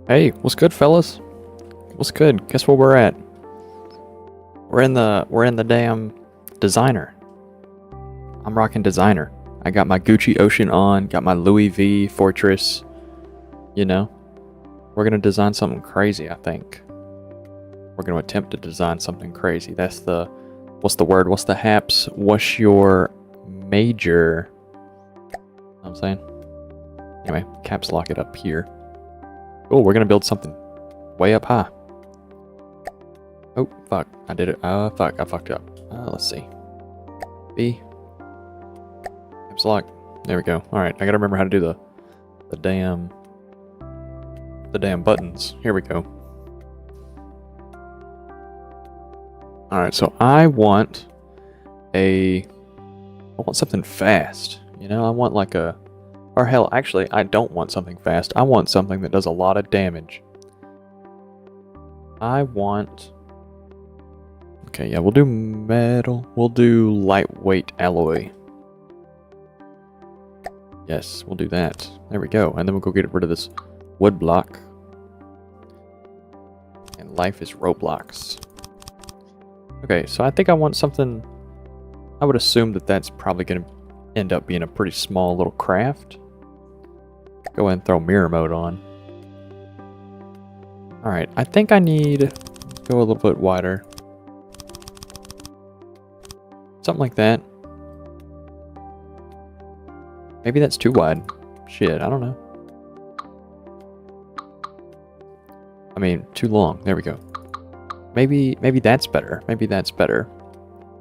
Hey, what's good, fellas? What's good? Guess where we're at? We're in the damn designer. I'm rocking designer. I got my Gucci Ocean on, got my Louis V Fortress. You know, we're gonna design something crazy, I think. We're gonna attempt to design something crazy. That's the, what's the word? What's the haps? What's your major? You know what I'm saying? Anyway, caps lock it up here. Oh, we're gonna build something way up high. Oh, fuck. I did it. Fuck. I fucked up. Let's see. B. Caps lock. There we go. Alright, I gotta remember how to do the damn buttons. Here we go. Alright, so I want something fast. You know, I want like a, or hell, actually, I don't want something fast. I want something that does a lot of damage. I want... Okay, yeah, we'll do metal. We'll do lightweight alloy. Yes, we'll do that. There we go. And then we'll go get rid of this wood block. And life is Roblox. Okay, so I think I want something... I would assume that that's probably going to end up being a pretty small little craft. Go ahead and throw mirror mode on. Alright, I think I need... Go a little bit wider. Something like that. Maybe that's too wide. Shit, I don't know. I mean, too long. There we go. Maybe that's better. Maybe that's better.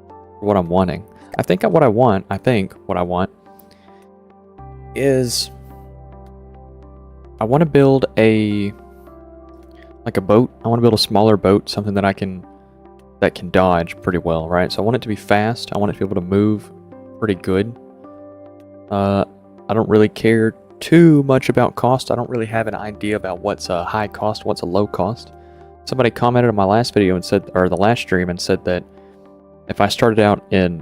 For what I'm wanting. I think what I want is... I want to build like a boat. I want to build a smaller boat, something that can dodge pretty well, right? So I want it to be fast. I want it to be able to move pretty good. I don't really care too much about cost. I don't really have an idea about what's a high cost, what's a low cost. Somebody commented on my last video and said, or the last stream, and said that if I started out in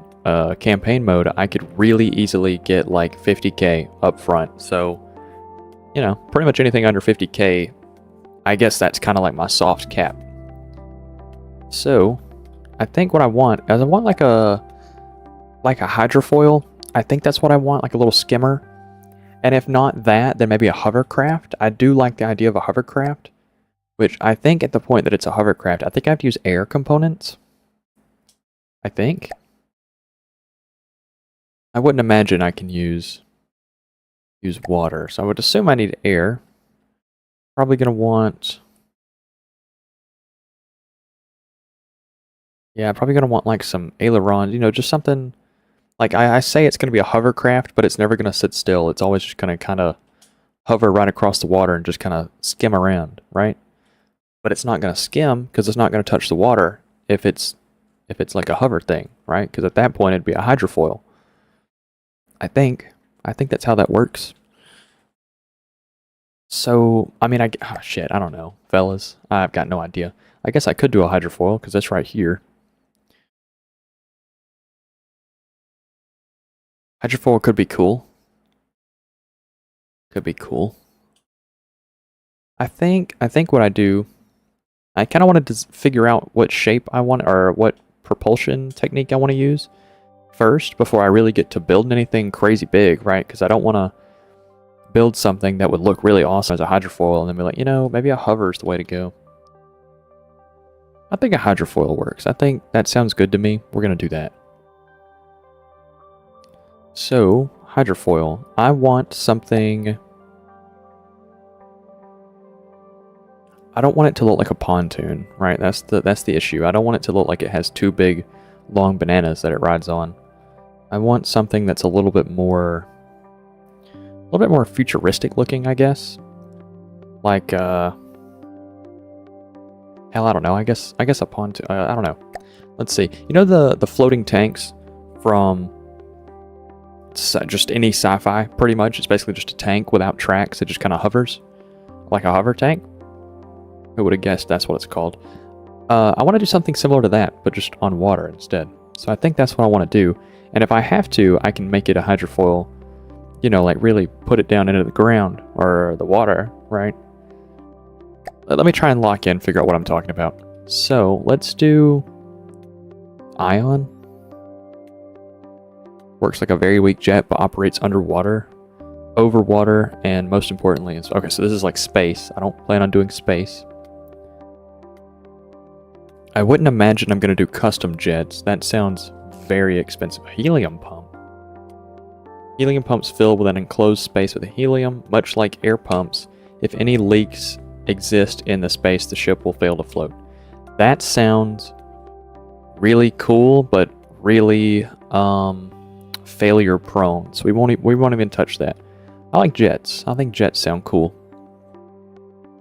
campaign mode, I could really easily get like 50k up front. So, you know, pretty much anything under 50k, I guess that's kind of like my soft cap. So, I think what I want is I want like a hydrofoil. I think that's what I want, like a little skimmer. And if not that, then maybe a hovercraft. I do like the idea of a hovercraft, which I think at the point that it's a hovercraft, I think I have to use air components. I think. I wouldn't imagine I can use water, so I would assume I need air. Probably gonna want... Yeah, probably gonna want like some ailerons, you know, just something... Like, I say it's gonna be a hovercraft, but it's never gonna sit still. It's always just gonna kind of hover right across the water and just kind of skim around, right? But it's not gonna skim, because it's not gonna touch the water if it's like a hover thing, right? Because at that point it'd be a hydrofoil. I think that's how that works. So, I mean, shit, I don't know, fellas. I've got no idea. I guess I could do a hydrofoil, because that's right here. Hydrofoil could be cool. Could be cool. I think what I do... I kind of wanted to figure out what shape I want, or what propulsion technique I want to use first, before I really get to building anything crazy big, right? Because I don't want to build something that would look really awesome as a hydrofoil and then be like, you know, maybe a hover is the way to go. I think a hydrofoil works. I think that sounds good to me. We're going to do that. So, hydrofoil. I want something... I don't want it to look like a pontoon, right? That's the issue. I don't want it to look like it has two big, long bananas that it rides on. I want something that's a little bit more futuristic looking, I guess. Like, hell, I don't know. I guess a pontoon. I don't know. Let's see. You know the floating tanks from just any sci-fi, pretty much. It's basically just a tank without tracks. It just kind of hovers, like a hover tank. Who would have guessed that's what it's called? I want to do something similar to that, but just on water instead. So I think that's what I want to do. And if I have to, I can make it a hydrofoil, you know, like really put it down into the ground or the water, right? let me try and lock in, figure out what I'm talking about. So let's do ion. Works like a very weak jet, but operates underwater, over water, and most importantly, okay, so this is like space. I don't plan on doing space. I wouldn't imagine I'm going to do custom jets. That sounds very expensive. Helium pump. Helium pumps fill with an enclosed space with helium. Much like air pumps, if any leaks exist in the space, the ship will fail to float. That sounds really cool, but really failure prone. So we won't even touch that. I like jets. I think jets sound cool.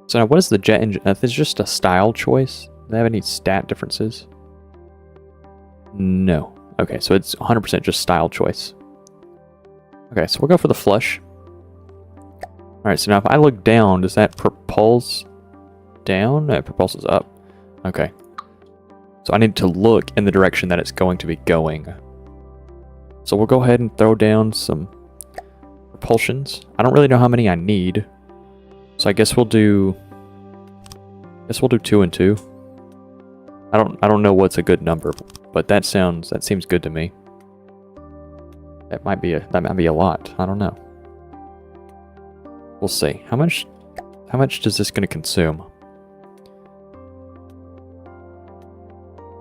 So now what is the jet engine? If it's just a style choice, do they have any stat differences? No. Okay, so it's 100% just style choice. Okay, so we'll go for the flush. Alright, so now if I look down, does that propulse down? No, it propulses up. Okay. So I need to look in the direction that it's going to be going. So we'll go ahead and throw down some propulsions. I don't really know how many I need. So I guess we'll do 2 and 2. I don't know what's a good number, but that seems good to me. That might be a lot. I don't know. We'll see. How much is this going to consume?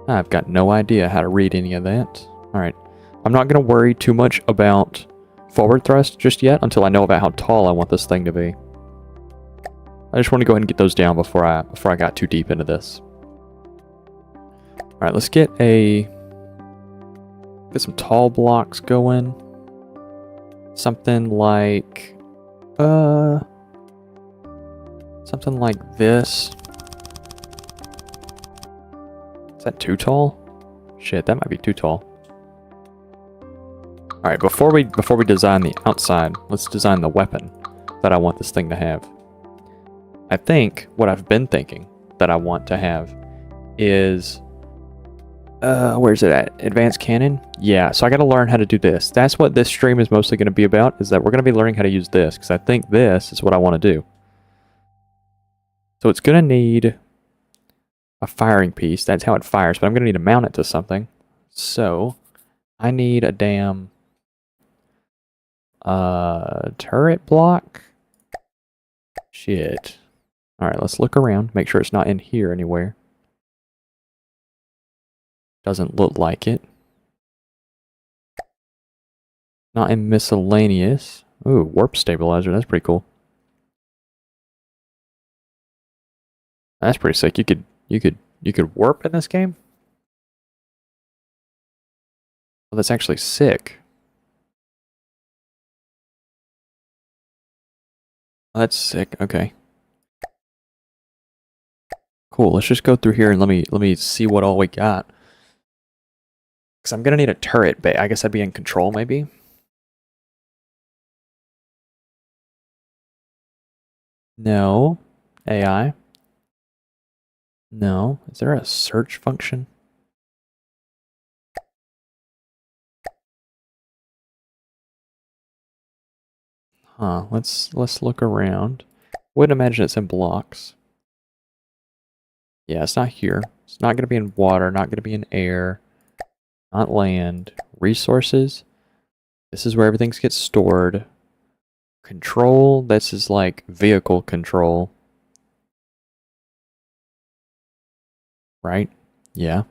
I've got no idea how to read any of that. Alright. I'm not going to worry too much about forward thrust just yet until I know about how tall I want this thing to be. I just want to go ahead and get those down before I got too deep into this. Alright, let's get some tall blocks going. Something like this. Is that too tall? Shit, that might be too tall. Alright, before we design the outside, let's design the weapon that I want this thing to have. I think what I've been thinking that I want to have is where's it at? Advanced cannon? Yeah, so I gotta learn how to do this. That's what this stream is mostly gonna be about, is that we're gonna be learning how to use this, because I think this is what I want to do. So it's gonna need a firing piece. That's how it fires, but I'm gonna need to mount it to something. So I need a damn turret block. Shit. Alright, let's look around, make sure it's not in here anywhere. Doesn't look like it. Not in miscellaneous. Ooh, warp stabilizer, that's pretty cool. That's pretty sick. You could warp in this game? Well, that's actually sick. Oh, that's sick. Okay. Cool. Let's just go through here and let me see what all we got. Because I'm gonna need a turret bay. I guess I'd be in control maybe. No. AI. No. Is there a search function? Huh. Let's look around. Wouldn't imagine it's in blocks. Yeah, it's not here. It's not gonna be in water, not gonna be in air, not land. Resources. This is where everything gets stored. Control, this is like vehicle control. Right? Yeah.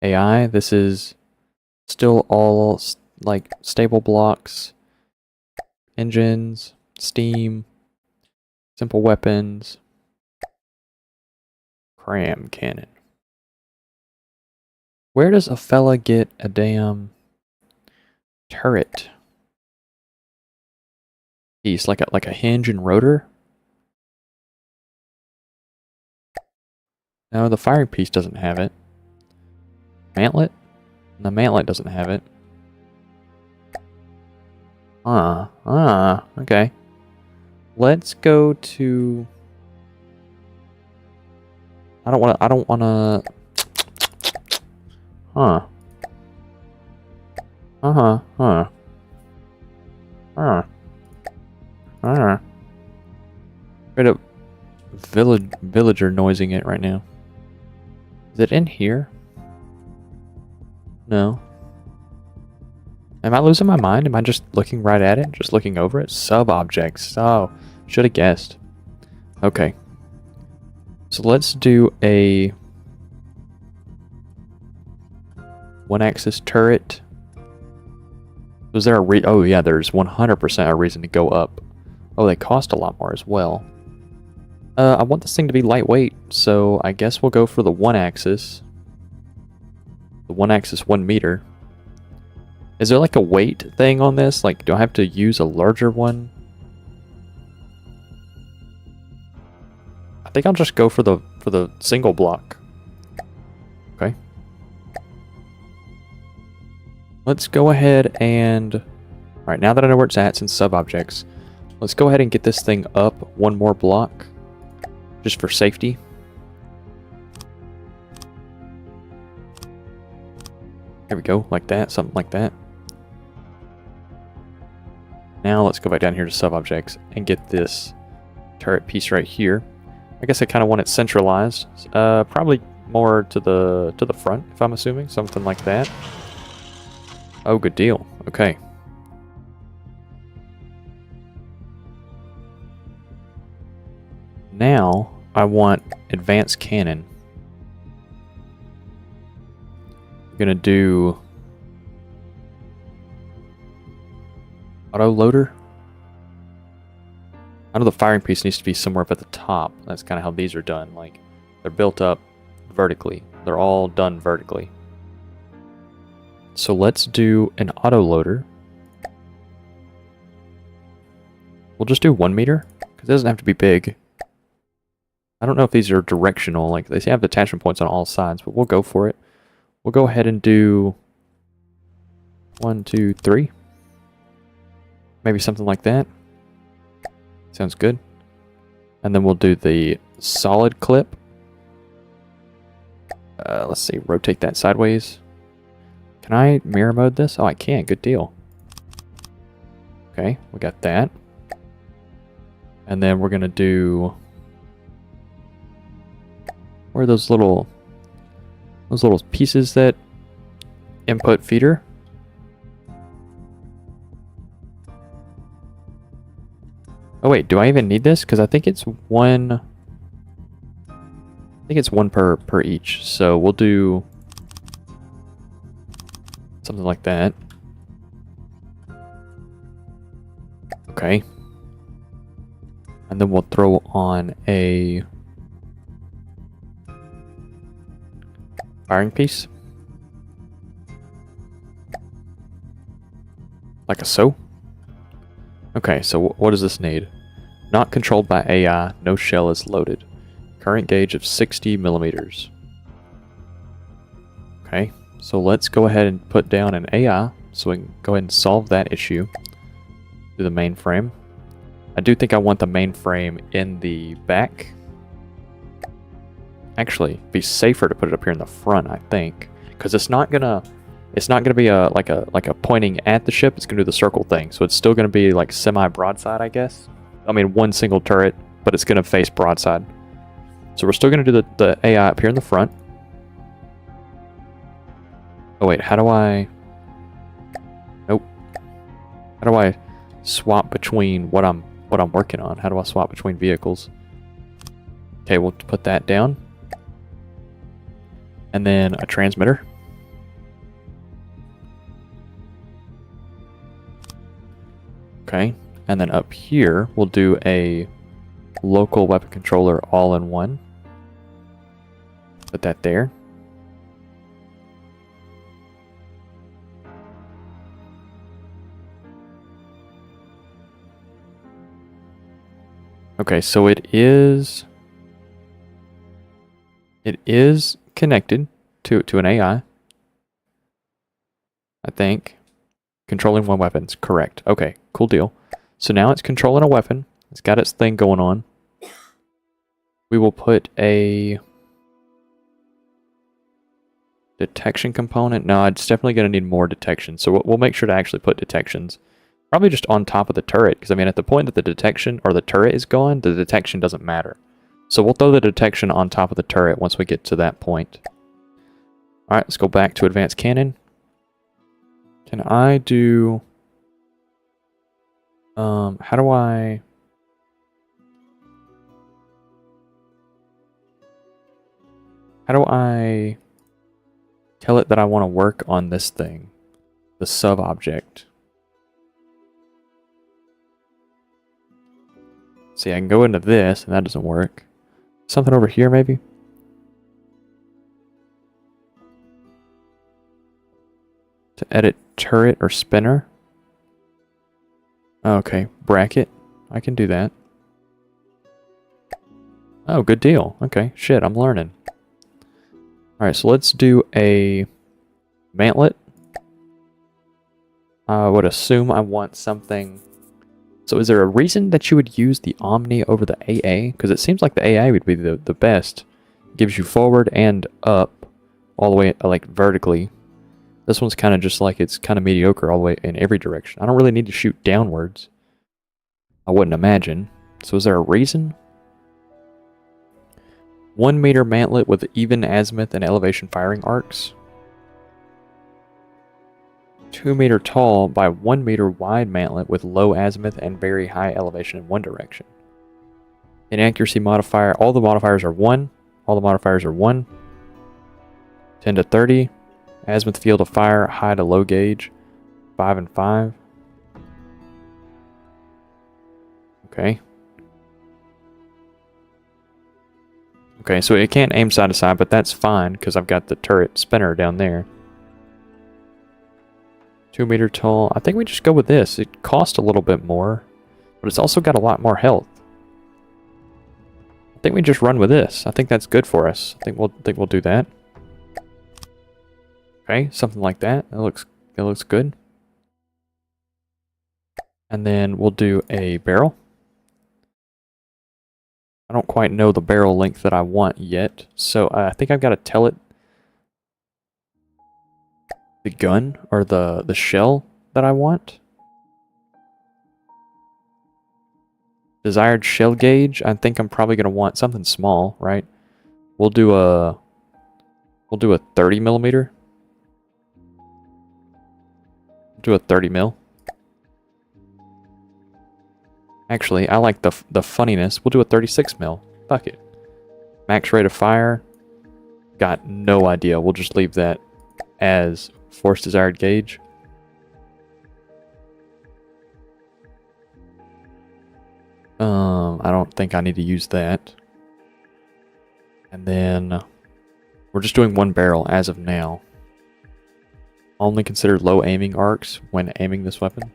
AI, this is still all like stable blocks. Engines, steam, simple weapons, cram cannon. Where does a fella get a damn turret piece? Like a hinge and rotor? No, the firing piece doesn't have it. Mantlet? The mantlet doesn't have it. Okay. Let's go to... I don't wanna... Huh. villager noising it right now. Is it in here? No. Am I losing my mind? Am I just looking right at it? Just looking over it? Sub-objects. Oh, should have guessed. Okay. So let's do a one-axis turret. Was there a oh yeah, there's 100% a reason to go up. Oh, they cost a lot more as well. I want this thing to be lightweight, so I guess we'll go for the one-axis. The one-axis 1 meter. Is there like a weight thing on this? Like, do I have to use a larger one? I think I'll just go for the single block. Okay. Let's go ahead and... Alright, now that I know where it's at, since sub-objects, let's go ahead and get this thing up one more block. Just for safety. There we go, like that, something like that. Now let's go back down here to sub-objects and get this turret piece right here. I guess I kind of want it centralized. Probably more to the front, if I'm assuming. Something like that. Oh, good deal. Okay. Now, I want advanced cannon. I'm gonna do auto loader. I know the firing piece needs to be somewhere up at the top. That's kind of how these are done. Like, they're built up vertically. They're all done vertically. So let's do an auto loader. We'll just do 1 meter, because it doesn't have to be big. I don't know if these are directional, like they have detachment points on all sides, but we'll go for it. We'll go ahead and do 1, 2, 3. Maybe something like that. Sounds good. And then we'll do the solid clip. Let's see, rotate that sideways. Can I mirror mode this? Oh, I can. Good deal. Okay, we got that. And then we're going to do... Where are those little pieces that input feeder? Oh wait, do I even need this? Because I think it's one. I think it's one per each. So we'll do something like that. Okay. And then we'll throw on a firing piece. Like a so. Okay, so what does this need? Not controlled by AI, no shell is loaded. Current gauge of 60 millimeters. Okay, so let's go ahead and put down an AI so we can go ahead and solve that issue through the mainframe. I do think I want the mainframe in the back. Actually, it'd be safer to put it up here in the front, I think, because it's not gonna be like a pointing at the ship. It's gonna do the circle thing, so it's still gonna be like semi-broadside, I guess. I mean, one single turret, but it's gonna face broadside. So we're still gonna do the AI up here in the front. Oh wait, how do I? Nope. How do I swap between what I'm working on? How do I swap between vehicles? Okay, we'll put that down. And then a transmitter. Okay, and then up here we'll do a local weapon controller all-in-one. Put that there. Okay, so it is connected to an AI. I think. Controlling one weapon, correct. Okay, cool deal. So now it's controlling a weapon. It's got its thing going on. We will put a detection component. No, it's definitely going to need more detection. So we'll make sure to actually put detections. Probably just on top of the turret, because I mean at the point that the detection or the turret is gone, the detection doesn't matter. So we'll throw the detection on top of the turret once we get to that point. Alright, let's go back to advanced cannon. Can I do... how do I... How do I tell it that I want to work on this thing? The sub-object. See, I can go into this, and that doesn't work. Something over here, maybe? To edit turret or spinner? Okay, bracket. I can do that. Oh, good deal. Okay, shit, I'm learning. Alright, so let's do a mantlet. I would assume I want something... So is there a reason that you would use the Omni over the AA? Because it seems like the AA would be the best. It gives you forward and up, all the way, like, vertically. This one's kind of just like, it's kind of mediocre all the way in every direction. I don't really need to shoot downwards. I wouldn't imagine. So is there a reason? 1 meter mantlet with even azimuth and elevation firing arcs. 2 meter tall by 1 meter wide mantlet with low azimuth and very high elevation in one direction. Inaccuracy modifier, all the modifiers are 1. All the modifiers are 1. 10 to 30. Azimuth field of fire, high to low gauge. 5 and 5. Okay. Okay, so it can't aim side to side, but that's fine, because I've got the turret spinner down there. 2 meter tall. I think we just go with this. It costs a little bit more, but it's also got a lot more health. I think we just run with this. I think that's good for us. I think we'll do that. Okay, something like that. It looks good. And then we'll do a barrel. I don't quite know the barrel length that I want yet, so I think I've got to tell it the gun or the shell that I want. Desired shell gauge. I think I'm probably going to want something small, right? We'll do a 30 millimeter. Do a 30 mil. Actually, I like the funniness. We'll do a 36 mil. Fuck it. Max rate of fire. Got no idea. We'll just leave that as force desired gauge. I don't think I need to use that. And then we're just doing one barrel as of now. Only consider low aiming arcs when aiming this weapon.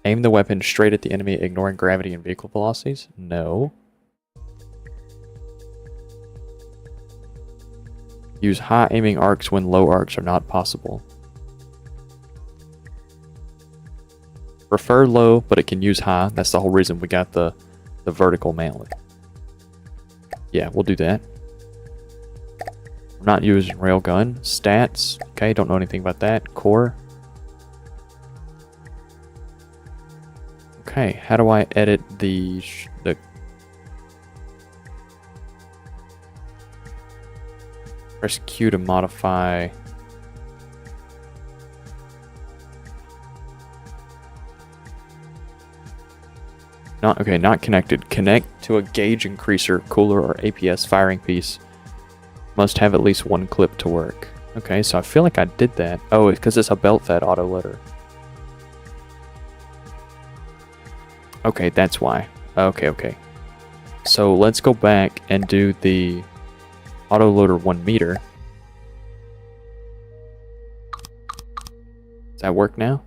Aim the weapon straight at the enemy, ignoring gravity and vehicle velocities? No. Use high aiming arcs when low arcs are not possible. Prefer low, but it can use high. That's the whole reason we got the vertical mantlet. Yeah, we'll do that. We're not using railgun. Stats. Okay, don't know anything about that. Core. Okay, how do I edit the press Q to modify. Not connected. Connect to a gauge increaser, cooler, or APS firing piece. Must have at least one clip to work. Okay, so I feel like I did that. Oh, it's because it's a belt-fed autoloader. Okay, that's why. Okay. So let's go back and do the autoloader 1 meter. Does that work now?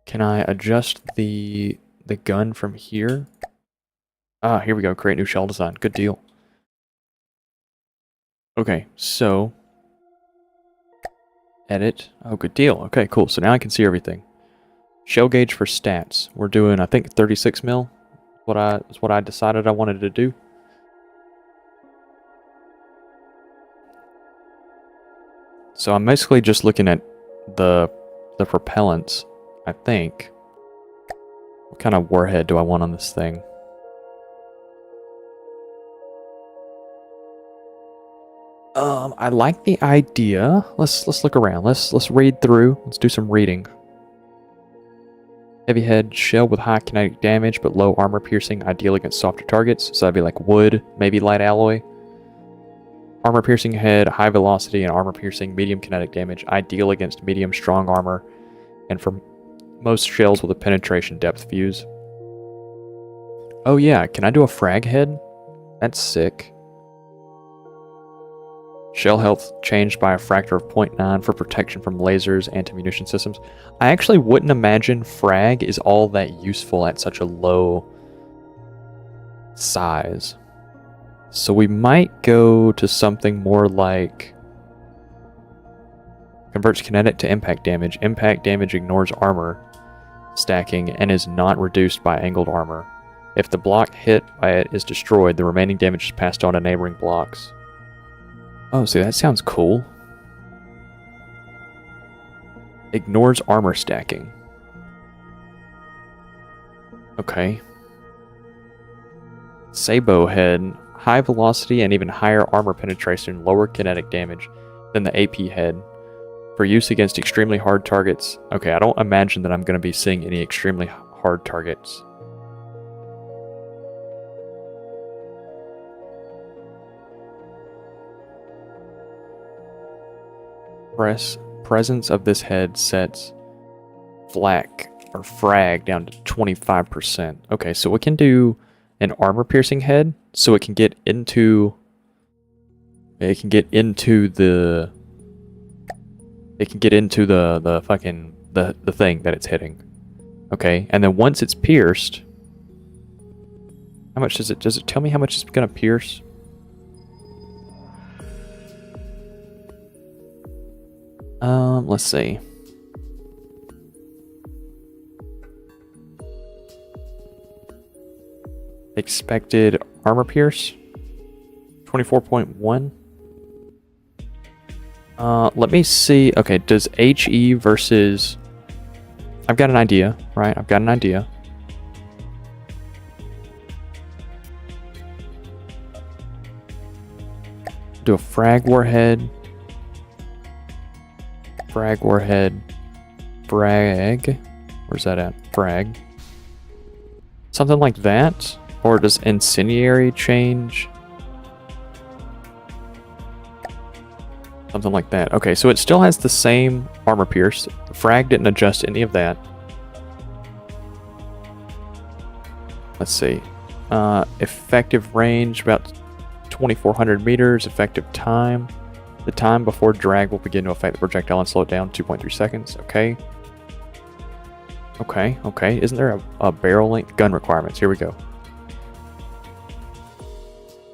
Can I adjust the gun from here? Ah, here we go. Create new shell design. Good deal. Okay, so edit. Oh, good deal. Okay, cool. So now I can see everything. Shell gauge for stats. We're doing, I think, 36 mil. That's what I decided I wanted to do. So I'm basically just looking at the propellants. I think. What kind of warhead do I want on this thing? I like the idea. Let's look around. Let's read through. Let's do some reading. Heavy head shell with high kinetic damage but low armor piercing, ideal against softer targets. So that'd be like wood, maybe light alloy. Armor piercing head, high velocity and armor piercing, medium kinetic damage, ideal against medium strong armor, and for most shells with a penetration depth fuse. Oh yeah, can I do a frag head? That's sick. Shell health changed by a factor of 0.9 for protection from lasers, anti-munition systems. I actually wouldn't imagine frag is all that useful at such a low size. So we might go to something more like converts kinetic to impact damage. Impact damage ignores armor stacking and is not reduced by angled armor. If the block hit by it is destroyed, the remaining damage is passed on to neighboring blocks. Oh, see, that sounds cool. Ignores armor stacking. Okay. Sabo head. High velocity and even higher armor penetration, lower kinetic damage than the AP head. For use against extremely hard targets. Okay, I don't imagine that I'm going to be seeing any extremely hard targets. Presence of this head sets flak or frag down to 25%. Okay, so we can do an armor piercing head, so it can get into the fucking the thing that it's hitting. Okay, and then once it's pierced, how much does it tell me how much it's gonna pierce? Let's see. Expected armor pierce 24.1. Let me see. Okay, does HE versus... I've got an idea, right? I've got an idea. Do a frag warhead. Frag warhead. Frag. Where's that at? Frag. Something like that? Or does incendiary change? Something like that. Okay, so it still has the same armor pierce. The frag didn't adjust any of that. Let's see. Effective range, about 2,400 meters. Effective time. The time before drag will begin to affect the projectile and slow it down, 2.3 seconds. Okay. Okay. Isn't there a barrel length? Gun requirements. Here we go.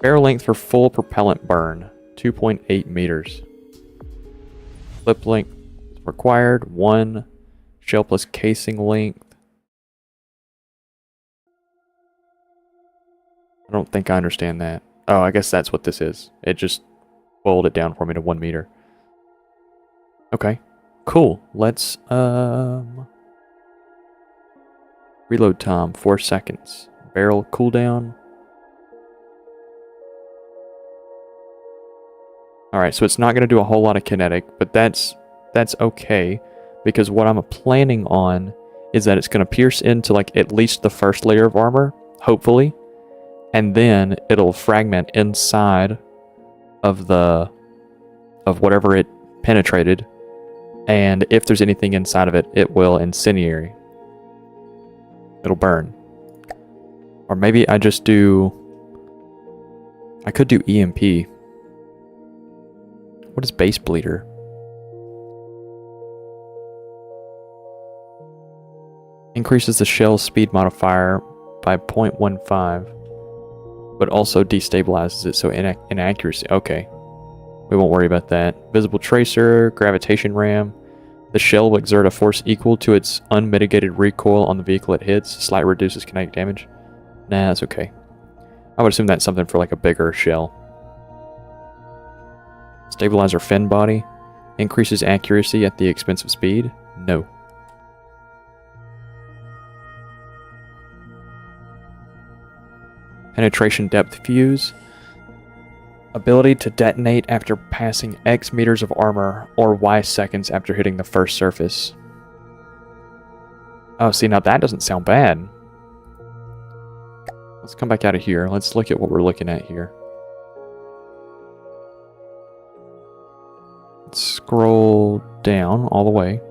Barrel length for full propellant burn, 2.8 meters. Clip length required, 1. Shell plus casing length. I don't think I understand that. Oh, I guess that's what this is. It just boiled it down for me to 1 meter. Okay, cool. Let's, reload time, 4 seconds. Barrel cooldown. Alright, so it's not going to do a whole lot of kinetic, but that's okay, because what I'm planning on is that it's going to pierce into like at least the first layer of armor, hopefully, and then it'll fragment inside of whatever it penetrated, and if there's anything inside of it, it will incendiary. It'll burn. Or maybe I could do EMP. What is base bleeder? Increases the shell speed modifier by 0.15, but also destabilizes it, so inaccuracy. Okay. We won't worry about that. Visible tracer, gravitation ram. The shell will exert a force equal to its unmitigated recoil on the vehicle it hits. Slight reduces kinetic damage. Nah, that's okay. I would assume that's something for like a bigger shell. Stabilizer fin body. Increases accuracy at the expense of speed? No. penetration depth fuse. Ability to detonate after passing X meters of armor or Y seconds after hitting the first surface. Oh, see, now that doesn't sound bad. Let's come back out of here. Let's look at what we're looking at here. Let's scroll down all the way.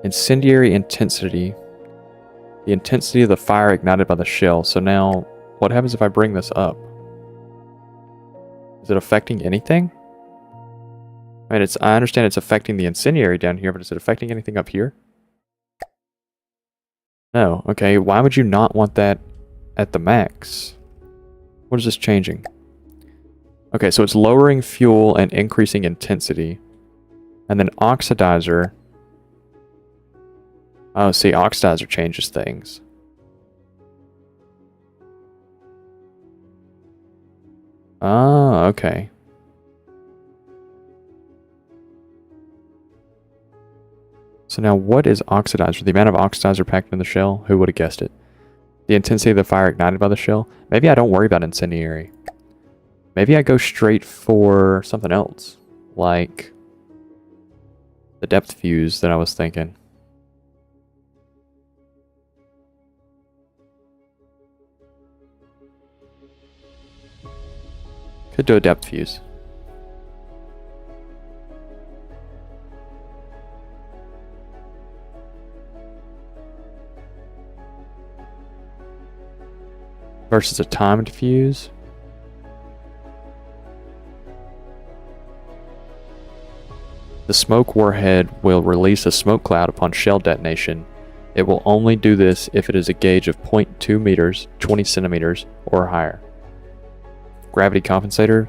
Incendiary intensity. The intensity of the fire ignited by the shell. So now, what happens if I bring this up? Is it affecting anything? I mean, I understand it's affecting the incendiary down here, but is it affecting anything up here? No. Okay, why would you not want that at the max? What is this changing? Okay, so it's lowering fuel and increasing intensity. And then oxidizer. Oh, see, oxidizer changes things. Oh, okay. So now what is oxidizer? The amount of oxidizer packed in the shell? Who would have guessed it? The intensity of the fire ignited by the shell? Maybe I don't worry about incendiary. Maybe I go straight for something else. Like the depth fuse that I was thinking. Could do a depth fuse. Versus a timed fuse. The smoke warhead will release a smoke cloud upon shell detonation. It will only do this if it is a gauge of 0.2 meters, 20 centimeters, or higher. Gravity compensator.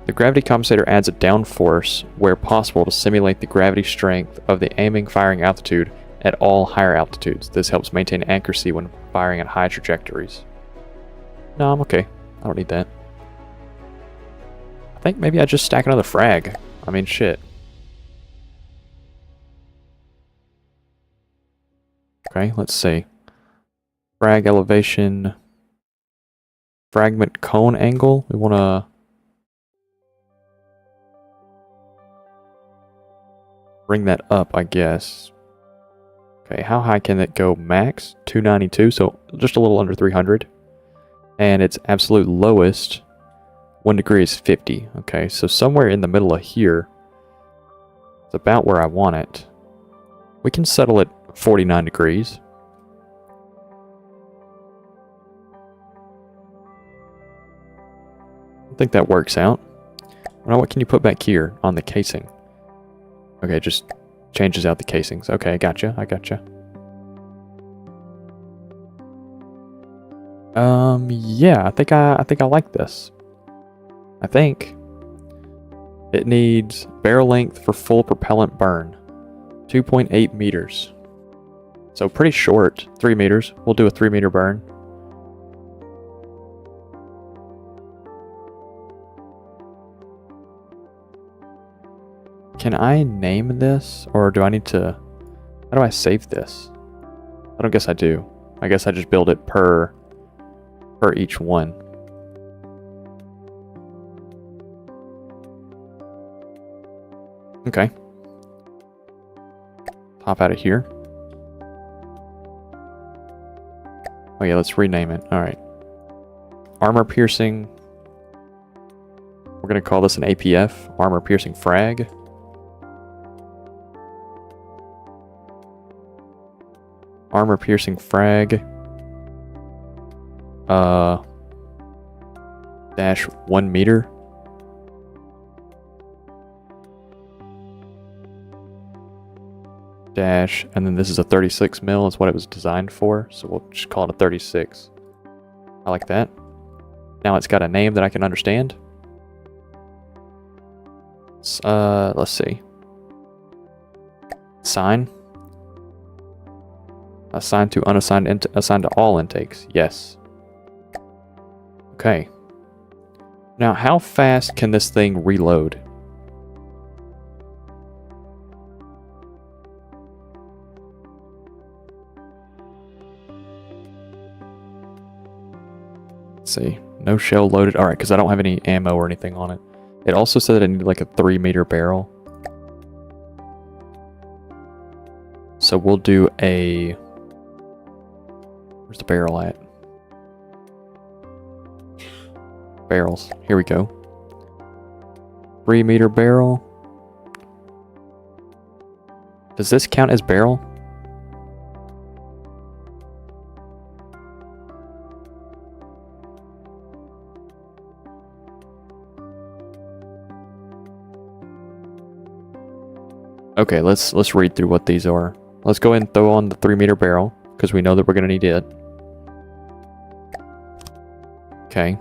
The gravity compensator adds a downforce where possible to simulate the gravity strength of the aiming firing altitude at all higher altitudes. This helps maintain accuracy when firing at high trajectories. No, I'm okay. I don't need that. I think maybe I just stack another frag. I mean, shit. Okay, let's see. Frag elevation. Fragment cone angle. We want to bring that up, I guess. Okay, how high can it go? Max 292, so just a little under 300. And its absolute lowest 1 degree is 50. Okay, so somewhere in the middle of here. It's about where I want it. We can settle at 49 degrees. I think that works out. Now what can you put back here on the casing? Okay, just changes out the casings. Okay, I gotcha. Yeah, I think I like this. I think it needs barrel length for full propellant burn. 2.8 meters. So pretty short. 3 meters. We'll do a 3 meter burn. Can I name this? Or do I need to... How do I save this? I don't guess I do. I guess I just build it per each one. Okay. Pop out of here. Oh yeah, let's rename it. Alright. Armor piercing. We're going to call this an APF. Armor piercing frag. Armor piercing frag. Dash 1 meter. Dash, and then this is a 36 mil is what it was designed for, so we'll just call it a 36. I like that. Now it's got a name that I can understand. Let's see. Assign. Assigned to unassigned, assigned to all intakes. Yes. Okay. Now, how fast can this thing reload? Let's see. No shell loaded. Alright, because I don't have any ammo or anything on it. It also said that I need like a 3-meter barrel. So we'll do a... Where's the barrel at? Barrels. Here we go. 3-meter barrel. Does this count as barrel? Okay, let's read through what these are. Let's go ahead and throw on the 3-meter barrel, because we know that we're going to need it. Okay.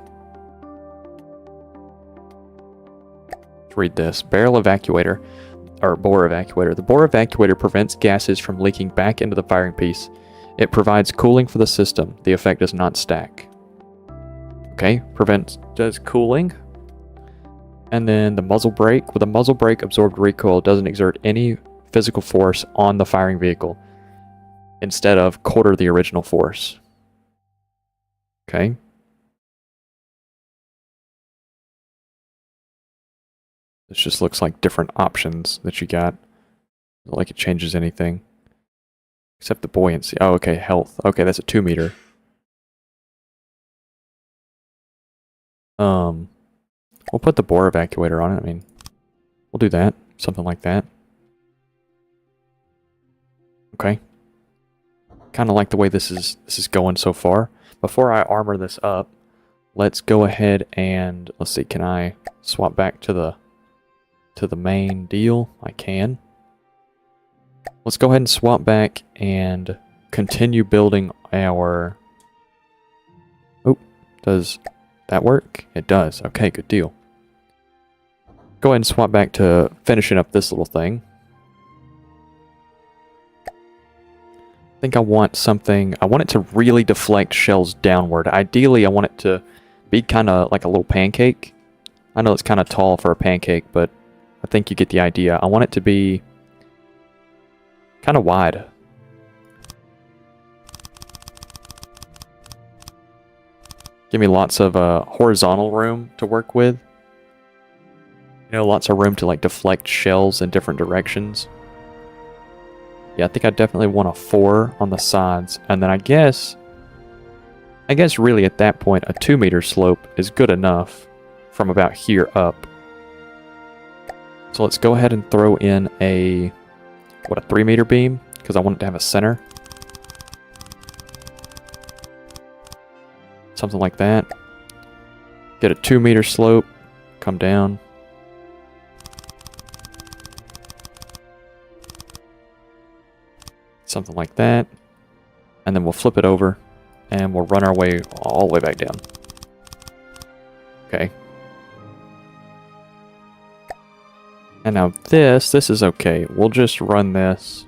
Let's read this. Barrel evacuator, or bore evacuator. The bore evacuator prevents gases from leaking back into the firing piece. It provides cooling for the system. The effect does not stack. Okay, does cooling. And then the muzzle brake. With a muzzle brake, absorbed recoil doesn't exert any physical force on the firing vehicle. Instead of quarter the original force. Okay. This just looks like different options that you got. Not like it changes anything. Except the buoyancy. Oh, okay, health. Okay, that's a 2-meter. We'll put the bore evacuator on it. I mean, we'll do that. Something like that. Okay. Kind of like the way this is going so far. Before I armor this up, let's go ahead and let's see. Can I swap back to the main deal? I can. Let's go ahead and swap back and continue building our... Oh, does that work? It does. Okay, good deal. Go ahead and swap back to finishing up this little thing. I think I want something... I want it to really deflect shells downward. Ideally, I want it to be kind of like a little pancake. I know it's kind of tall for a pancake, but I think you get the idea. I want it to be kind of wide. Give me lots of horizontal room to work with. You know, lots of room to like deflect shells in different directions. Yeah, I think I definitely want a 4 on the sides. And then I guess really at that point, a 2-meter slope is good enough from about here up. So let's go ahead and throw in a 3-meter beam, because I want it to have a center. Something like that. Get a 2-meter slope, come down. Something like that. And then we'll flip it over, and we'll run our way all the way back down. Okay. And now this is okay. We'll just run this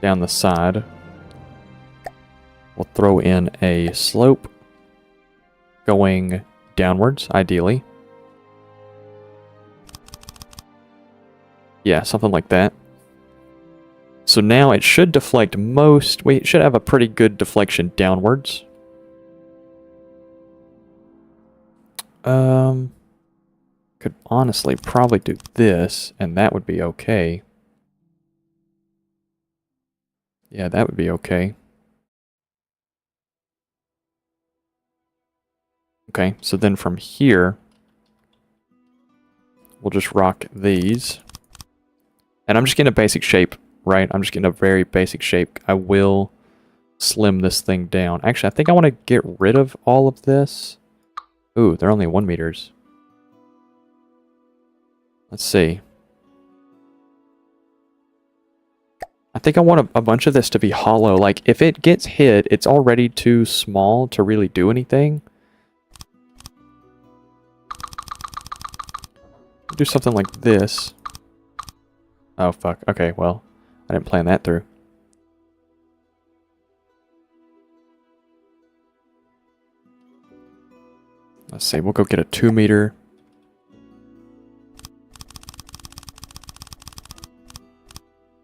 down the side. We'll throw in a slope going downwards, ideally. Yeah, something like that. So now it should deflect most... We should have a pretty good deflection downwards. Could honestly probably do this, and that would be okay. Yeah, that would be okay. Okay, so then from here, we'll just rock these. And I'm just getting a basic shape, right? I'm just getting a very basic shape. I will slim this thing down. Actually, I think I want to get rid of all of this. Ooh, they're only 1 meters. Let's see. I think I want a bunch of this to be hollow. Like, if it gets hit, it's already too small to really do anything. Do something like this. Oh, fuck. Okay, well, I didn't plan that through. Let's see, we'll go get a 2-meter.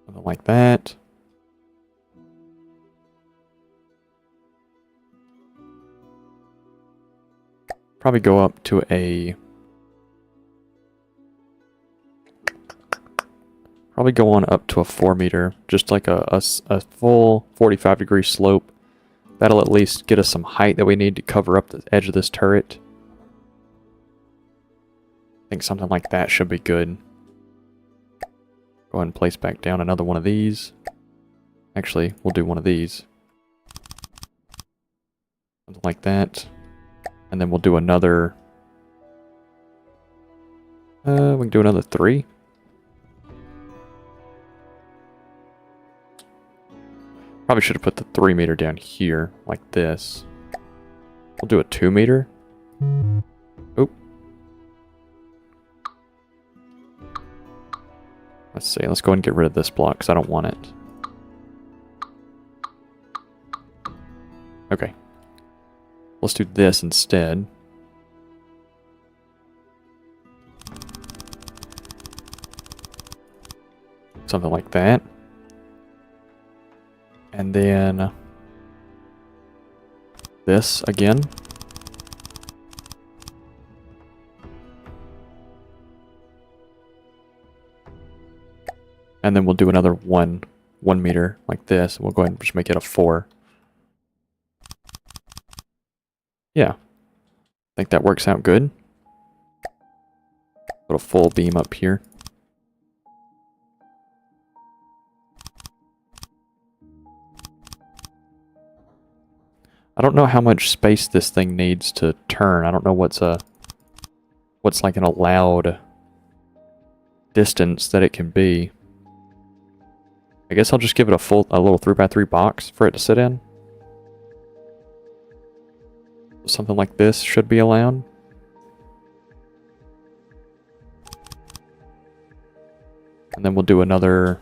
Something like that. Probably go up to a... Probably go on up to a 4 meter, just like a full 45-degree slope. That'll at least get us some height that we need to cover up the edge of this turret. I think something like that should be good. Go ahead and place back down another one of these. Actually, we'll do one of these. Something like that. And then we'll do another... we can do another 3. Probably should have put the 3 meter down here, like this. We'll do a 2 meter. Oop. Let's see, let's go ahead and get rid of this block, because I don't want it. Okay. Let's do this instead. Something like that. And then this again. And then we'll do another 1 meter like this. We'll go ahead and just make it a 4. Yeah. I think that works out good. Put a full beam up here. I don't know how much space this thing needs to turn. I don't know what's like an allowed distance that it can be. I guess I'll just give it a little 3x3 box for it to sit in. Something like this should be allowed. And then we'll do another,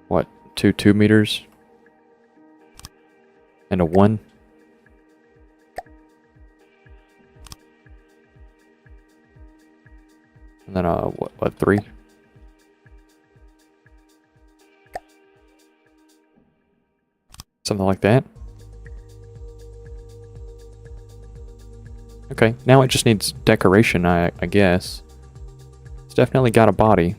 what, 2 meters? And a 1. And then a, what 3? Something like that. Okay, now it just needs decoration, I guess. It's definitely got a body.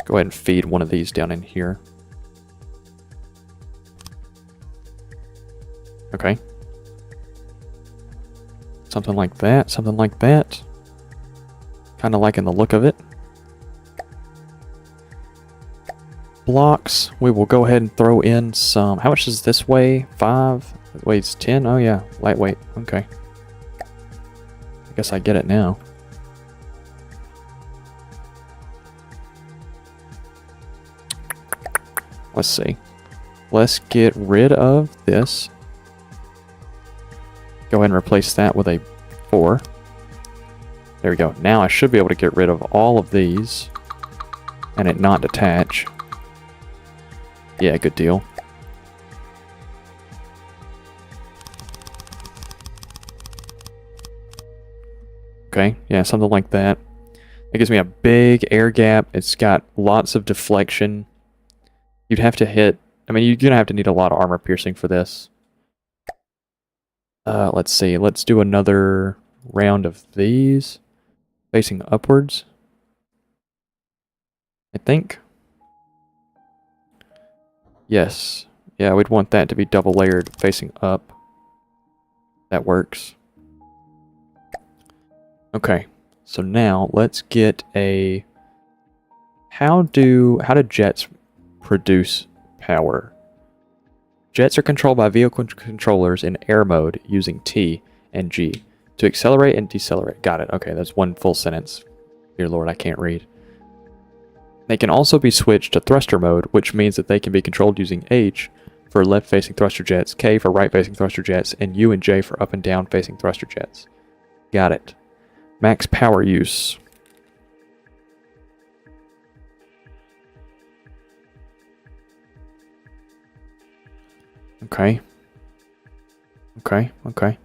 Go ahead and feed one of these down in here. Okay. Something like that, something like that. Kind of liking the look of it. Blocks, we will go ahead and throw in some... How much does this weigh? 5? It weighs 10? Oh yeah, lightweight. Okay. I guess I get it now. Let's see. Let's get rid of this. Go ahead and replace that with a 4. There we go. Now I should be able to get rid of all of these and it not detach. Yeah, good deal. Okay, yeah, something like that. It gives me a big air gap. It's got lots of deflection. You'd have to hit... I mean, you're gonna have to need a lot of armor piercing for this. Let's see. Let's do another round of these. Facing upwards. I think. Yes. Yeah, we'd want that to be double layered facing up. That works. Okay. So now let's get a... How do jets produce power? Jets are controlled by vehicle controllers in air mode using T and G to accelerate and decelerate. Got it. Okay, that's one full sentence. Dear Lord, I can't read. They can also be switched to thruster mode, which means that they can be controlled using H for left-facing thruster jets, K for right-facing thruster jets, and U and J for up and down-facing thruster jets. Got it. Max power use. Okay. Okay.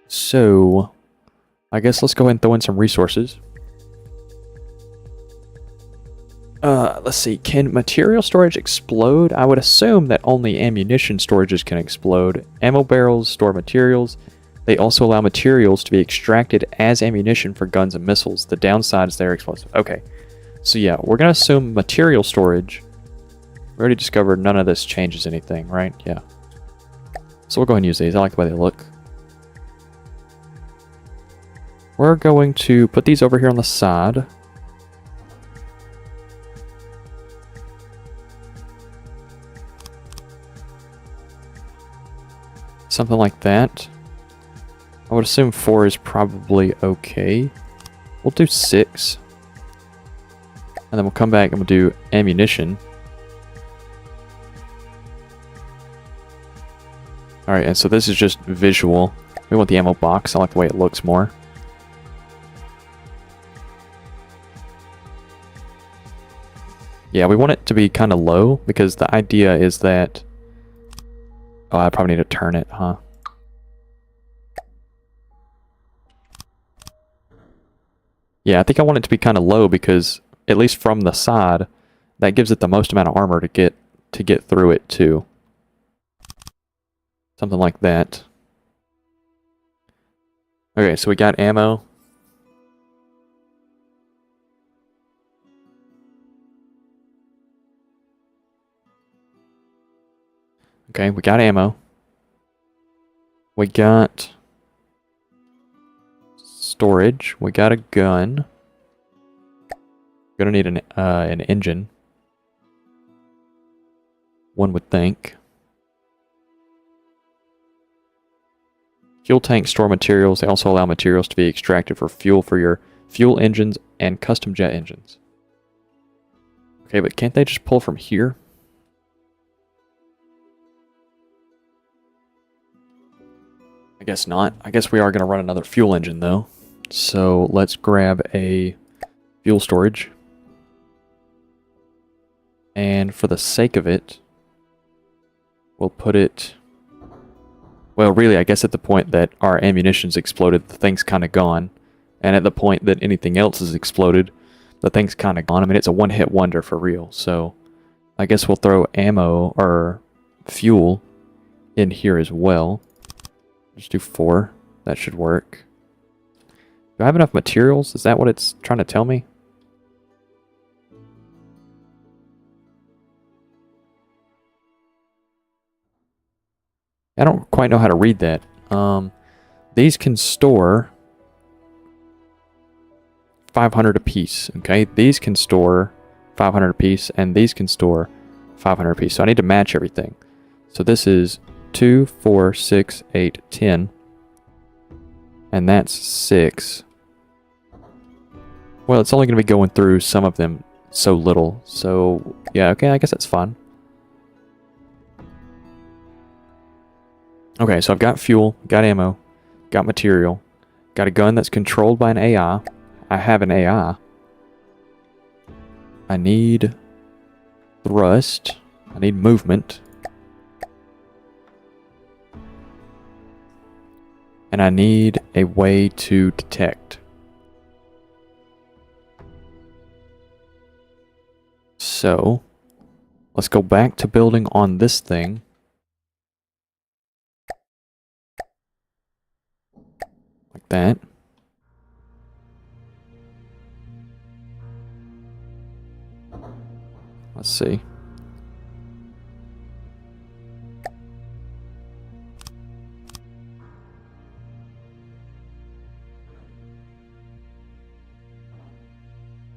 So, I guess let's go ahead and throw in some resources. let's see, can material storage explode? I would assume that only ammunition storages can explode. Ammo barrels store materials. They also allow materials to be extracted as ammunition for guns and missiles. The downside is they're explosive. Okay, so yeah, we're going to assume material storage. We already discovered none of this changes anything, right? Yeah. So we'll go ahead and use these. I like the way they look. We're going to put these over here on the side. Something like that. I would assume 4 is probably okay. We'll do 6. And then we'll come back and we'll do ammunition. Alright, and so this is just visual. We want the ammo box. I like the way it looks more. Yeah, we want it to be kind of low because the idea is that... Oh, I probably need to turn it, huh? Yeah, I think I want it to be kind of low because, at least from the side, that gives it the most amount of armor to get through it too. Something like that. Okay, so we got ammo. Okay, we got ammo. We got storage. We got a gun. Gonna need an engine. One would think. Fuel tanks store materials. They also allow materials to be extracted for your fuel engines and custom jet engines. Okay, but can't they just pull from here? I guess not. I guess we are going to run another fuel engine though. So let's grab a fuel storage. And for the sake of it, we'll put it... Well, really, I guess at the point that our ammunition's exploded, the thing's kind of gone. And at the point that anything else has exploded, the thing's kind of gone. I mean, it's a one-hit wonder for real. So I guess we'll throw ammo or fuel in here as well. Just do 4. That should work. Do I have enough materials? Is that what it's trying to tell me? I don't quite know how to read that. These can store 500 apiece, okay? These can store 500 apiece, and these can store 500 apiece. So I need to match everything. So this is 2, 4, 6, 8, 10. And that's 6. Well, it's only going to be going through some of them so little. So, yeah, okay, I guess that's fine. Okay, so I've got fuel, got ammo, got material, got a gun that's controlled by an AI. I have an AI. I need thrust. I need movement. And I need a way to detect. So, let's go back to building on this thing. Like that. Let's see.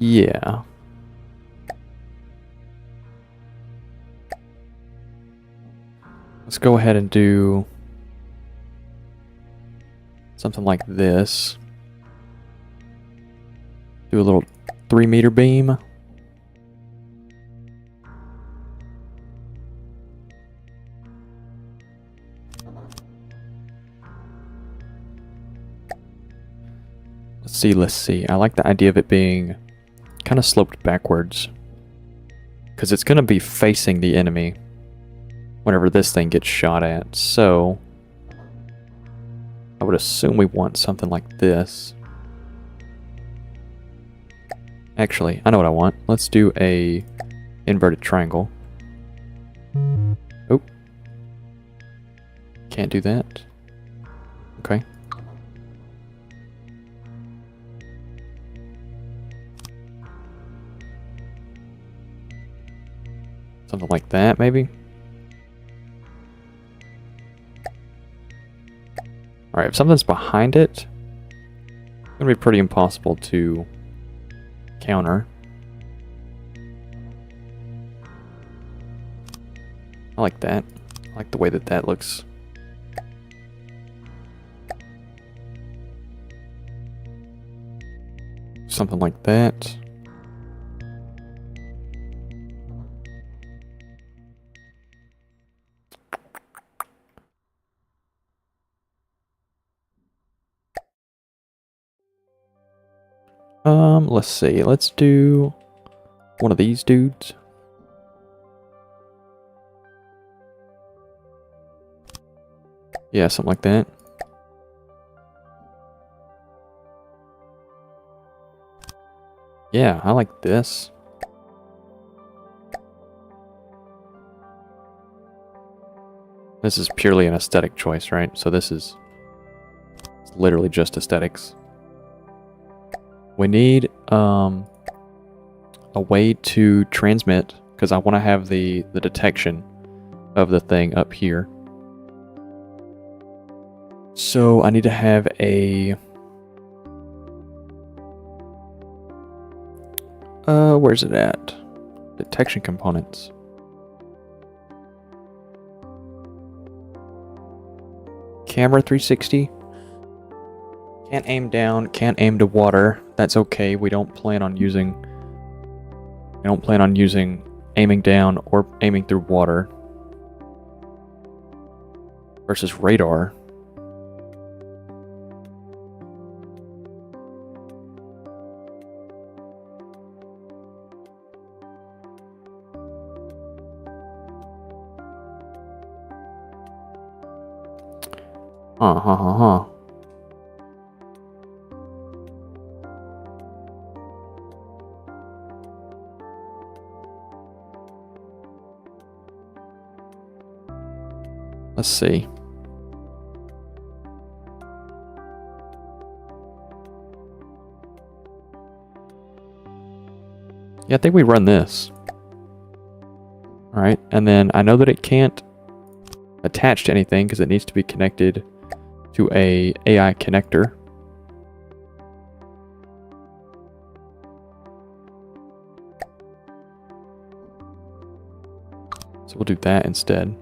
Yeah. Let's go ahead and do something like this. Do a little 3-meter beam. Let's see. I like the idea of it being kind of sloped backwards. Because it's going to be facing the enemy whenever this thing gets shot at. So I would assume we want something like this. Actually, I know what I want. Let's do a inverted triangle. Oh. Can't do that. Okay. Something like that, maybe? Alright, if something's behind it, it's gonna be pretty impossible to counter. I like that. I like the way that that looks. Something like that. Let's see. Let's do one of these dudes. Yeah, something like that. Yeah, I like this. This is purely an aesthetic choice, right? So this is literally just aesthetics. We need a way to transmit, because I want to have the detection of the thing up here. So I need to have a where's it at? Detection components. Camera 360. Can't aim down, can't aim to water. That's okay. We don't plan on using aiming down or aiming through water. Versus radar. Let's see. Yeah, I think we run this. Alright, and then I know that it can't attach to anything because it needs to be connected to a AI connector. So we'll do that instead.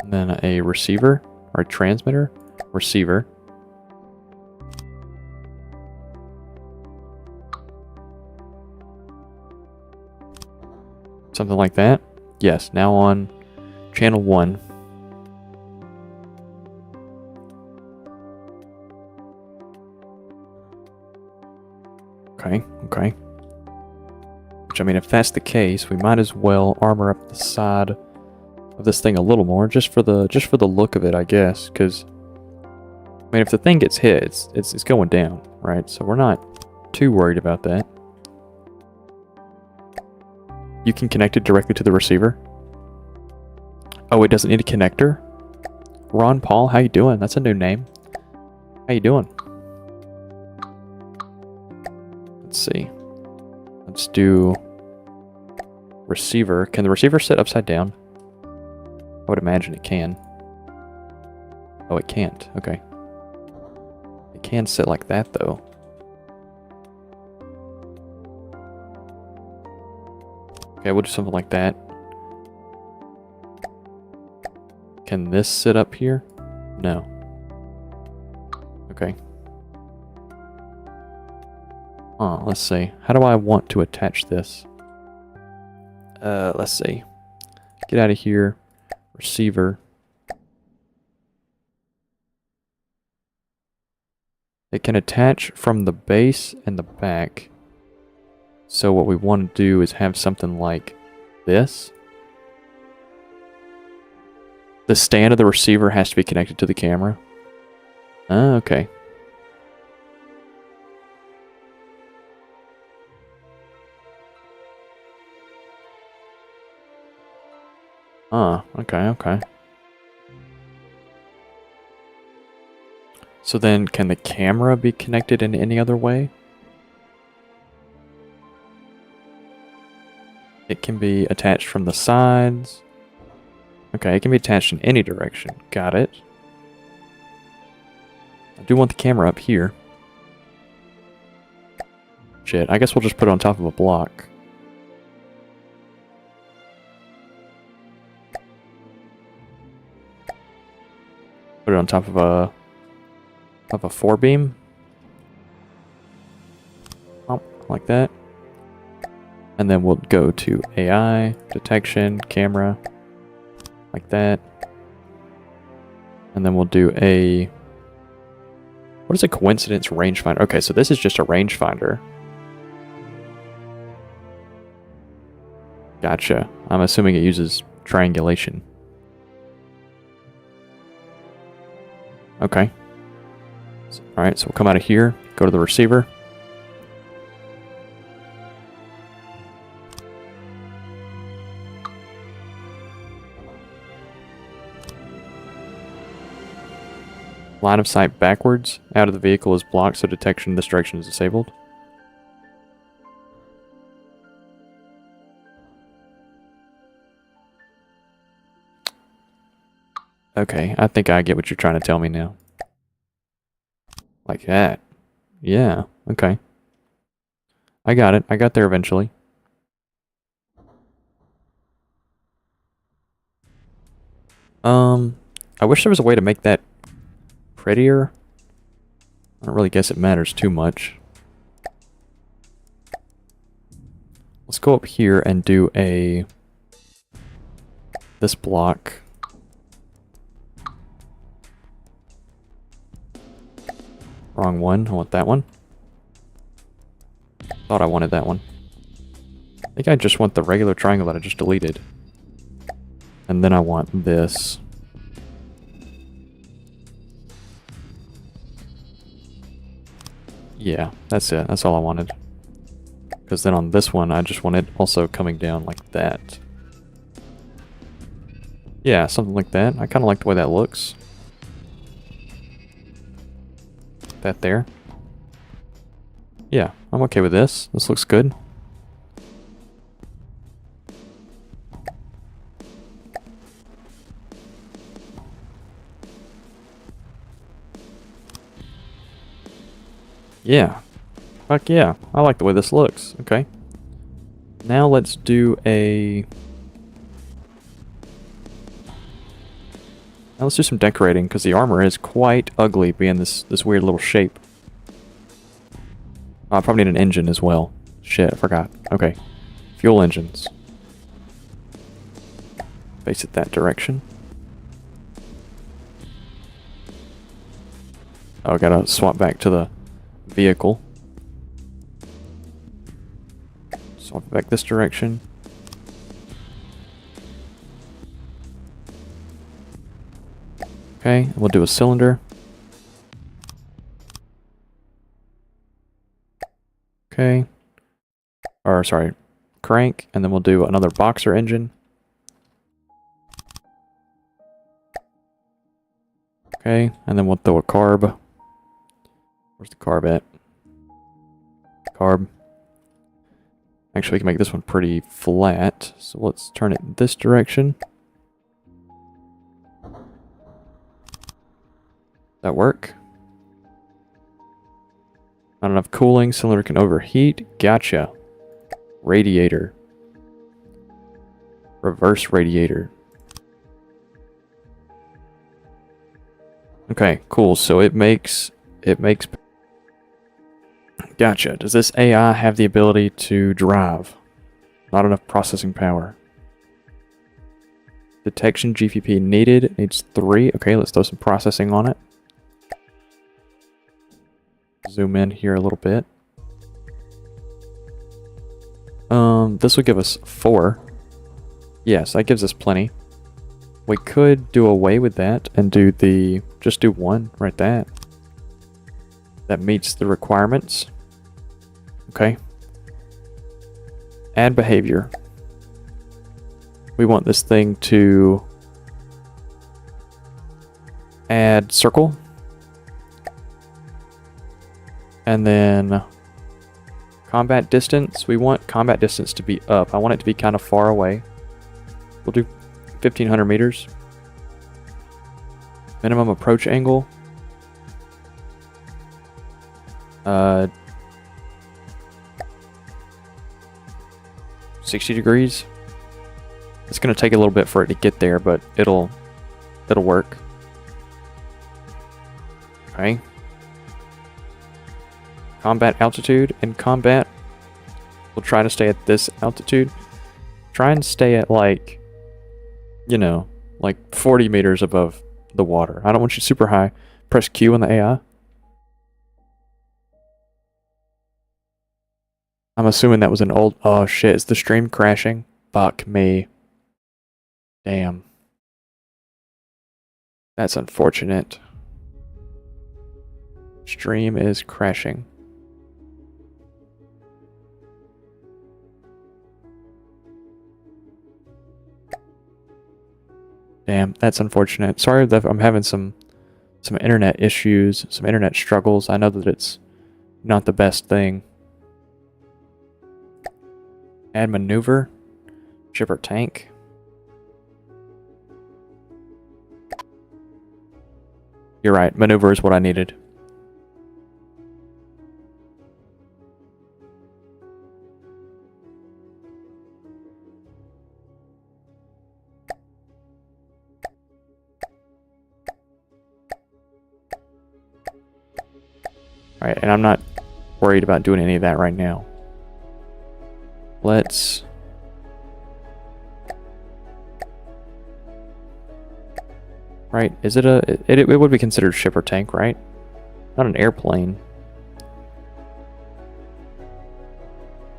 And then a receiver, or a transmitter, receiver. Something like that. Yes, now on channel 1. Okay. Which, I mean, if that's the case, we might as well armor up the side of this thing a little more, just for the look of it, I guess. Because, I mean, if the thing gets hit, it's going down, right? So we're not too worried about that. You can connect it directly to the receiver. Oh, it doesn't need a connector? Ron Paul, how you doing? That's a new name. How you doing? Let's see. Let's do receiver. Can the receiver sit upside down? I would imagine it can. Oh, it can't. Okay. It can sit like that, though. Okay, we'll do something like that. Can this sit up here? No. Okay. Let's see. How do I want to attach this? Let's see. Get out of here. Receiver. It can attach from the base and the back. So what we want to do is have something like this. The stand of the receiver has to be connected to the camera. Okay. Okay, okay. So then, can the camera be connected in any other way? It can be attached from the sides. Okay, it can be attached in any direction. Got it. I do want the camera up here. Shit, I guess we'll just put it on top of a block. Put it on top of a 4-beam. Oh, like that. And then we'll go to AI, detection, camera, like that. And then we'll do a... What is a coincidence rangefinder? Okay, so this is just a rangefinder. Gotcha. I'm assuming it uses triangulation. Okay. Alright, so we'll come out of here, go to the receiver. Line of sight backwards. Out of the vehicle is blocked, so detection in this direction is disabled. Okay, I think I get what you're trying to tell me now. Like that. Yeah, okay. I got it. I got there eventually. I wish there was a way to make that prettier. I don't really guess it matters too much. Let's go up here and do this block. Wrong one. I want that one. Thought I wanted that one. I think I just want the regular triangle that I just deleted. And then I want this. Yeah, that's it. That's all I wanted. Because then on this one, I just want it also coming down like that. Yeah, something like that. I kind of like the way that looks. That there. Yeah, I'm okay with this. This looks good. Yeah. Fuck yeah. I like the way this looks. Okay. Now let's do a... Now let's do some decorating, because the armor is quite ugly being this weird little shape. Oh, I probably need an engine as well. Shit, I forgot. Okay. Fuel engines. Face it that direction. Oh, I gotta swap back to the vehicle. Swap back this direction. Okay, we'll do a cylinder. Okay. Or, sorry, crank, and then we'll do another boxer engine. Okay, and then we'll throw a carb. Where's the carb at? Carb. Actually, we can make this one pretty flat, so let's turn it this direction. That work? Not enough cooling, cylinder can overheat. Gotcha. Radiator. Reverse radiator. Okay, cool. So it makes... Gotcha. Does this AI have the ability to drive? Not enough processing power. Detection GPP needed. It needs 3. Okay, let's throw some processing on it. Zoom in here a little bit. This will give us 4. Yes, that gives us plenty. We could do away with that and do just do 1 right there. That meets the requirements. Okay. Add behavior. we want this thing to add circle. And then combat distance. We want combat distance to be up. I want it to be kind of far away. We'll do 1,500 meters. Minimum approach angle. 60 degrees. It's going to take a little bit for it to get there, but it'll work. Okay. Combat altitude. In combat, we'll try to stay at this altitude. Try and stay at like, you know, like 40 meters above the water. I don't want you super high. Press Q on the AI. I'm assuming that was an old... Oh shit, is the stream crashing? Fuck me. Damn. That's unfortunate. Stream is crashing. Damn, that's unfortunate. Sorry that I'm having some internet issues, some internet struggles. I know that it's not the best thing. Add maneuver. Shipper tank. You're right, maneuver is what I needed. Alright, and I'm not worried about doing any of that right now. Let's... Right, is it a... It would be considered shipper tank, right? Not an airplane.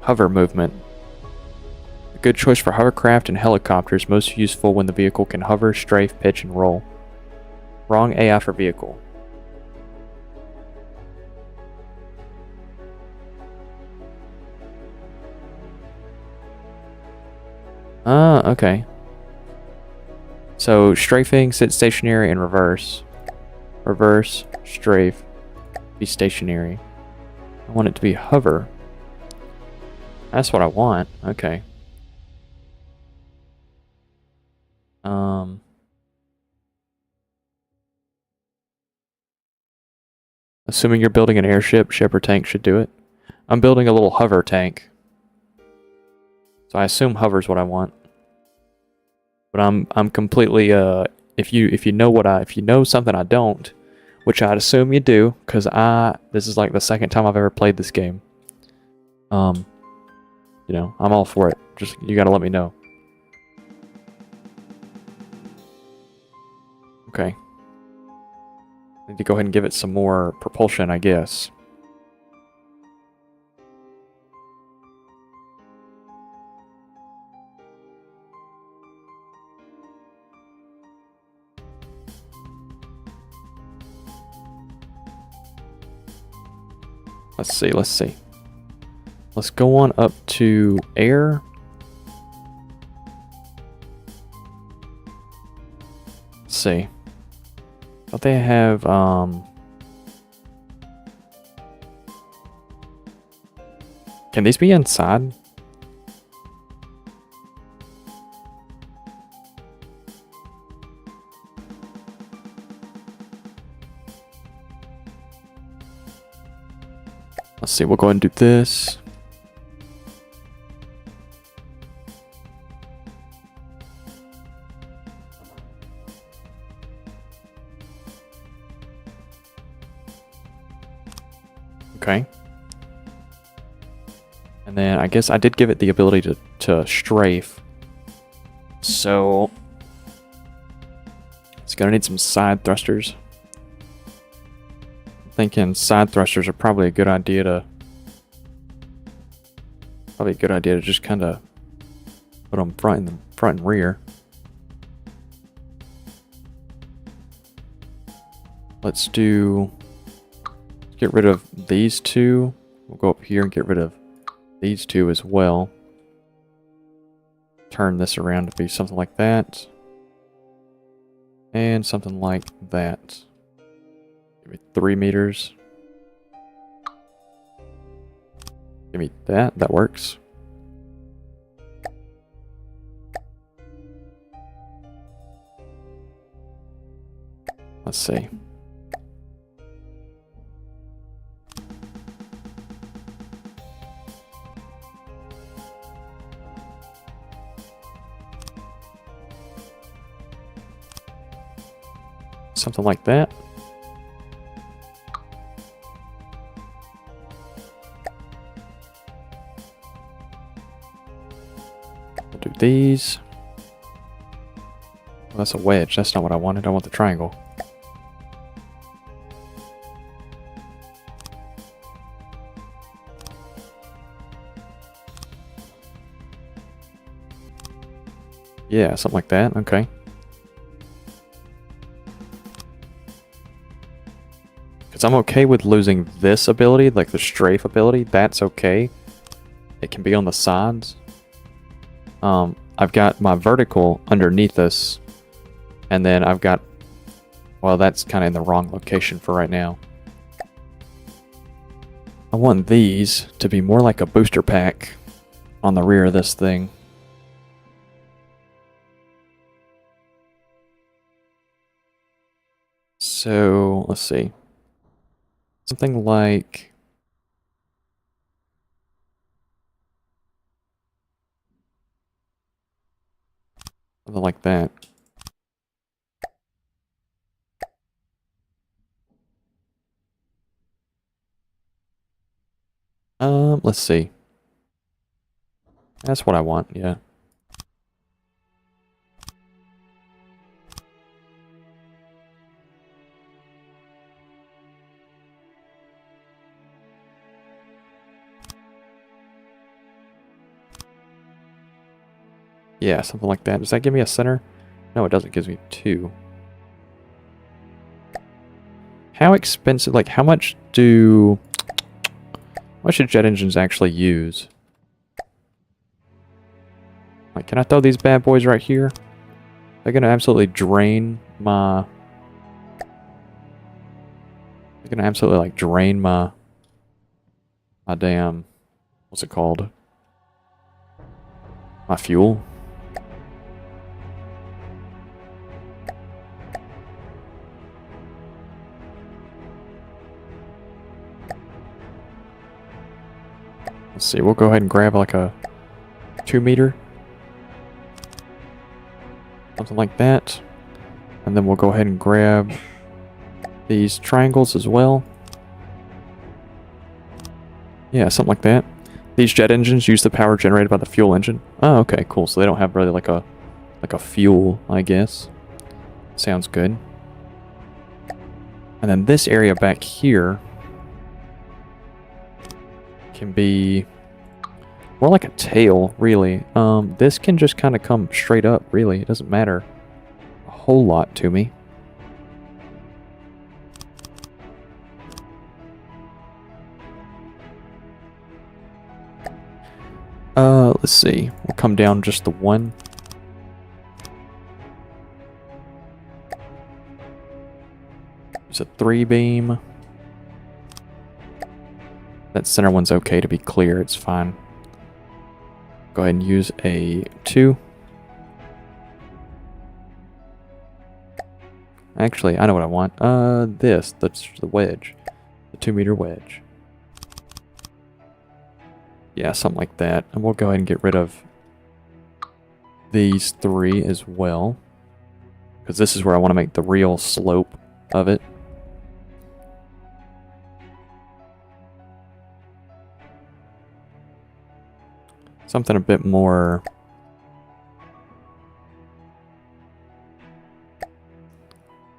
Hover movement. A good choice for hovercraft and helicopters, most useful when the vehicle can hover, strafe, pitch, and roll. Wrong AI for vehicle. Ah, okay. So, strafing, sit stationary, and reverse. Reverse, strafe, be stationary. I want it to be hover. That's what I want. Okay. Assuming you're building an airship, shipper tank should do it. I'm building a little hover tank. So I assume hover's what I want. But I'm completely if you know something I don't, which I'd assume you do, because this is like the second time I've ever played this game. You know, I'm all for it. Just you gotta let me know. Okay. Need to go ahead and give it some more propulsion, I guess. Let's see. Let's go on up to air. Let's see. Don't they have, can these be inside? Let's see, we'll go ahead and do this. Okay. And then I guess I did give it the ability to strafe. So it's gonna need some side thrusters. Thinking side thrusters are probably a good idea to just kind of put them front and rear. Let's get rid of these two. We'll go up here and get rid of these two as well. turn this around to be something like that. And something like that. Give me 3 meters. Give me that. That works. Let's see. Something like that. We'll do these. Well, that's a wedge. That's not what I wanted. I want the triangle. Yeah, something like that. Okay. Because I'm okay with losing this ability, like the strafe ability. That's okay. It can be on the sides. I've got my vertical underneath this. And then I've got... Well, that's kind of in the wrong location for right now. I want these to be more like a booster pack on the rear of this thing. So, let's see. Something like... Something like that. Let's see. That's what I want, yeah. Yeah, something like that. Does that give me a center? No, it doesn't. It gives me 2. How expensive, like, how much do jet engines actually use? Like, can I throw these bad boys right here? They're gonna absolutely drain my... They're gonna absolutely, like, drain my damn... What's it called? My fuel. Let's see, we'll go ahead and grab like a 2 meter. Something like that. And then we'll go ahead and grab these triangles as well. Yeah, something like that. These jet engines use the power generated by the fuel engine. Oh, okay, cool. So they don't have really like a fuel, I guess. Sounds good. And then this area back here can be more like a tail, really. This can just kind of come straight up, really. It doesn't matter a whole lot to me. Let's see. We'll come down just the one. There's a 3 beam. That center one's okay to be clear, it's fine. Go ahead and use a 2. Actually, I know what I want. That's the wedge. The 2 meter wedge. Yeah, something like that. And we'll go ahead and get rid of these 3 as well. Because this is where I want to make the real slope of it. Something a bit more...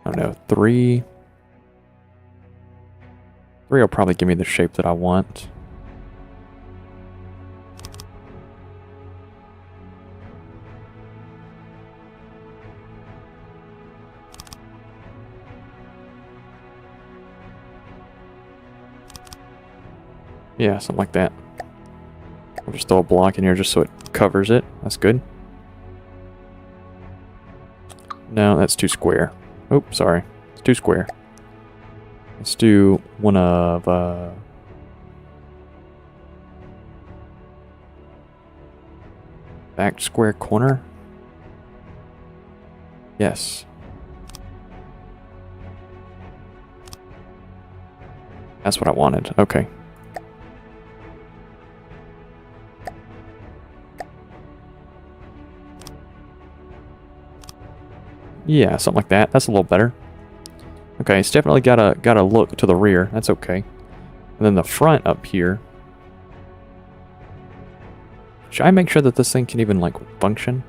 I don't know, 3... 3 will probably give me the shape that I want. Yeah, something like that. We'll just throw a block in here just so it covers it. That's good. No, that's too square. Oh, sorry. It's too square. Let's do one of, back square corner. Yes. That's what I wanted. Okay. Yeah, something like that. That's a little better. Okay, it's definitely gotta look to the rear. That's okay. And then the front up here. Should I make sure that this thing can even, like, function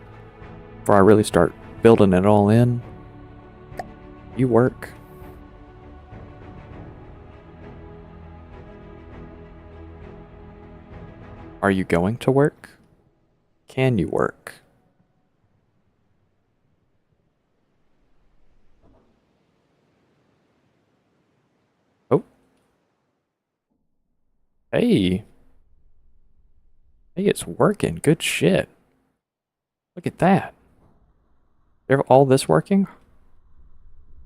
before I really start building it all in? You work. Are you going to work? Can you work? Oh. Hey. Hey, it's working. Good shit. Look at that. You have all this working?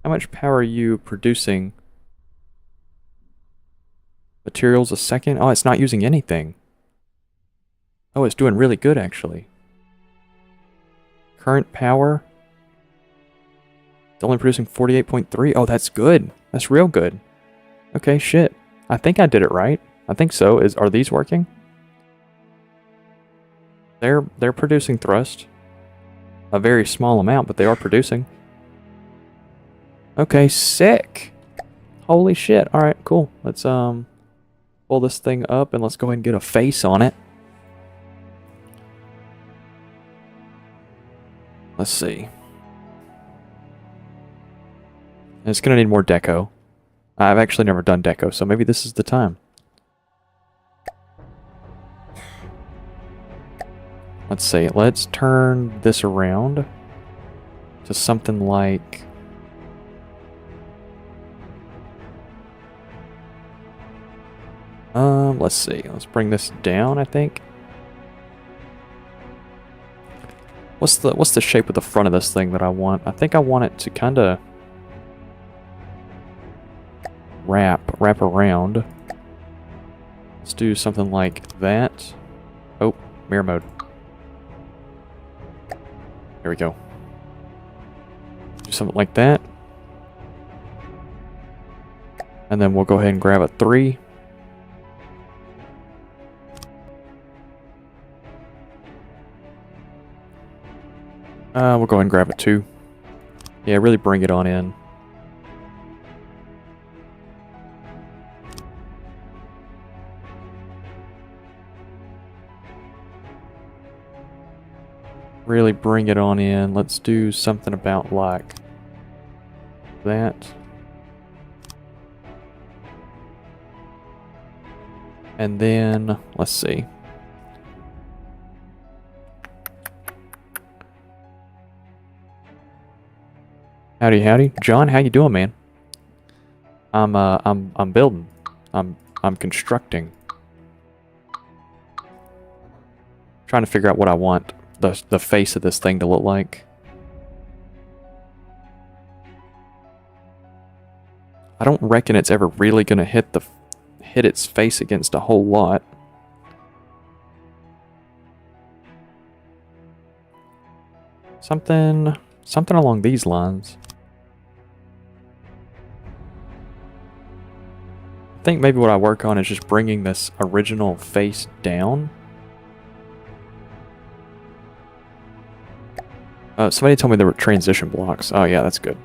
How much power are you producing? Materials a second? Oh, it's not using anything. Oh, it's doing really good, actually. Current power? It's only producing 48.3. Oh, that's good. That's real good. Okay, shit. I think I did it right. I think so. Are these working? They're producing thrust. A very small amount, but they are producing. Okay, sick. Holy shit. Alright, cool. Let's pull this thing up and let's go ahead and get a face on it. Let's see. It's gonna need more deco. I've actually never done deco, so maybe this is the time. Let's see. Let's turn this around to something like... let's see. Let's bring this down, I think. What's the shape of the front of this thing that I want? I think I want it to kind of wrap around. Let's do something like that. Oh, mirror mode. There we go. Do something like that. And then we'll go ahead and grab a 3. We'll go ahead and grab a 2. Yeah, really bring it on in. Really bring it on in. Let's do something about like that. And then, let's see. Howdy, howdy. John, how you doing, man? I'm building. I'm constructing. Trying to figure out what I want the face of this thing to look like. I don't reckon it's ever really gonna hit its face against a whole lot. Something along these lines. I think maybe what I work on is just bringing this original face down. Somebody told me there were transition blocks. Oh yeah, that's good.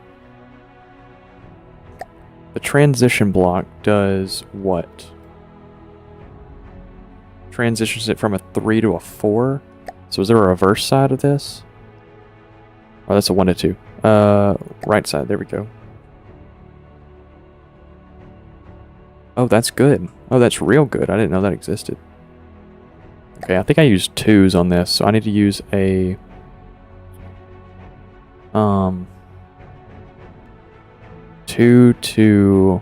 The transition block does what? Transitions it from a 3 to a 4. So is there a reverse side of this? Oh, that's a 1 to 2. Right side, there we go. Oh, that's good. Oh, that's real good. I didn't know that existed. Okay, I think I used 2s on this, so I need to use a... 2 to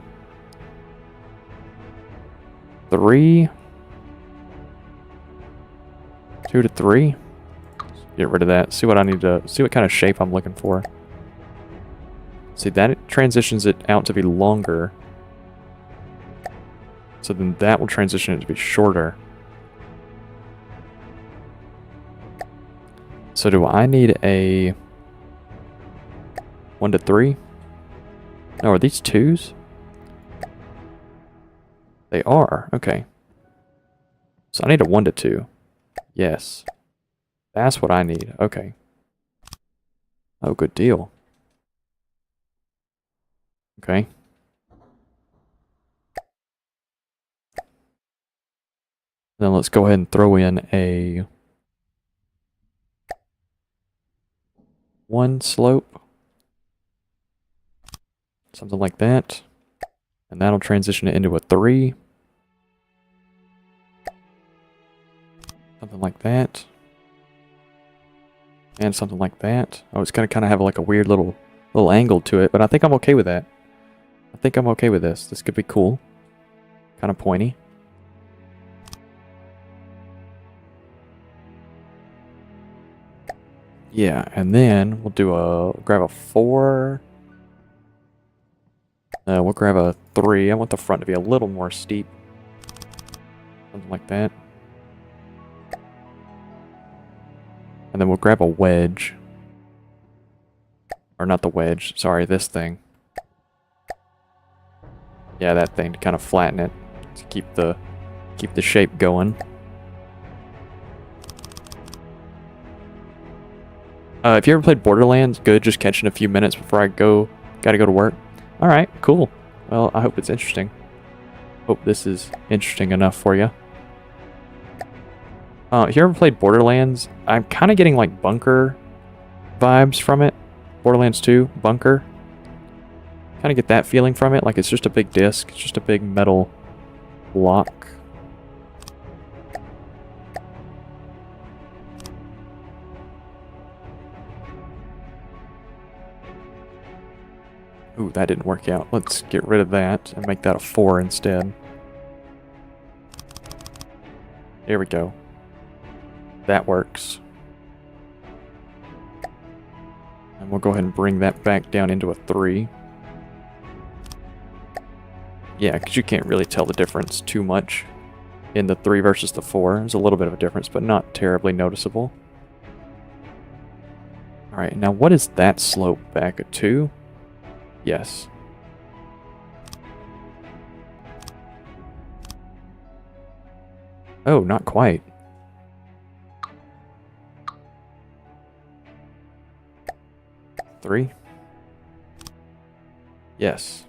3. 2 to 3. Get rid of that. See what I need to... See what kind of shape I'm looking for. See, that transitions it out to be longer. So then that will transition it to be shorter. So do I need a 1 to 3? No, are these 2s? They are, okay. So I need a 1 to 2. Yes. That's what I need, okay. Oh, good deal. Okay. Then let's go ahead and throw in a 1 slope. Something like that. And that'll transition it into a 3. Something like that. And something like that. Oh, it's gonna kind of have like a weird little angle to it, but I think I'm okay with that. I think I'm okay with this. This could be cool. Kind of pointy. Yeah, and then we'll do grab a 4. We'll grab a 3. I want the front to be a little more steep. Something like that. And then we'll grab a wedge. Or not the wedge, sorry, this thing. Yeah, that thing to kind of flatten it. To keep the shape going. If you ever played Borderlands, good, just catching a few minutes before I gotta go to work. Alright, cool. Well, I hope it's interesting. Hope this is interesting enough for you. If you ever played Borderlands, I'm kind of getting like Bunker vibes from it. Borderlands 2, Bunker. Kind of get that feeling from it, like it's just a big disc, it's just a big metal block. Ooh, that didn't work out. Let's get rid of that and make that a 4 instead. There we go. That works. And we'll go ahead and bring that back down into a 3. Yeah, because you can't really tell the difference too much in the 3 versus the 4. There's a little bit of a difference, but not terribly noticeable. Alright, now what is that slope back? A 2? Yes. Oh, not quite. Three? Yes.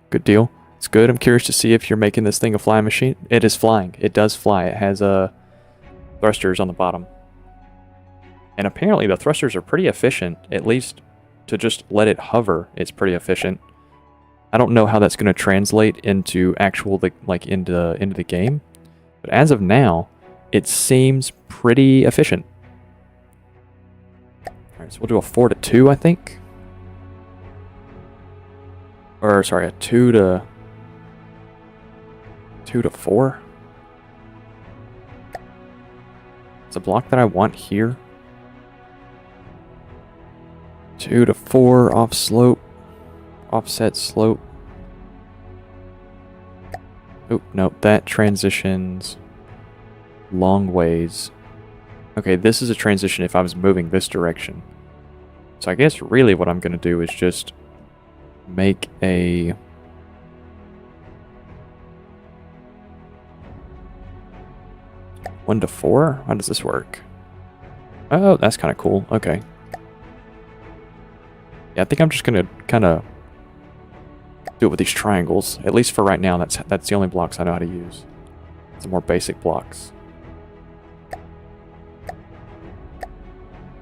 Good deal. It's good. I'm curious to see if you're making this thing a flying machine. It is flying. It does fly. It has thrusters on the bottom. And apparently the thrusters are pretty efficient, at least to just let it hover, it's pretty efficient. I don't know how that's going to translate into actual, like into the game, but as of now, it seems pretty efficient. Alright, so we'll do a 4 to 2, I think. Or, sorry, a 2 to 4. It's a block that I want here. 2 to 4 off slope. Offset slope. Oh, no, that transitions long ways. Okay, this is a transition if I was moving this direction. So I guess really what I'm going to do is just make a... One to 4? How does this work? Oh, that's kind of cool. Okay. Yeah, I think I'm just going to kind of do it with these triangles. At least for right now, that's the only blocks I know how to use. Some more basic blocks.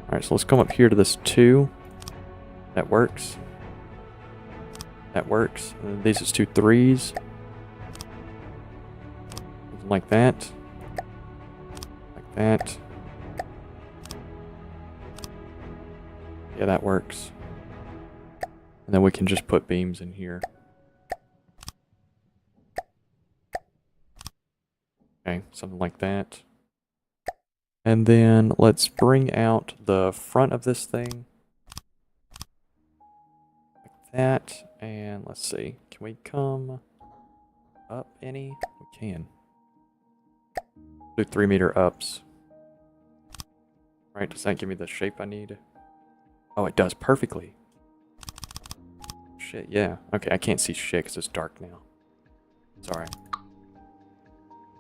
Alright, so let's come up here to this 2. That works. That works. And then these is 2 3s. Something like that. Like that. Yeah, that works. And then we can just put beams in here. Okay, something like that. And then let's bring out the front of this thing. that, and let's see. Can we come up any? We can. Do 3-meter ups. Right, does that give me the shape I need? Oh, it does perfectly. Shit, yeah. Okay, I can't see shit because it's dark now. Sorry.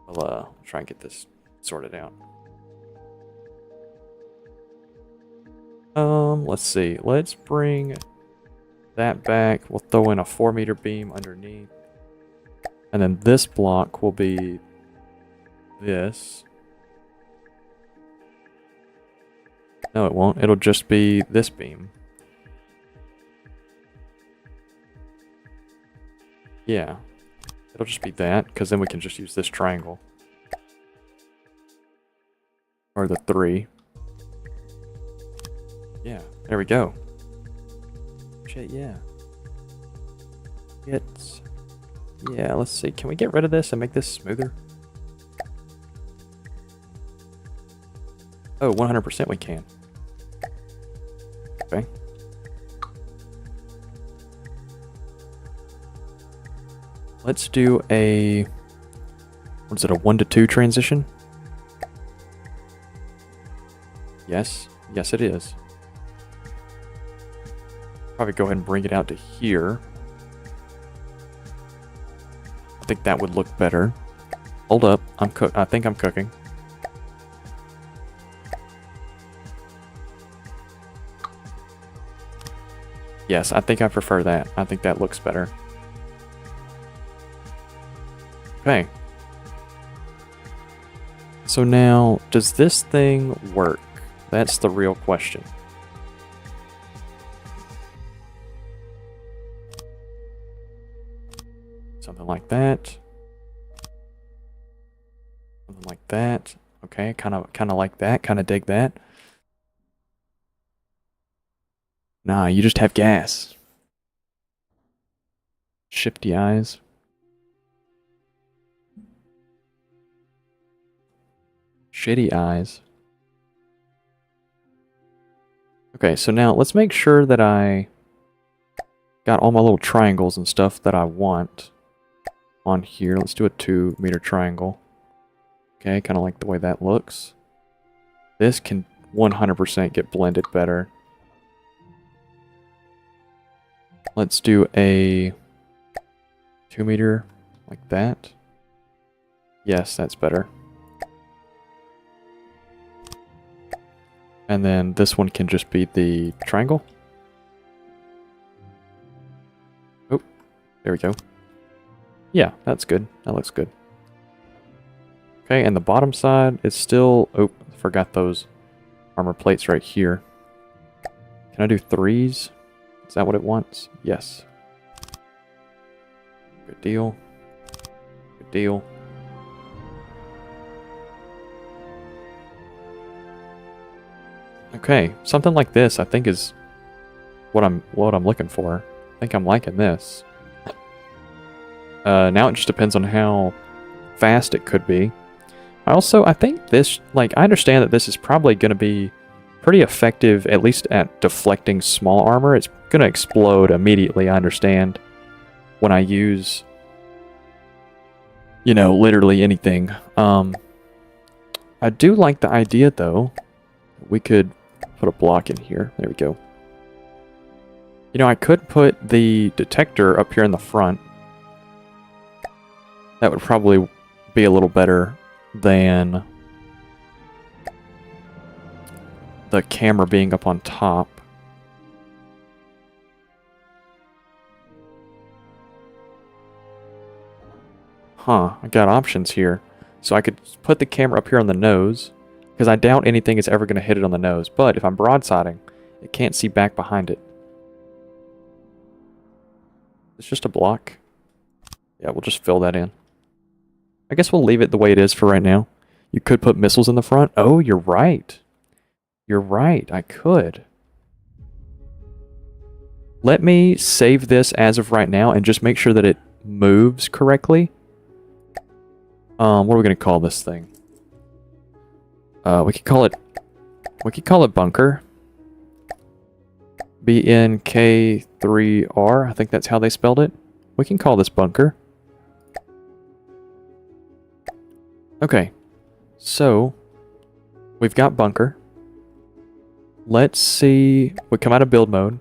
I'll try and get this sorted out. Let's see. Let's bring that back. We'll throw in a 4-meter beam underneath. And then this block will be this. No, it won't. It'll just be this beam. Yeah. It'll just be that, because then we can just use this triangle. Or the 3. Yeah, there we go. Shit, yeah. Yeah, let's see. Can we get rid of this and make this smoother? Oh, 100% we can. Okay. Let's do a... What is it, a 1 to 2 transition? Yes. Yes, it is. Probably go ahead and bring it out to here. I think that would look better. Hold up. I think I'm cooking. Yes, I think I prefer that. I think that looks better. Okay. So now, does this thing work? That's the real question. Something like that. Something like that. Okay, kind of like that. Kind of dig that. Nah, you just have gas. Shifty eyes. Shitty eyes. Okay, so now let's make sure that I got all my little triangles and stuff that I want on here. Let's do a 2-meter triangle. Okay, kind of like the way that looks. This can 100% get blended better. Let's do a 2-meter like that. Yes, that's better. And then this one can just be the triangle. Oh, there we go. Yeah, that's good. That looks good. Okay, and the bottom side is still... Oh, forgot those armor plates right here. Can I do 3s? Is that what it wants? Yes. Good deal. Good deal. Okay, something like this I think is what I'm looking for. I think I'm liking this. Now it just depends on how fast it could be. I think this, like, I understand that this is probably going to be pretty effective, at least at deflecting small armor. It's going to explode immediately, I understand, when I use, you know, literally anything. I do like the idea, though. We could put a block in here. There we go. You know, I could put the detector up here in the front. That would probably be a little better than the camera being up on top. Huh, I got options here. So I could put the camera up here on the nose, because I doubt anything is ever going to hit it on the nose. But if I'm broadsiding, it can't see back behind it. It's just a block. Yeah, we'll just fill that in. I guess we'll leave it the way it is for right now. You could put missiles in the front. Oh, you're right. You're right, I could. Let me save this as of right now and just make sure that it moves correctly. What are we going to call this thing? We could call it bunker. BNK3R, I think that's how they spelled it. We can call this bunker. Okay, so we've got bunker. Let's see, we come out of build mode.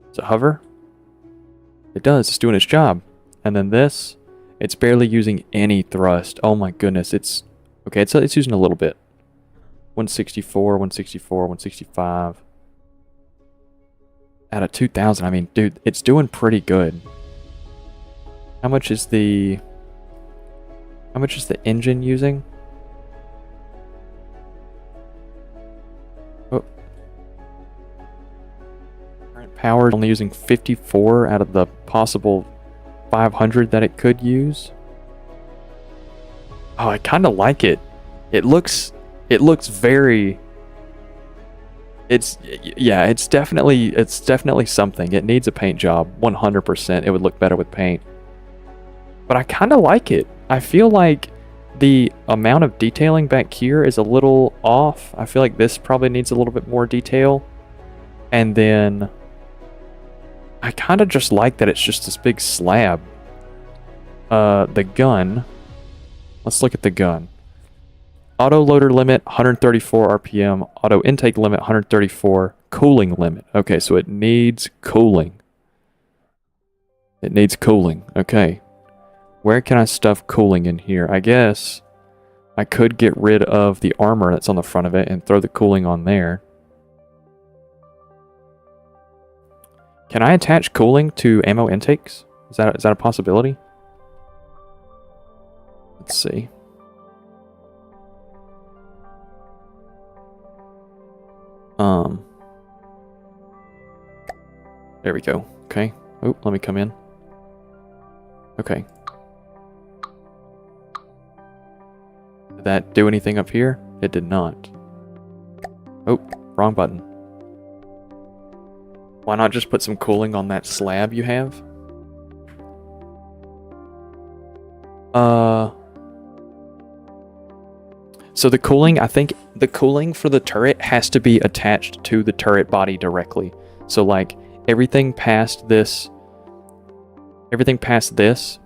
Does it hover? It does, it's doing its job. And then this, it's barely using any thrust. Oh my goodness, it's using a little bit. 164, 164, 165. Out of 2,000, I mean, dude, it's doing pretty good. How much is the engine using? Oh. Current power is only using 54 out of the possible 500 that it could use. Oh, I kind of like it. It looks very... It's definitely something. It needs a paint job, 100%. It would look better with paint. But I kind of like it. I feel like the amount of detailing back here is a little off. I feel like this probably needs a little bit more detail. And then I kind of just like that it's just this big slab. The gun. Let's look at the gun. Auto loader limit 134 RPM. Auto intake limit 134. Cooling limit. Okay, so it needs cooling. It needs cooling. Okay. Where can I stuff cooling in here? I guess I could get rid of the armor that's on the front of it and throw the cooling on there. Can I attach cooling to ammo intakes? Is that a possibility? Let's see. There we go. Okay. Oh, let me come in. Okay. Did that do anything up here? It did not. Oh, wrong button. Why not just put some cooling on that slab you have? So the cooling, I think the cooling for the turret has to be attached to the turret body directly. So like everything past this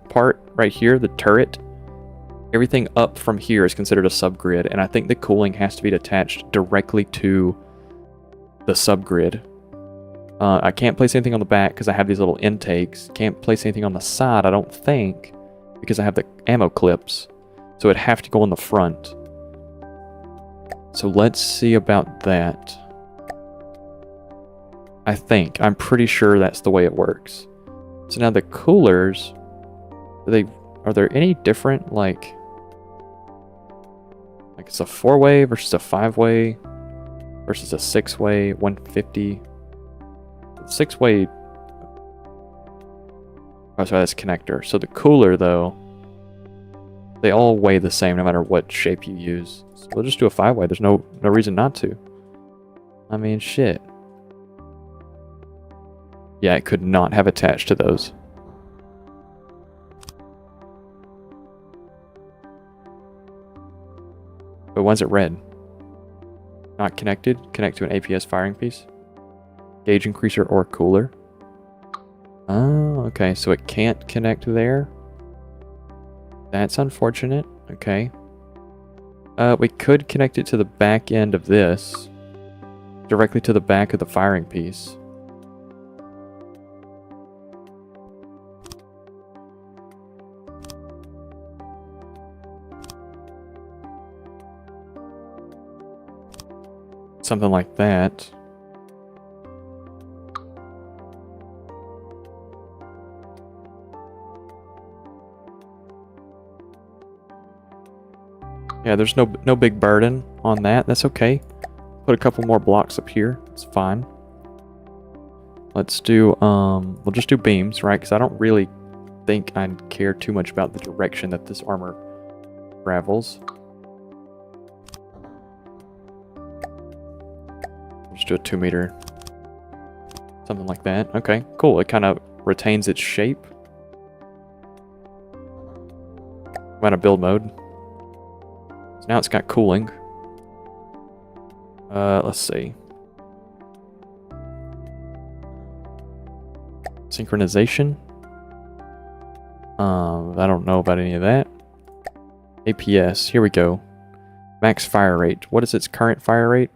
part right here, the turret, everything up from here is considered a subgrid, and I think the cooling has to be attached directly to the subgrid. I can't place anything on the back because I have these little intakes. Can't place anything on the side, I don't think, because I have the ammo clips. So it'd have to go on the front. So let's see about that. I'm pretty sure that's the way it works. So now the coolers, are there any different, like it's a 4-way versus a 5-way versus a 6-way, 150. 6-way, oh sorry, that's connector. So the cooler though, they all weigh the same no matter what shape you use. So we'll just do a 5-way. There's no reason not to. I mean, shit. Yeah, it could not have attached to those. But why's it red? Not connected. Connect to an APS firing piece. Gauge increaser or cooler. Oh, okay. So it can't connect there. That's unfortunate. Okay. We could connect it to the back end of this. Directly to the back of the firing piece. Something like that. Yeah, there's no big burden on that. That's okay. Put a couple more blocks up here. It's fine. Let's do, we'll just do beams, right? Because I don't really think I care too much about the direction that this armor travels. We'll just do a 2 meter. Something like that. Okay, cool. It kind of retains its shape. I'm out of build mode. So now it's got cooling. Let's see. Synchronization. I don't know about any of that. APS, here we go. Max fire rate. What is its current fire rate?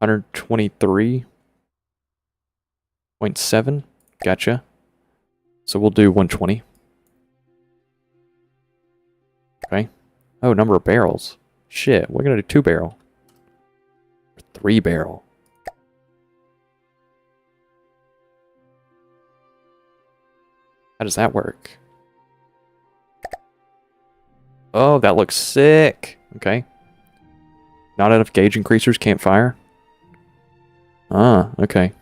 123.7. Gotcha. So we'll do 120. Okay. Oh, number of barrels. Shit, we're gonna do 2 barrel. 3 barrel. How does that work? Oh, that looks sick. Okay. Not enough gauge increasers, can't fire. Ah, okay.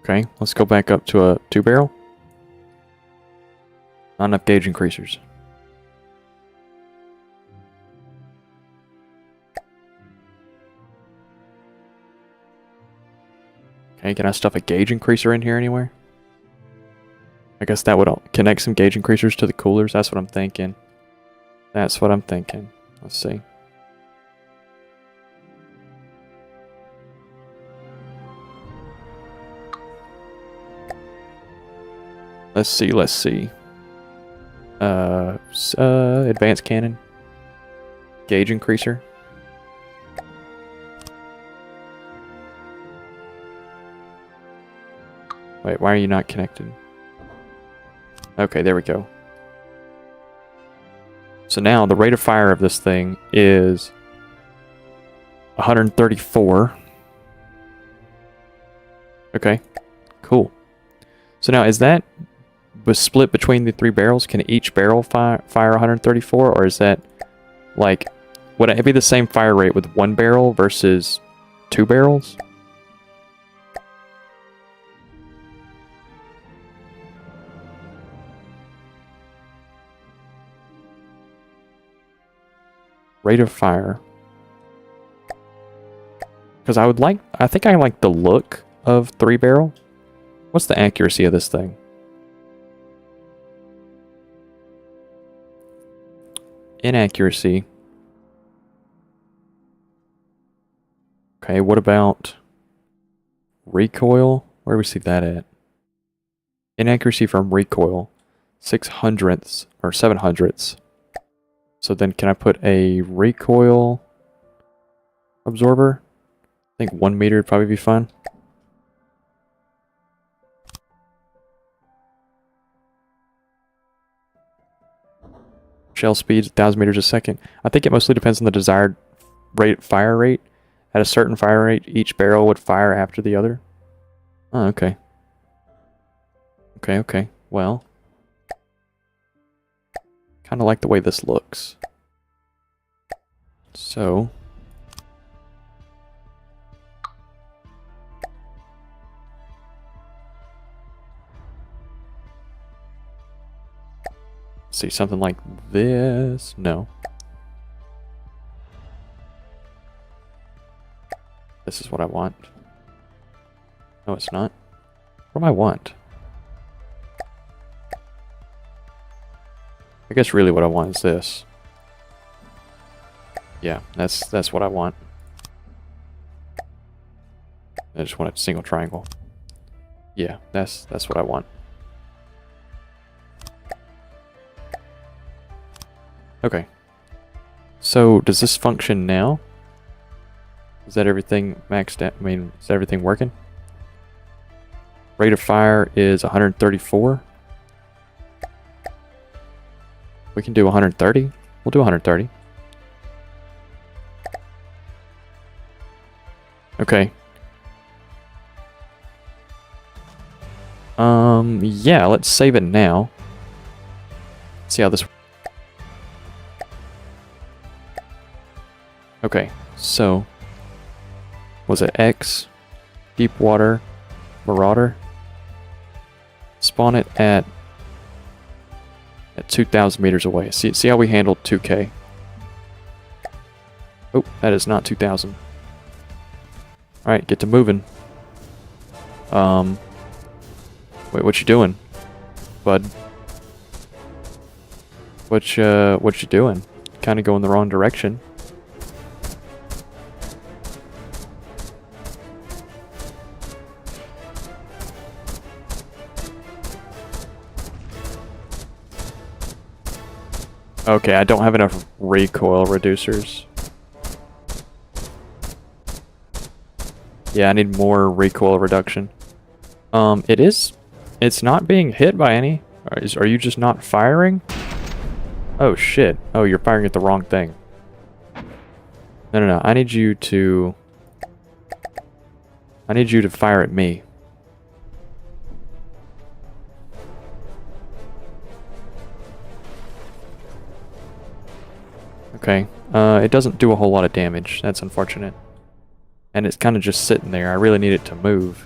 Okay, let's go back up to a 2 barrel. Not enough gauge increasers. Okay, can I stuff a gauge increaser in here anywhere? I guess that would connect some gauge increasers to the coolers. That's what I'm thinking. That's what I'm thinking. Let's see. Let's see, let's see. Advanced cannon. Gauge increaser. Wait, why are you not connected? Okay, there we go. So now the rate of fire of this thing is 134. Okay, cool. So now is that split between the 3 barrels? Can each barrel fire 134, or is that like, would it be the same fire rate with 1 barrel versus 2 barrels? Rate of fire. Because I think I like the look of 3 barrel. What's the accuracy of this thing? Inaccuracy. Okay, what about recoil? Where do we see that at? Inaccuracy from recoil. 600ths or 700ths. So then can I put a recoil absorber? I think 1 meter would probably be fine. Shell speed 1,000 meters a second. I think it mostly depends on the desired fire rate. At a certain fire rate, each barrel would fire after the other. Oh, okay. Okay. Well, kind of like the way this looks. So, see something like this. No. This is what I want. No, it's not. What do I want? I guess really what I want is this. Yeah, that's what I want. I just want a single triangle. Yeah, that's what I want. Okay. So does this function now? Is that everything maxed out? I mean, is everything working? Rate of fire is 134. We can do 130. We'll do 130. Okay. Yeah, let's save it now. See how this... Okay, so... Was it X? Deep water? Marauder? Spawn it at 2,000 meters away. See how we handled 2K? Oh, that is not 2,000. Alright, get to moving. Wait, what you doing, bud? What you doing? Kind of going the wrong direction. Okay, I don't have enough recoil reducers. Yeah, I need more recoil reduction. It's not being hit by any. Are you just not firing? Oh shit. Oh, you're firing at the wrong thing. No. I need you to fire at me. Okay. It doesn't do a whole lot of damage. That's unfortunate. And it's kind of just sitting there. I really need it to move.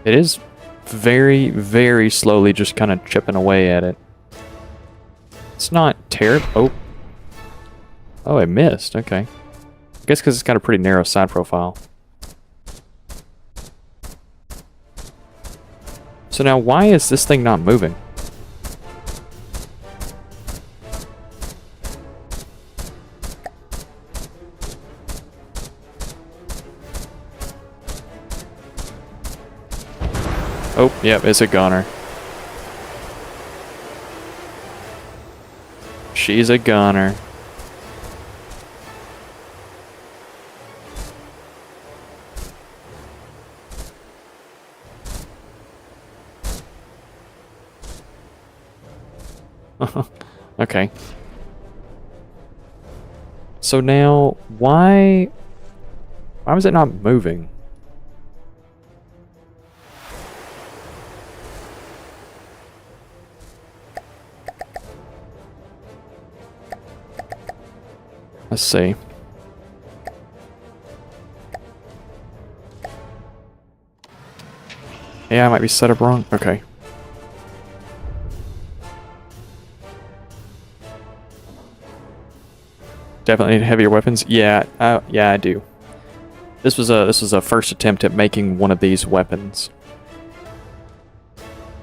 It is very, very slowly just kind of chipping away at it. It's not terrible. Oh. Oh, it missed. Okay. I guess because it's got a pretty narrow side profile. So now, why is this thing not moving? Oh, yep, it's a gunner. She's a gunner. Okay. So now, why was it not moving? Let's see. Yeah, I might be set up wrong. Okay. Definitely need heavier weapons. Yeah, yeah, I do. This was a first attempt at making one of these weapons.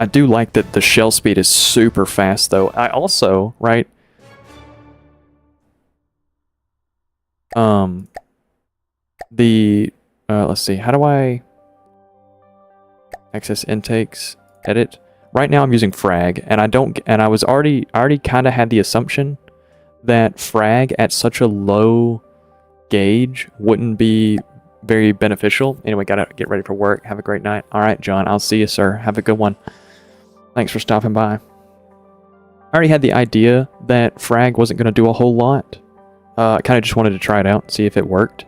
I do like that the shell speed is super fast, though. I also, right? Let's see. How do I access intakes? Edit. Right now I'm using frag, and I already kind of had the assumption that frag at such a low gauge wouldn't be very beneficial. Anyway, gotta get ready for work. Have a great night. All right, John, I'll see you, sir. Have a good one. Thanks for stopping by. I already had the idea that frag wasn't going to do a whole lot. I kind of just wanted to try it out, see if it worked.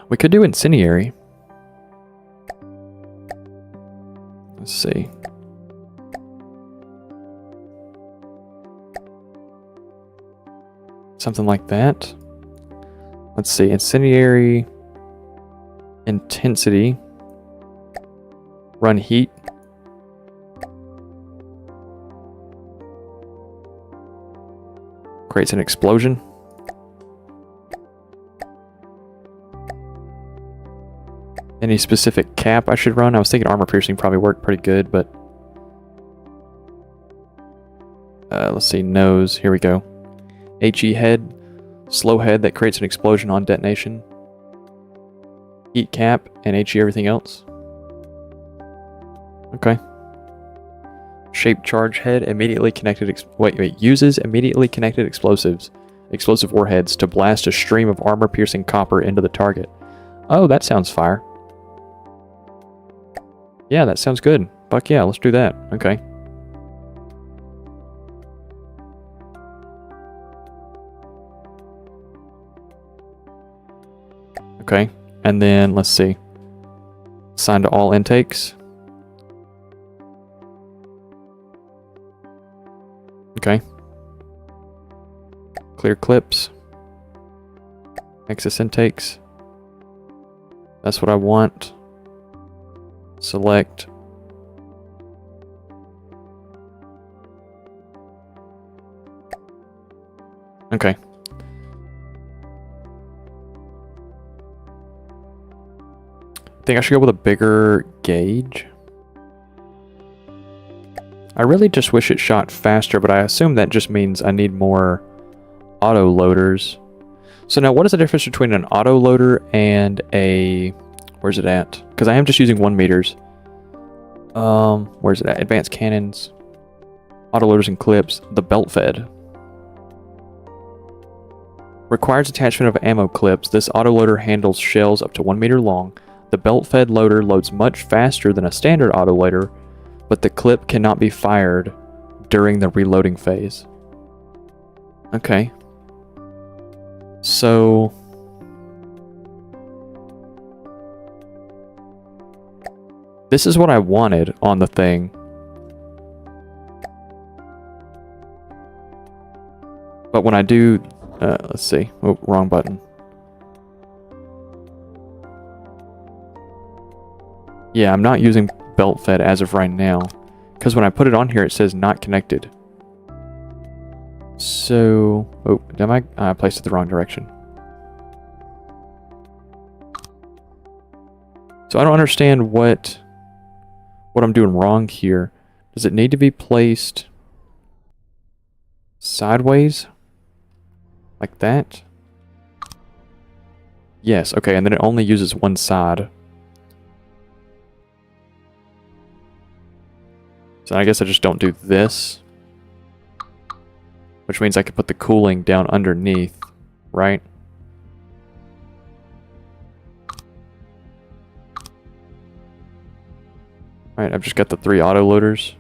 We could do incendiary. Let's see. Something like that. Let's see. Incendiary. Intensity. Run heat. Creates an explosion. Any specific cap I should run? I was thinking armor piercing probably worked pretty good, but... let's see, nose. Here we go. HE head. Slow head that creates an explosion on detonation. Heat cap and HE everything else. Okay. Shape charge head. Immediately connected... Uses immediately connected explosive warheads to blast a stream of armor-piercing copper into the target. Oh, that sounds fire. Yeah, that sounds good. Fuck yeah, let's do that. Okay. Okay, and then let's see. Assign to all intakes. Okay. Clear clips. Access intakes. That's what I want. Select. Okay. I think I should go with a bigger gauge. I really just wish it shot faster, but I assume that just means I need more auto loaders. So now what is the difference between an auto loader and a... Where's it at? Because I am just using 1 meters. Where's it at? Advanced cannons. Auto loaders and clips. The belt fed. Requires attachment of ammo clips. This auto loader handles shells up to 1 meter long. The belt fed loader loads much faster than a standard auto loader, but the clip cannot be fired during the reloading phase. Okay. So... this is what I wanted on the thing. But when I do... let's see. Oh, wrong button. Yeah, I'm not using belt fed as of right now. Because when I put it on here, it says not connected. So... oh, I placed it the wrong direction. So I don't understand what I'm doing wrong here. Does it need to be placed sideways? Like that? Yes, okay, and then it only uses one side. So I guess I just don't do this. Which means I could put the cooling down underneath, right? Alright, I've just got the 3 auto loaders.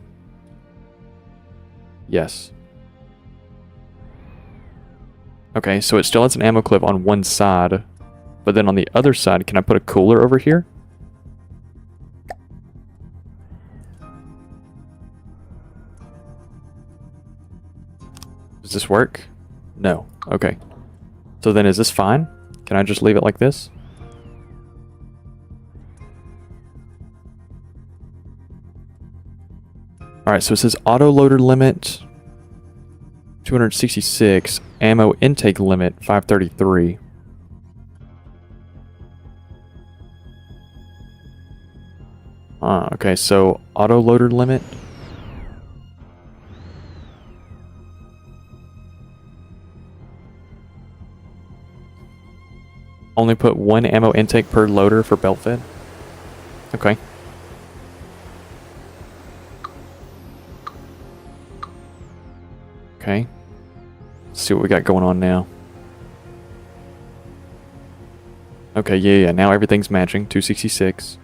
Yes. Okay, so it still has an ammo clip on one side, but then on the other side, can I put a cooler over here? Does this work? No. Okay. So then is this fine? Can I just leave it like this? Alright, so it says auto loader limit 266, ammo intake limit 533. Okay, so auto loader limit. Only put 1 ammo intake per loader for belt fed. Okay. Okay. Let's see what we got going on now. Okay, yeah, now everything's matching. 266.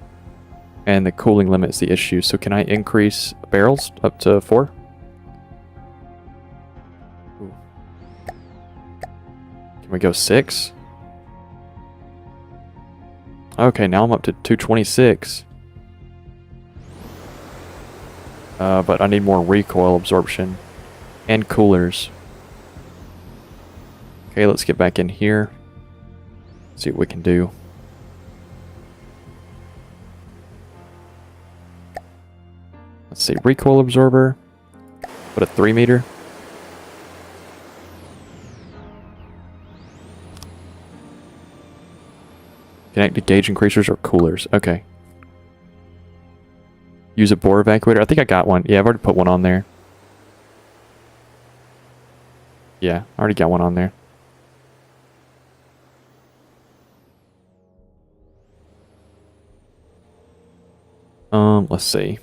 And the cooling limit is the issue. So can I increase barrels up to 4? Ooh. Can we go 6? Okay, now I'm up to 226. But I need more recoil absorption. And coolers. Okay, let's get back in here. See what we can do. Let's see, recoil absorber. Put a 3 meter. Connect to gauge increasers or coolers. Okay. Use a bore evacuator. I think I got one. Yeah, I've already put one on there. Yeah, I already got one on there. Let's see.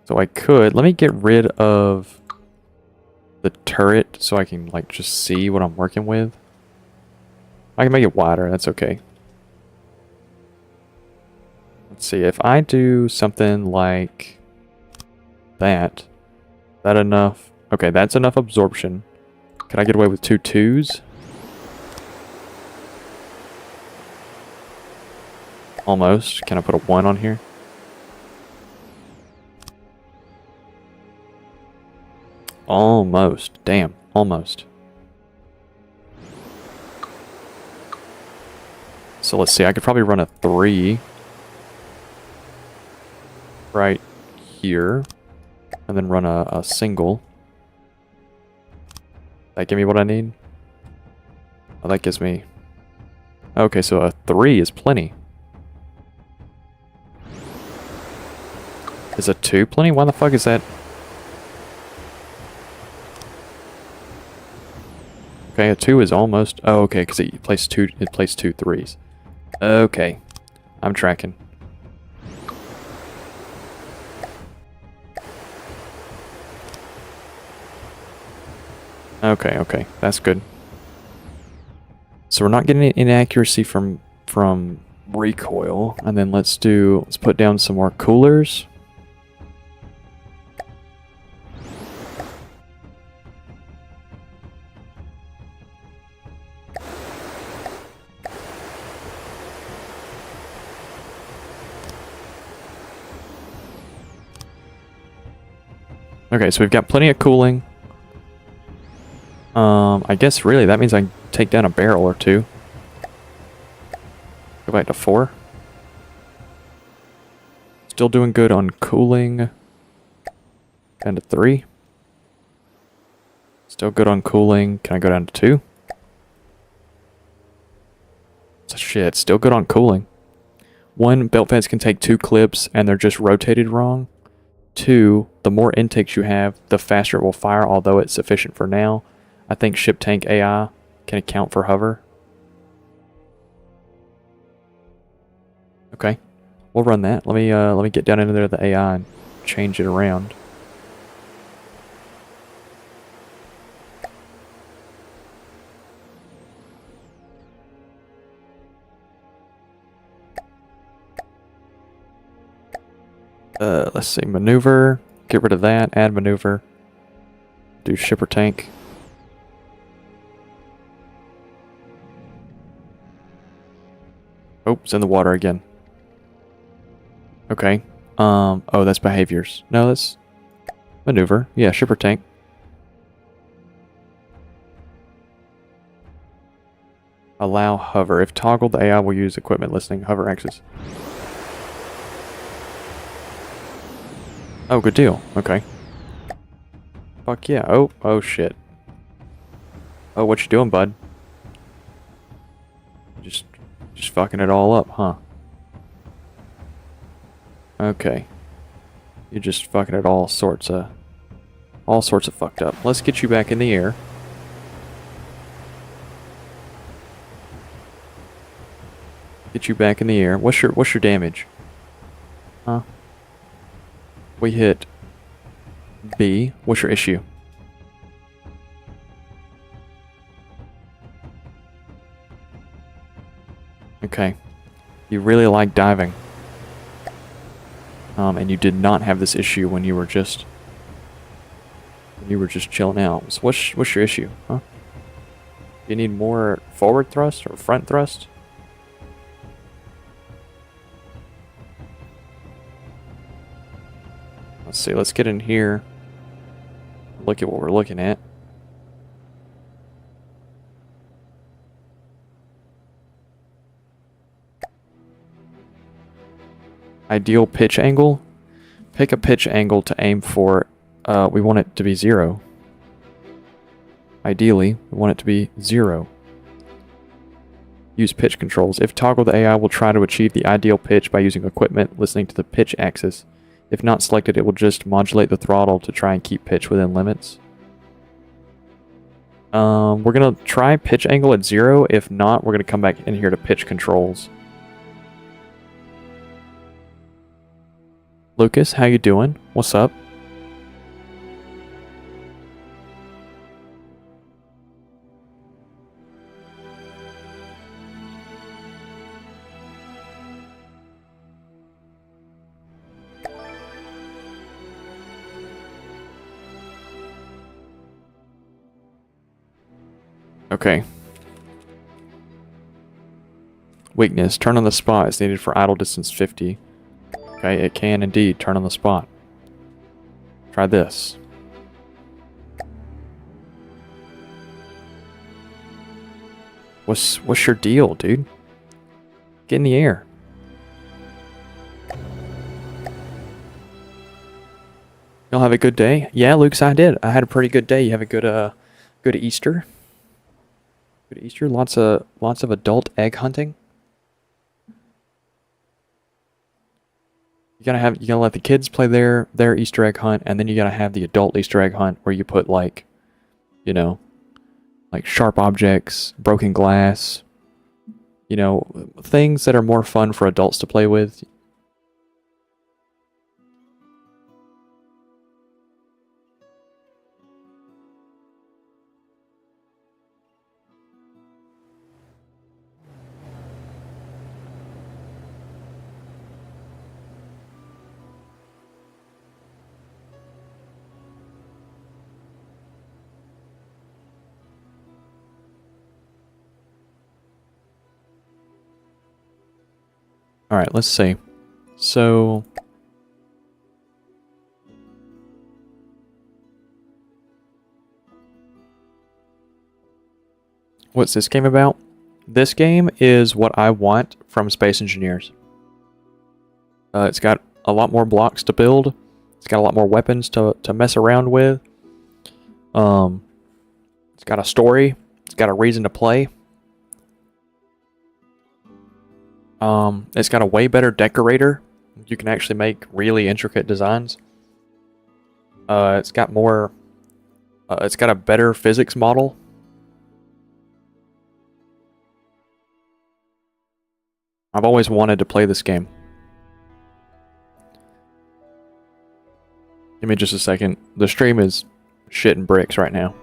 So I could, let me get rid of the turret so I can like just see what I'm working with. I can make it wider, that's okay. Let's see, if I do something like that, that enough? Okay, that's enough absorption. Can I get away with 2 2s? Almost. Can I put a 1 on here? Almost. Damn, almost. So let's see, I could probably run a 3 right here, and then run a single. That give me what I need? Oh, that gives me... okay, so a 3 is plenty. Is a 2 plenty? Why the fuck is that? Okay, a 2 is almost... Oh, okay, because it placed two 3s. Okay. I'm tracking. Okay, okay. That's good. So we're not getting any inaccuracy from recoil. And then let's put down some more coolers. Okay, so we've got plenty of cooling. I guess really that means I can take down a barrel or two. Go back to 4. Still doing good on cooling. Down to 3. Still good on cooling. Can I go down to 2? Shit, still good on cooling. 1, belt fans can take 2 clips and they're just rotated wrong. 2, the more intakes you have, the faster it will fire, although it's sufficient for now. I think ship tank AI can account for hover. Okay, we'll run that. Let me get down into there the AI and change it around. Let's see, maneuver. Get rid of that. Add maneuver. Do shipper tank. Oh, it's in the water again. Okay. Oh, that's behaviors. No, that's maneuver. Yeah, shipper tank. Allow hover. If toggled, the AI will use equipment listening hover axis. Oh, good deal. Okay. Fuck yeah. Oh shit. Oh, what you doing, bud? Just fucking it all up, huh? Okay. You're just fucking it all sorts of fucked up. Let's get you back in the air. Get you back in the air. What's your damage? Huh? We hit B. What's your issue? Okay. You really like diving. And you did not have this issue when you were just chilling out. So what's your issue, huh? You need more forward thrust or front thrust? Let's see, let's get in here. Look at what we're looking at. Ideal pitch angle. Pick a pitch angle to aim for. We want it to be 0. Ideally, we want it to be 0. Use pitch controls. If toggled, the AI will try to achieve the ideal pitch by using equipment listening to the pitch axis. If not selected, it will just modulate the throttle to try and keep pitch within limits. We're going to try pitch angle at 0. If not, we're going to come back in here to pitch controls. Lucas, how you doing? What's up? Okay. Weakness. Turn on the spot is needed for idle distance 50. Okay, it can indeed turn on the spot. Try this. What's your deal, dude? Get in the air. You'll have a good day? Yeah, Lucas, I did. I had a pretty good day. You have a good Easter? Good Easter? Lots of adult egg hunting? you gotta let the kids play their Easter egg hunt, and then you gotta have the adult Easter egg hunt where you put like, you know, like sharp objects, broken glass, you know, things that are more fun for adults to play with. All right, let's see. So what's this game about? This game is what I want from Space Engineers. It's got a lot more blocks to build. It's got a lot more weapons to mess around with. It's got a story. It's got a reason to play. It's got a way better decorator. You can actually make really intricate designs. It's got more... it's got a better physics model. I've always wanted to play this game. Give me just a second. The stream is shitting bricks right now.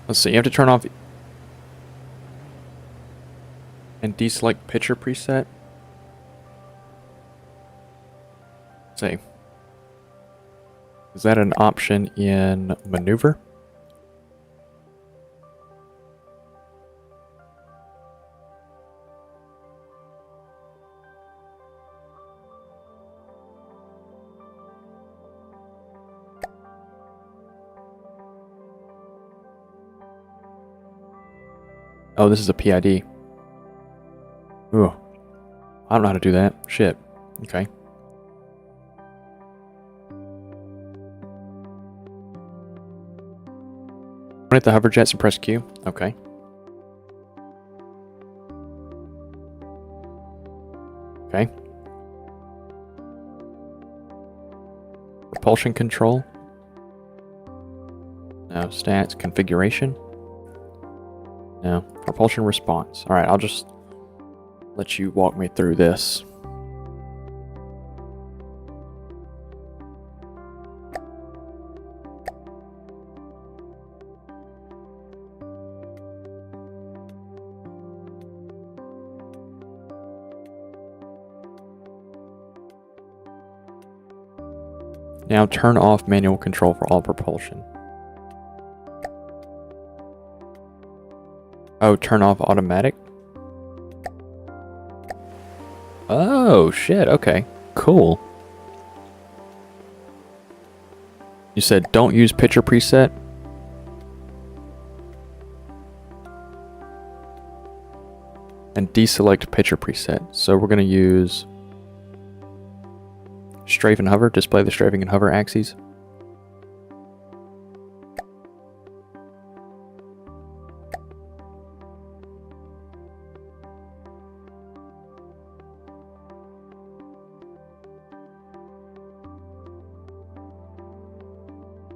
Let's see, you have to turn off and deselect picture preset. Let's see. Is that an option in maneuver? Oh, this is a PID. Ooh. I don't know how to do that. Shit. Okay. Hit the hover jets and press Q. Okay. Okay. Propulsion control. No. Stats. Configuration. No. Propulsion response. Alright, I'll just let you walk me through this. Now turn off manual control for all propulsion. Oh, turn off automatic? Oh, shit, okay. Cool. You said don't use picture preset? And deselect picture preset. So we're going to use strafe and hover, display the strafing and hover axes.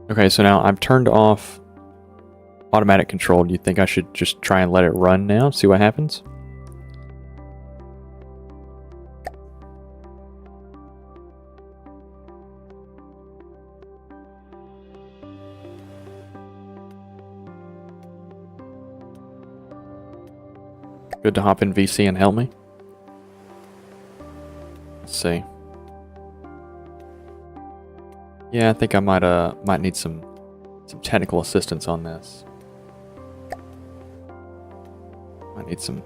Okay, so now I've turned off automatic control. Do you think I should just try and let it run now? See what happens? Good to hop in VC and help me. see. Yeah, I think I might need some technical assistance on this. Might need some.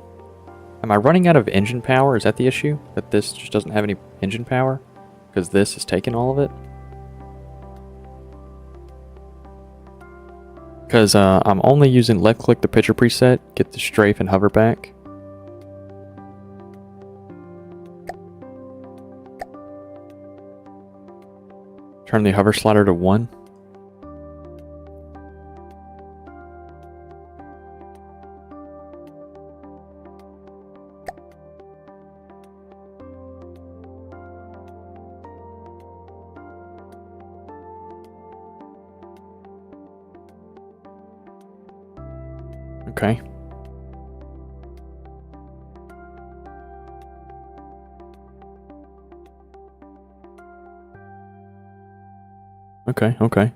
Am I running out of engine power? Is that the issue? That this just doesn't have any engine power? Because this is taking all of it? Because I'm only using left click the picture preset, get the strafe and hover back. Turn the hover slider to 1. Okay. Okay.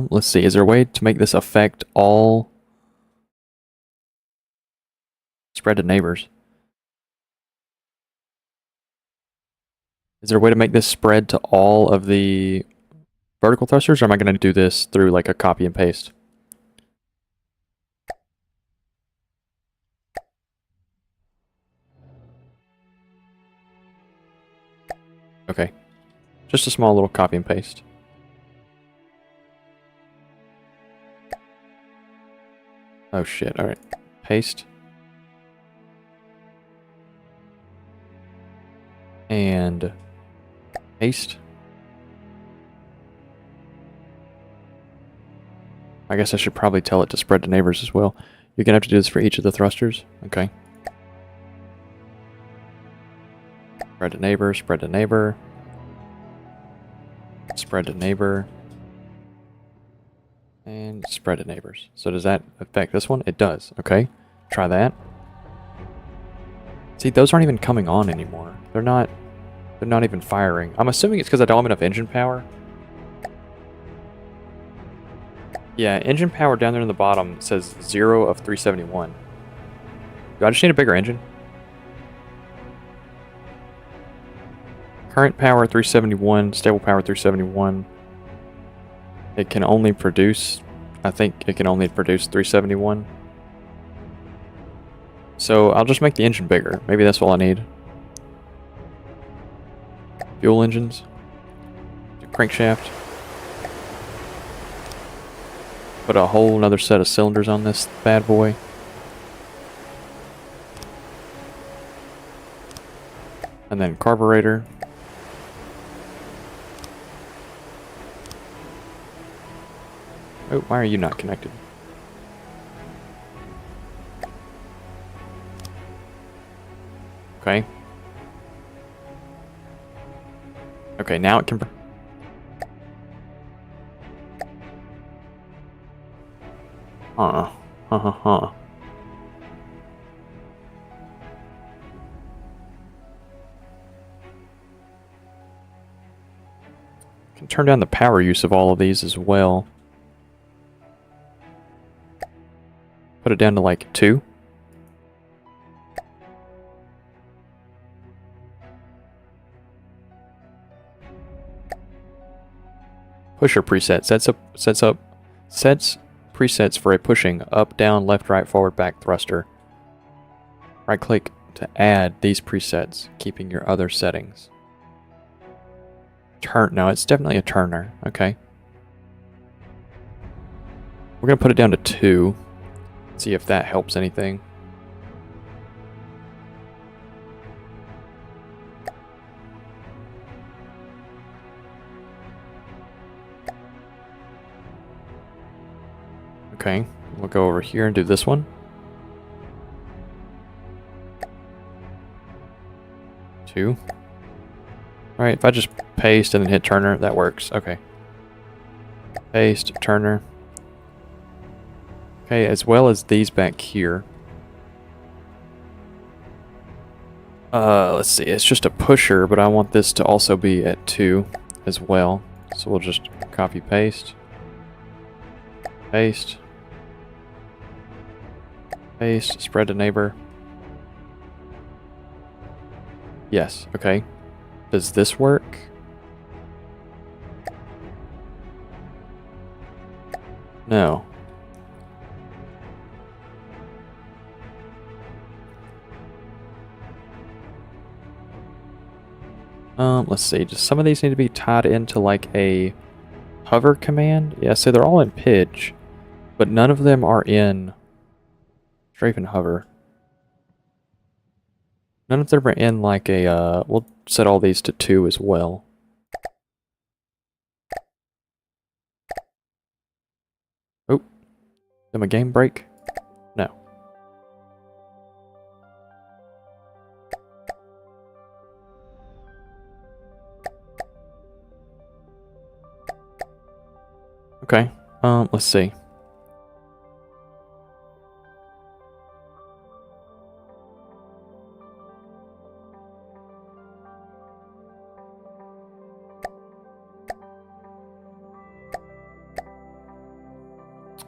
Let's see. Is there a way to make this affect all spread to neighbors? Is there a way to make this spread to all of the vertical thrusters, or am I going to do this through like a copy and paste? Okay. Just a small little copy and paste. Oh shit, alright. Paste. And paste. I guess I should probably tell it to spread to neighbors as well. You're gonna have to do this for each of the thrusters. Okay. Spread to neighbor, spread to neighbor. Spread to neighbor. And spread to neighbors. So does that affect this one? It does. Okay. Try that. See, those aren't even coming on anymore. They're not even firing. I'm assuming it's because I don't have enough engine power. Yeah, engine power down there in the bottom says 0 of 371. Do I just need a bigger engine? Current power 371, stable power 371. It can only produce, I think it can only produce 371. So I'll just make the engine bigger. Maybe that's all I need. Fuel engines. Crankshaft. Put a whole another set of cylinders on this bad boy. And then carburetor. Oh, why are you not connected? Okay. Okay, now it can... Can turn down the power use of all of these as well. Put it down to like 2. Pusher preset sets presets for a pushing up, down, left, right, forward, back thruster. Right click to add these presets, keeping your other settings. No, it's definitely a turner. Okay. We're gonna put it down to 2. See if that helps anything. Okay, we'll go over here and do this one. 2. Alright, if I just paste and then hit turner, that works. Okay. Paste, turner. Okay, as well as these back here. Let's see, it's just a pusher, but I want this to also be at 2 as well. So we'll just copy paste. Paste. Paste, spread to neighbor. Yes, okay. Does this work? No. Let's see. Just some of these need to be tied into like a hover command. Yeah, so they're all in pitch, but none of them are in strafe and hover. None of them are in like a, we'll set all these to 2 as well. Oh, did my game break? No. Okay, let's see.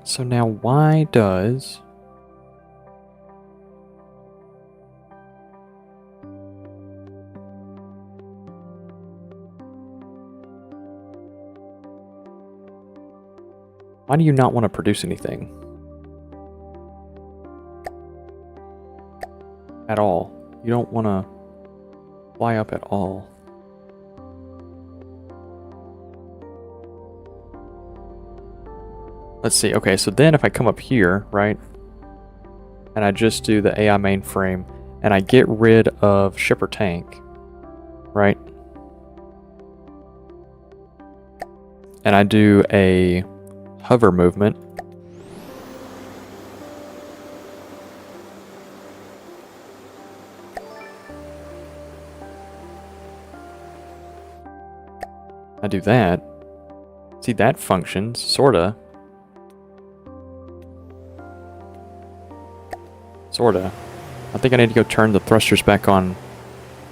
So now why does... Why do you not want to produce anything? At all. You don't want to fly up at all. Let's see. Okay, so then if I come up here, right, and I just do the AI mainframe, and I get rid of ship or tank, right, and I do a hover movement, I do that. See, that functions, sorta. Sorta. I think I need to go turn the thrusters back on.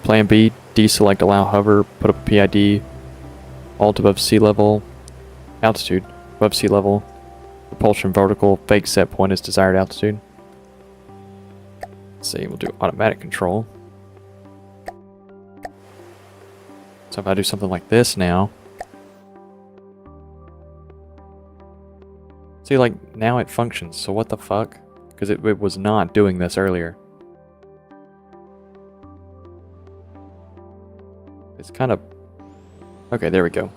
Plan B, deselect allow hover, put up a PID, alt above sea level, altitude above sea level, propulsion vertical, fake set point is desired altitude. Let's see, we'll do automatic control. So if I do something like this now, see, like, now it functions, so what the fuck? Because it was not doing this earlier. It's kind of... Okay, there we go.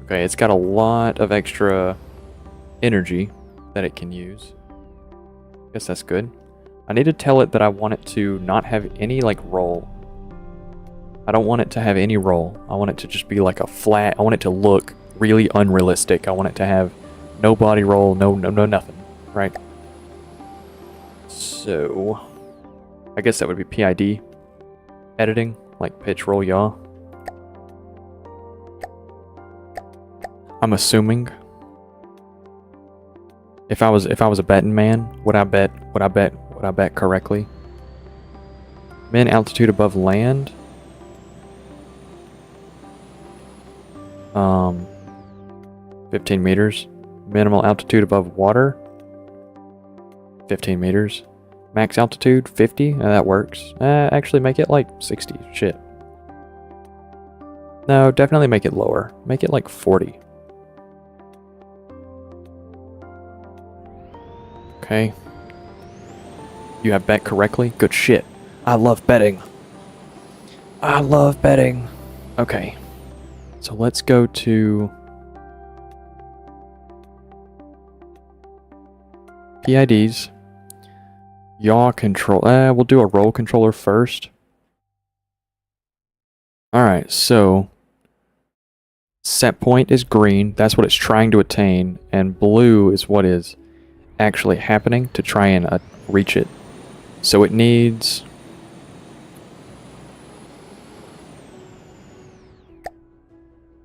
Okay, it's got a lot of extra energy that it can use. Guess that's good. I need to tell it that I want it to not have any, like, roll. I don't want it to have any roll. I want it to just be like a flat... I want it to look really unrealistic. I want it to have no body roll, no nothing, right? So, I guess that would be PID editing, like pitch, roll, yaw. I'm assuming if I was a betting man, would I bet correctly? Min altitude above land. 15 meters. Minimal altitude above water. 15 meters. Max altitude 50. That works. Actually make it like 60. Shit. No, definitely make it lower. Make it like 40. Okay. You have bet correctly? Good shit. I love betting. I love betting. Okay. So let's go to PIDs. Yaw control. We'll do a roll controller first. Alright, so set point is green. That's what it's trying to attain. And blue is what is actually happening to try and reach it. So it needs...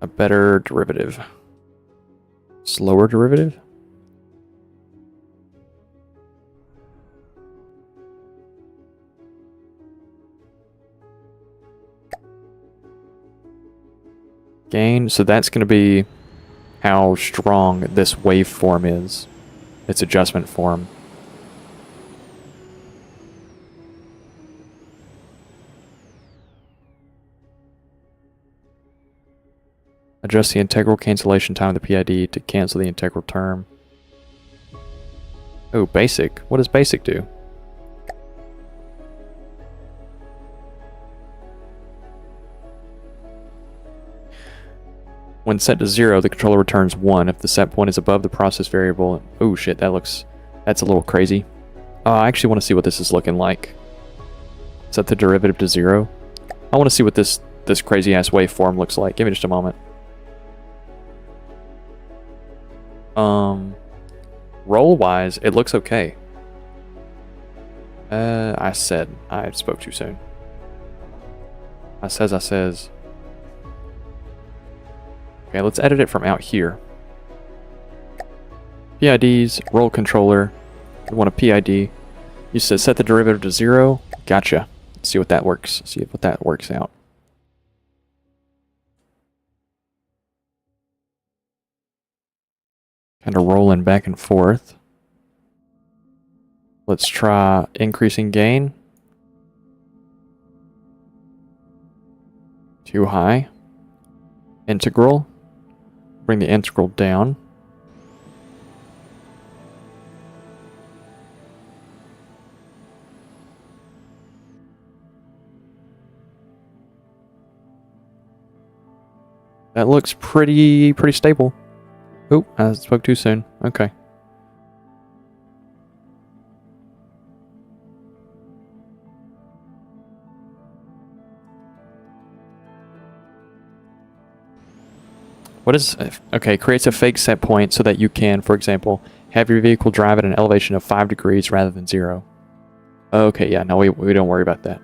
a better derivative. Slower derivative? Gain, so that's going to be how strong this waveform is. Its adjustment form. Adjust the integral cancellation time of the PID to cancel the integral term. Oh, basic. What does basic do? When set to 0, the controller returns 1 if the set point is above the process variable. Oh shit, that's a little crazy. I actually want to see what this is looking like. Set the derivative to 0. I want to see what this crazy ass waveform looks like. Give me just a moment. Roll wise, it looks okay. I spoke too soon. I says. Okay, let's edit it from out here. PIDs, roll controller. We want a PID. You said set the derivative to 0. Gotcha. Let's see what that works. See what that works out. Kind of rolling back and forth. Let's try increasing gain. Too high. Integral. Bring the integral down. That looks pretty stable. Oh, I spoke too soon. Okay. What is... Okay, creates a fake set point so that you can, for example, have your vehicle drive at an elevation of 5 degrees rather than 0. Okay, yeah, no, we don't worry about that.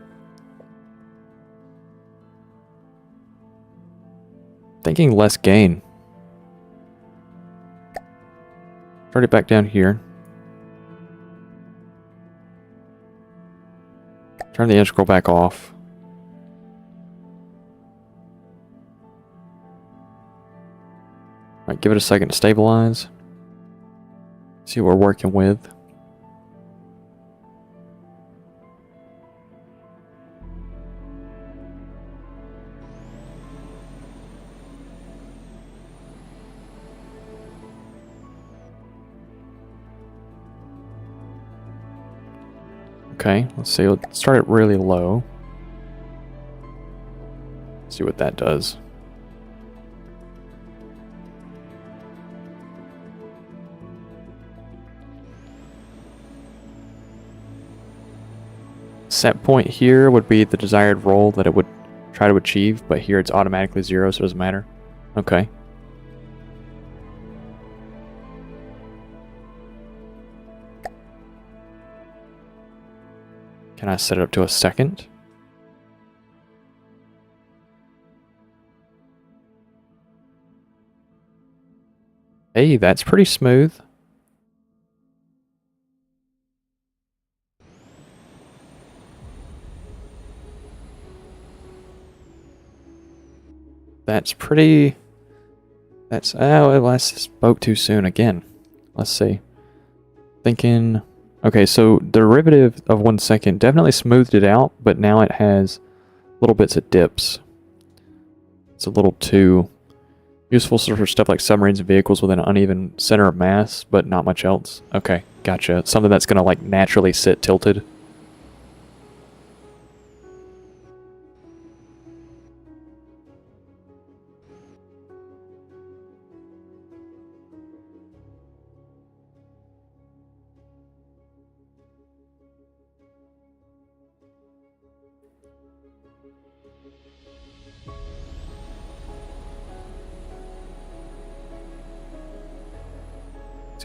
Thinking less gain. Start it back down here. Turn the integral back off. Alright, give it a second to stabilize. See what we're working with. Okay, let's see. Let's start it really low. See what that does. Set point here would be the desired roll that it would try to achieve, but here it's automatically 0, so it doesn't matter. Okay. Can I set it up to a second? Hey, that's pretty smooth. That's pretty... That's... Oh, I spoke too soon again. Let's see. Thinking... Okay, so the derivative of 1 second definitely smoothed it out, but now it has little bits of dips. It's a little too useful for stuff like submarines and vehicles with an uneven center of mass, but not much else. Okay, gotcha. Something that's gonna like naturally sit tilted.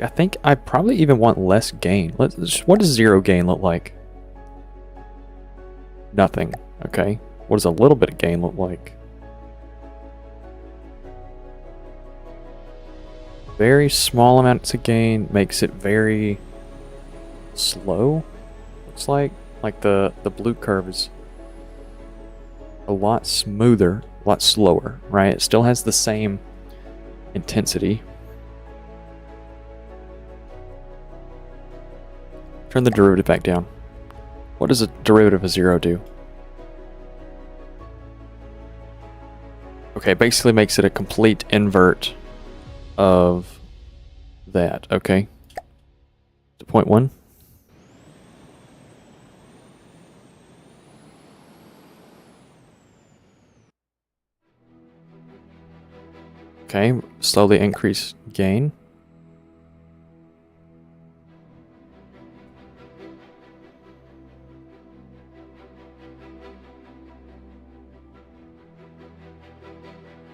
I think I probably even want less gain. What does 0 gain look like? Nothing. Okay. What does a little bit of gain look like? Very small amounts of gain makes it very slow. Looks like the blue curve is a lot smoother, a lot slower, right? It still has the same intensity. Turn the derivative back down. What does a derivative of 0 do? Okay, basically makes it a complete invert of that. Okay. To 0.1. Okay, slowly increase gain.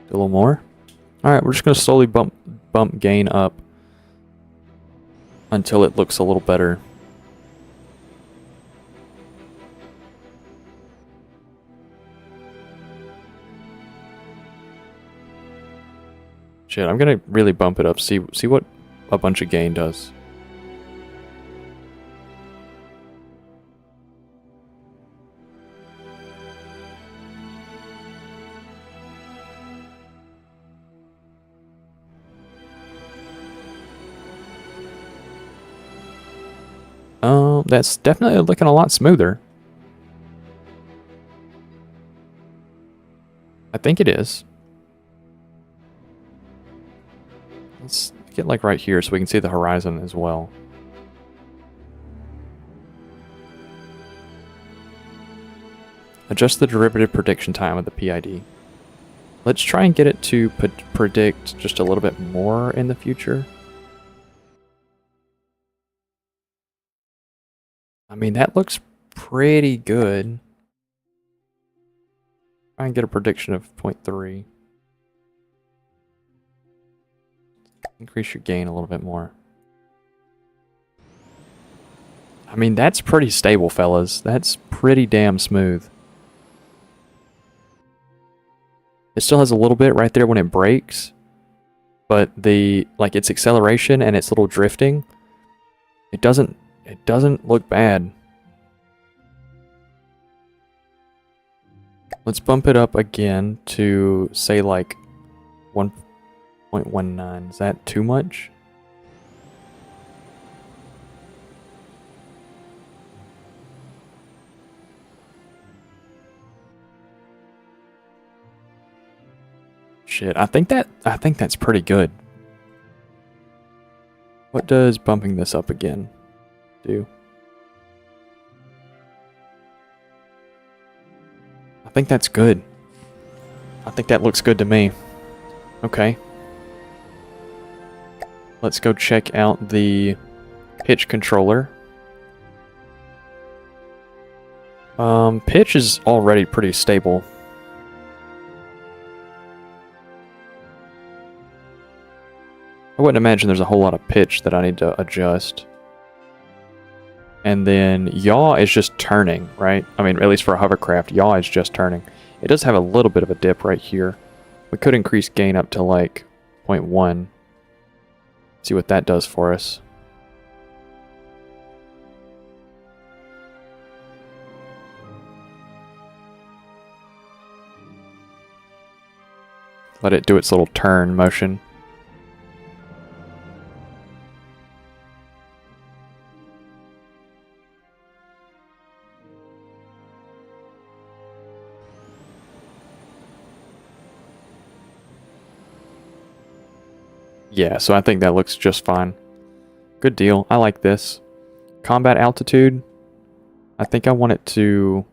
Do a little more. Alright, we're just going to slowly bump gain up until it looks a little better. Shit, I'm gonna really bump it up. See what a bunch of gain does. That's definitely looking a lot smoother. I think it is. Let's get like right here so we can see the horizon as well. Adjust the derivative prediction time of the PID. Let's try and get it to predict just a little bit more in the future. I mean, that looks pretty good. Try and get a prediction of 0.3. Increase your gain a little bit more. I mean, that's pretty stable, fellas. That's pretty damn smooth. It still has a little bit right there when it breaks, but its acceleration and its little drifting, it doesn't look bad. Let's bump it up again to say like 1.19. Is that too much? Shit, I think that's pretty good. What does bumping this up again do? I think that's good. I think that looks good to me. Okay. Let's go check out the pitch controller. Pitch is already pretty stable. I wouldn't imagine there's a whole lot of pitch that I need to adjust. And then yaw is just turning, right? I mean, at least for a hovercraft, yaw is just turning. It does have a little bit of a dip right here. We could increase gain up to like 0.1. See what that does for us. Let it do its little turn motion. Yeah, so I think that looks just fine. Good deal. I like this. Combat altitude. I think I want it to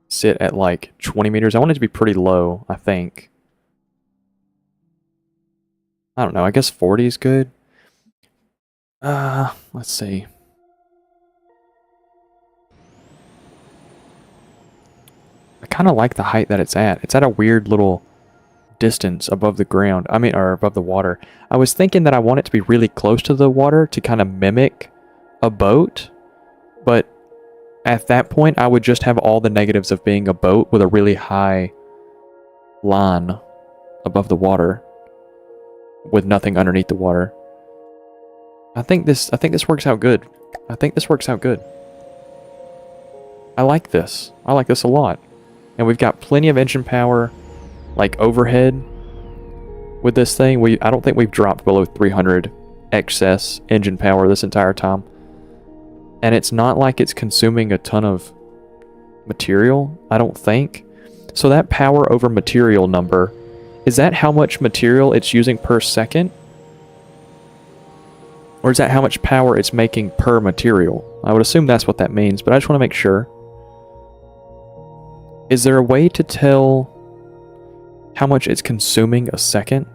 sit at like 20 meters. I want it to be pretty low, I think. I don't know. I guess 40 is good. Let's see. I kind of like the height that it's at. It's at a weird little distance above the ground. I mean, or above the water. I was thinking that I want it to be really close to the water to kind of mimic a boat, but at that point I would just have all the negatives of being a boat with a really high line above the water with nothing underneath the water. I think this works out good. I think this works out good. I like this. I like this a lot. And we've got plenty of engine power like overhead with this thing. I don't think we've dropped below 300 excess engine power this entire time. And it's not like it's consuming a ton of material, I don't think. So that power over material number Is that how much material it's using per second? Or is that how much power it's making per material? I would assume that's what that means, but I just want to make sure. Is there a way to tell how much it's consuming a second?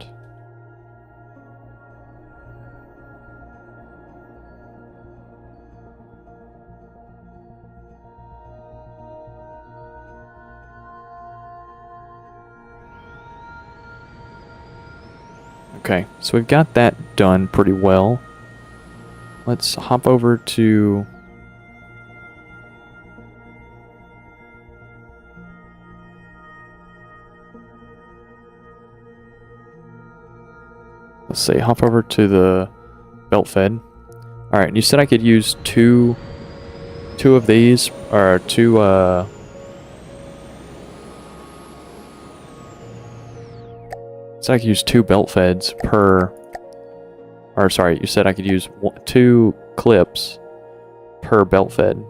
Okay, so we've got that done pretty well. Let's hop over to... Let's see, hop over to the belt fed. Alright, you said I could use two of these, or two, so I could use 2 belt feds per... Or sorry, you said I could use 2 clips per belt fed.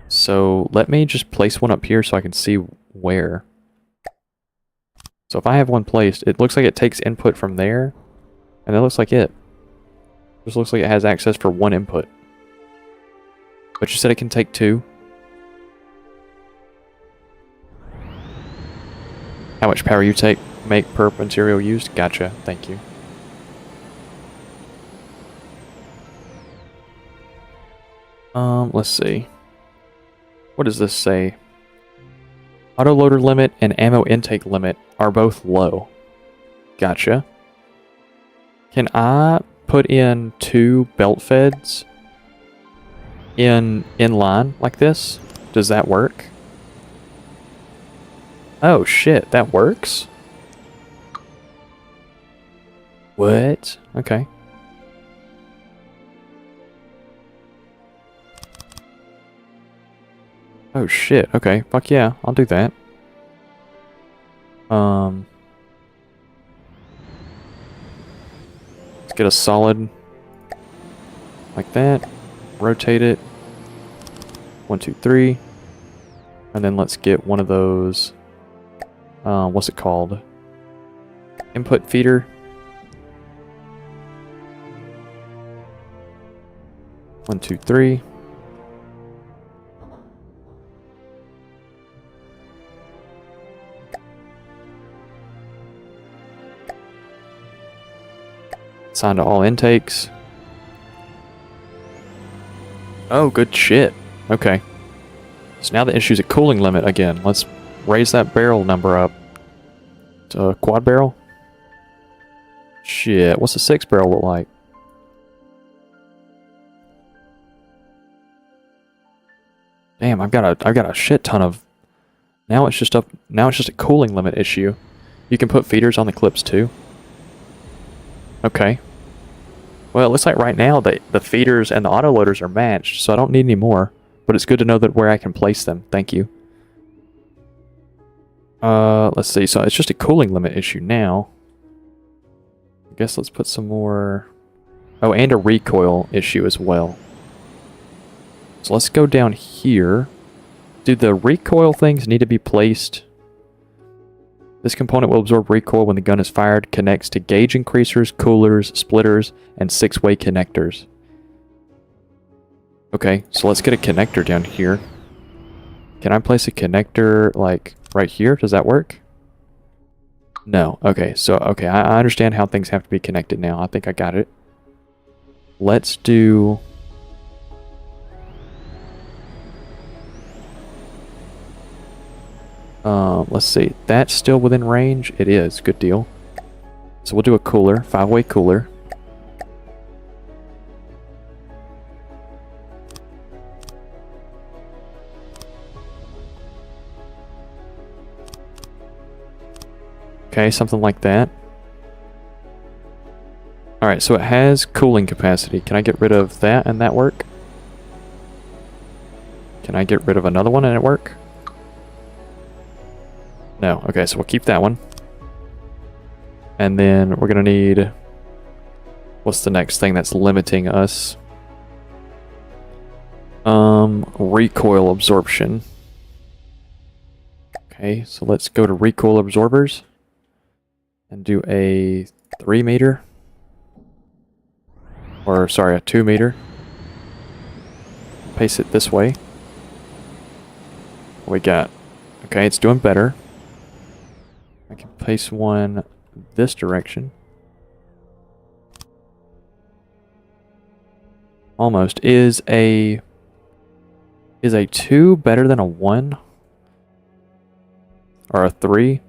So let me just place one up here so I can see where. So if I have one placed, it looks like it takes input from there, and that looks like it. Just looks like it has access for 1 input. But you said it can take 2. How much power you make per material used? Gotcha, thank you. Let's see. What does this say? Autoloader limit and ammo intake limit are both low. Gotcha. Can I put in 2 belt feds in line like this? Does that work? Oh shit, that works? What? Okay. Oh shit, okay. Fuck yeah, I'll do that. Let's get a solid like that. Rotate it. 1, 2, 3. And then let's get one of those... what's it called? Input feeder. 1, 2, 3. Assign to all intakes. Oh, good shit. Okay. So now the issue's a cooling limit again. Let's raise that barrel number up to a quad barrel. Shit, what's a 6 barrel look like? Damn, I've got a shit ton of... Now it's just a cooling limit issue. You can put feeders on the clips too. Okay. Well, it looks like right now the feeders and the autoloaders are matched, so I don't need any more. But it's good to know that where I can place them. Thank you. Let's see. So it's just a cooling limit issue now. I guess let's put some more... Oh, and a recoil issue as well. So let's go down here. Do the recoil things need to be placed? This component will absorb recoil when the gun is fired, connects to gauge increasers, coolers, splitters, and 6-way connectors. Okay, so let's get a connector down here. Can I place a connector, like, right here? Does that work? No. Okay, so, okay, I understand how things have to be connected now. I think I got it. Let's do... let's see. That's still within range? It is. Good deal. So we'll do a cooler. 5-way cooler. Okay, something like that. Alright, so it has cooling capacity. Can I get rid of that and that work? Can I get rid of another one and it work? No. Okay, so we'll keep that one. And then we're going to need... What's the next thing that's limiting us? Recoil absorption. Okay, so let's go to recoil absorbers and do a 3 meter. Or, sorry, a 2 meter. Paste it this way. What we got? Okay, it's doing better. I can place one this direction. Almost. Is a 2 better than a 1? Or a 3?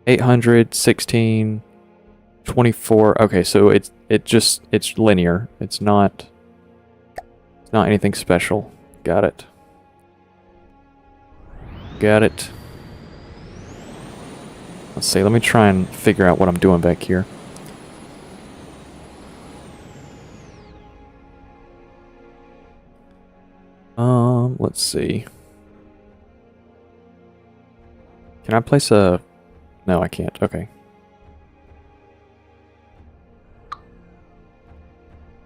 800, 16, 24. Okay, so it's linear. It's not anything special. Got it. Got it. Let's see, let me try and figure out what I'm doing back here. Let's see. Can I place a... No, I can't. Okay.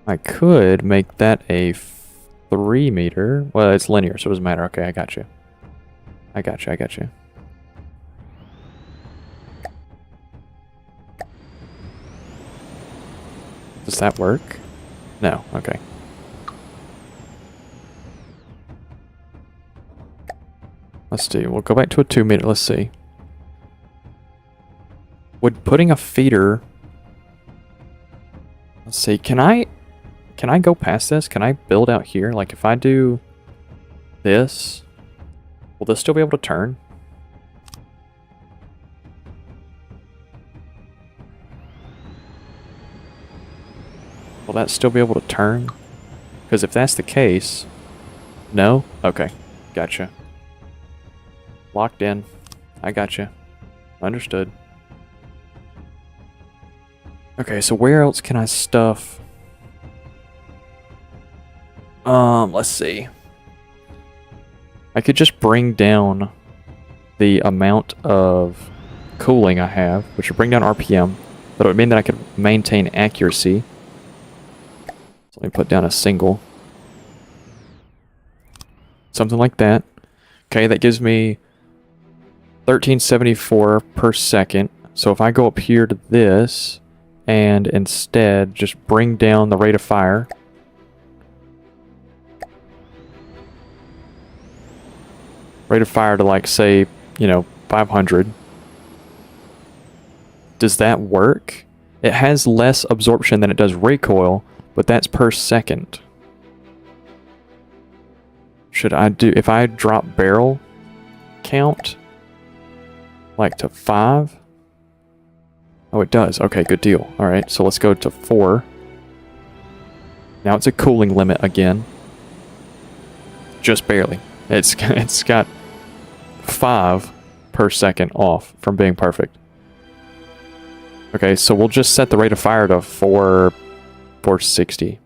I could make that a 3 meter. Well, it's linear, so it doesn't matter. Okay, I got you. I got you, I got you. Does that work? No, okay. Let's see, we'll go back to a 2 meter, let's see. Would putting a feeder... Let's see, can I go past this? Can I build out here? Like if I do this, will this still be able to turn? Will that still be able to turn? Because if that's the case... No? Okay. Gotcha. Locked in. I gotcha. Understood. Okay, so where else can I stuff... let's see. I could just bring down the amount of cooling I have, which would bring down RPM, but it would mean that I could maintain accuracy. So let me put down a single. Something like that. Okay, that gives me 1374 per second. So if I go up here to this, and instead just bring down the rate of fire. Rate of fire to like, say, 500. Does that work? It has less absorption than it does recoil, but that's per second. Should I do, if I drop barrel count, like to 5? Oh, it does. Okay, good deal. Alright, so let's go to 4. Now it's a cooling limit again. Just barely. It's got 5 per second off from being perfect. Okay, so we'll just set the rate of fire to 460.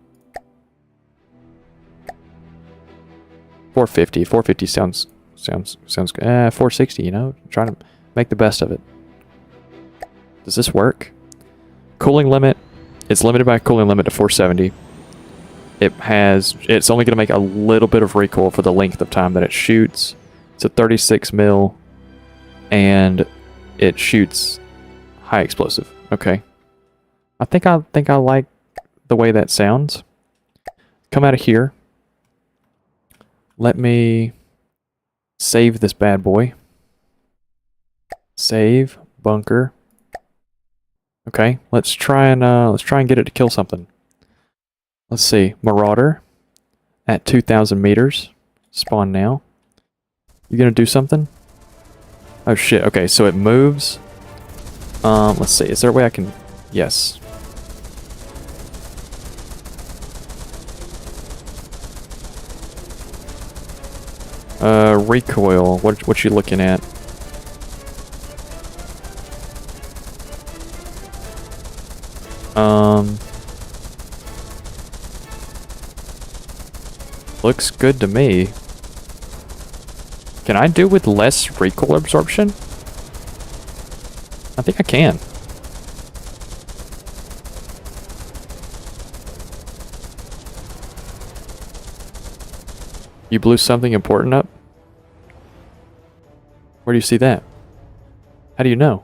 450. 450 sounds good. 460, trying to make the best of it. Does this work? Cooling limit. It's limited by a cooling limit to 470. It's only going to make a little bit of recoil for the length of time that it shoots. It's a 36 mil, and it shoots high explosive. Okay. I think I like the way that sounds. Come out of here. Let me save this bad boy. Save bunker. Okay, let's try and get it to kill something. Let's see, Marauder at 2,000 meters. Spawn now. You gonna do something? Oh shit, okay, so it moves. Let's see, is there a way I can... Yes. Recoil, what you looking at? Looks good to me. Can I do with less recoil absorption? I think I can. You blew something important up? Where do you see that? How do you know?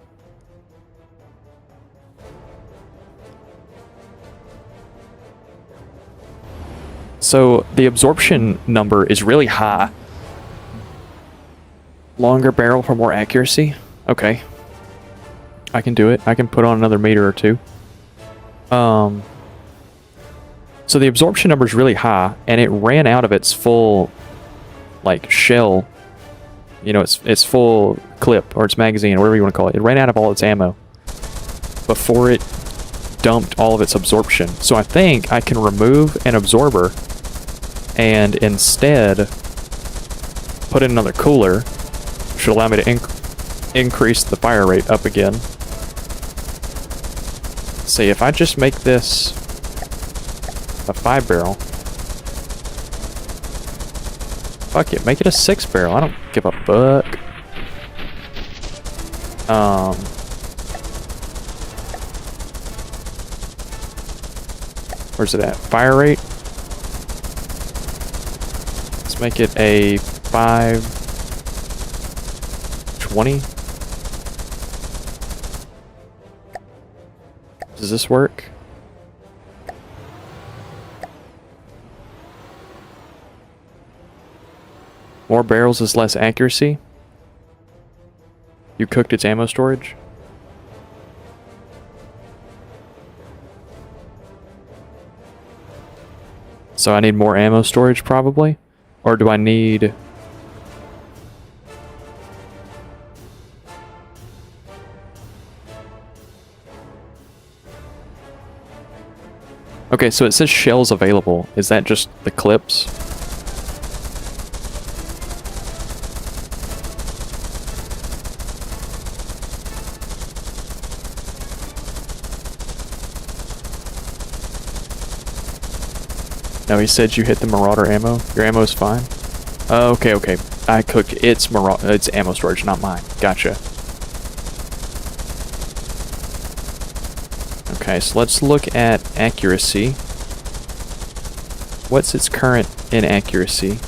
So the absorption number is really high. Longer barrel for more accuracy? Okay. I can do it. I can put on another meter or two. So the absorption number is really high, and it ran out of its full, like, shell. You know, its full clip, or its magazine, or whatever you want to call it. It ran out of all its ammo before it dumped all of its absorption. So I think I can remove an absorber and instead put in another cooler, which should allow me to increase the fire rate up again. See, if I just make this a 5-barrel. Fuck it, make it a 6-barrel. I don't give a fuck. Where's it at? Fire rate. Let's make it a 520. Does this work? More barrels is less accuracy. You cooked its ammo storage. So I need more ammo storage probably? Or do I need... Okay, so it says shells available. Is that just the clips? No, he said you hit the Marauder ammo. Your ammo's fine. Okay, okay. I cooked its ammo storage, not mine. Gotcha. Okay, so let's look at accuracy. What's its current inaccuracy?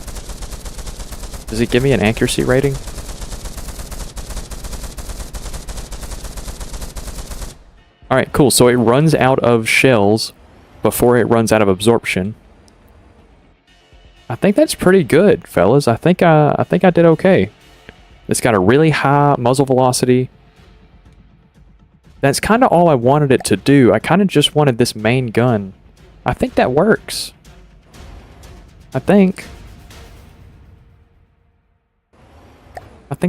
Does it give me an accuracy rating? Alright, cool. So it runs out of shells before it runs out of absorption. I think that's pretty good, fellas. I think I did okay. It's got a really high muzzle velocity. That's kind of all I wanted it to do. I kind of just wanted this main gun. I think that works. I think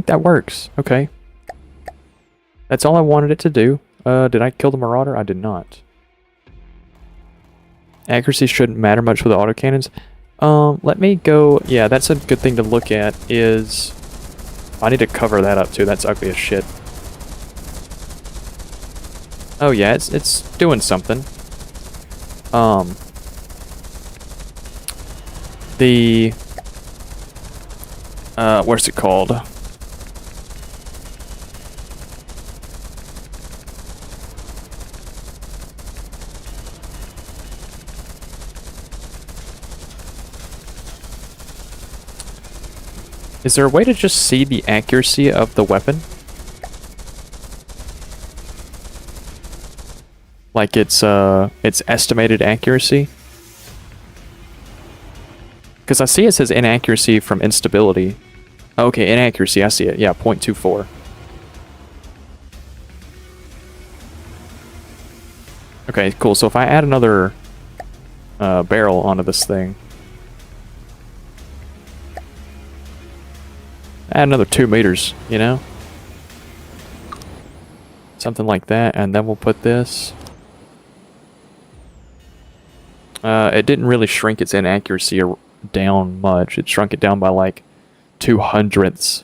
that works. Okay. That's all I wanted it to do. Did I kill the Marauder? I did not. Accuracy shouldn't matter much with the autocannons. Let me go... Yeah, that's a good thing to look at, is... I need to cover that up, too. That's ugly as shit. Oh, yeah, it's doing something. What's it called? Is there a way to just see the accuracy of the weapon? Like its estimated accuracy? Because I see it says inaccuracy from instability. Okay, inaccuracy, I see it. Yeah, 0.24. Okay, cool. So if I add another barrel onto this thing, add another 2 meters, you know? Something like that, and then we'll put this. It didn't really shrink its inaccuracy down much. It shrunk it down by like 0.02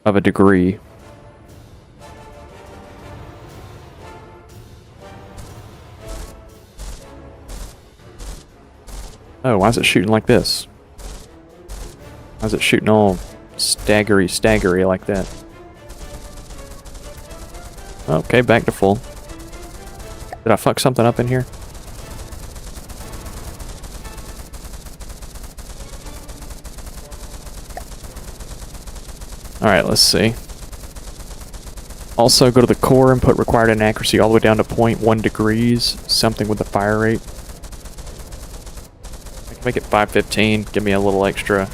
of a degree. Oh, why is it shooting like this? Why is it shooting all staggery like that? Okay, back to full. Did I fuck something up in here? Alright, let's see. Also, go to the core and put required inaccuracy all the way down to 0.1 degrees. Something with the fire rate. I can make it 515. Give me a little extra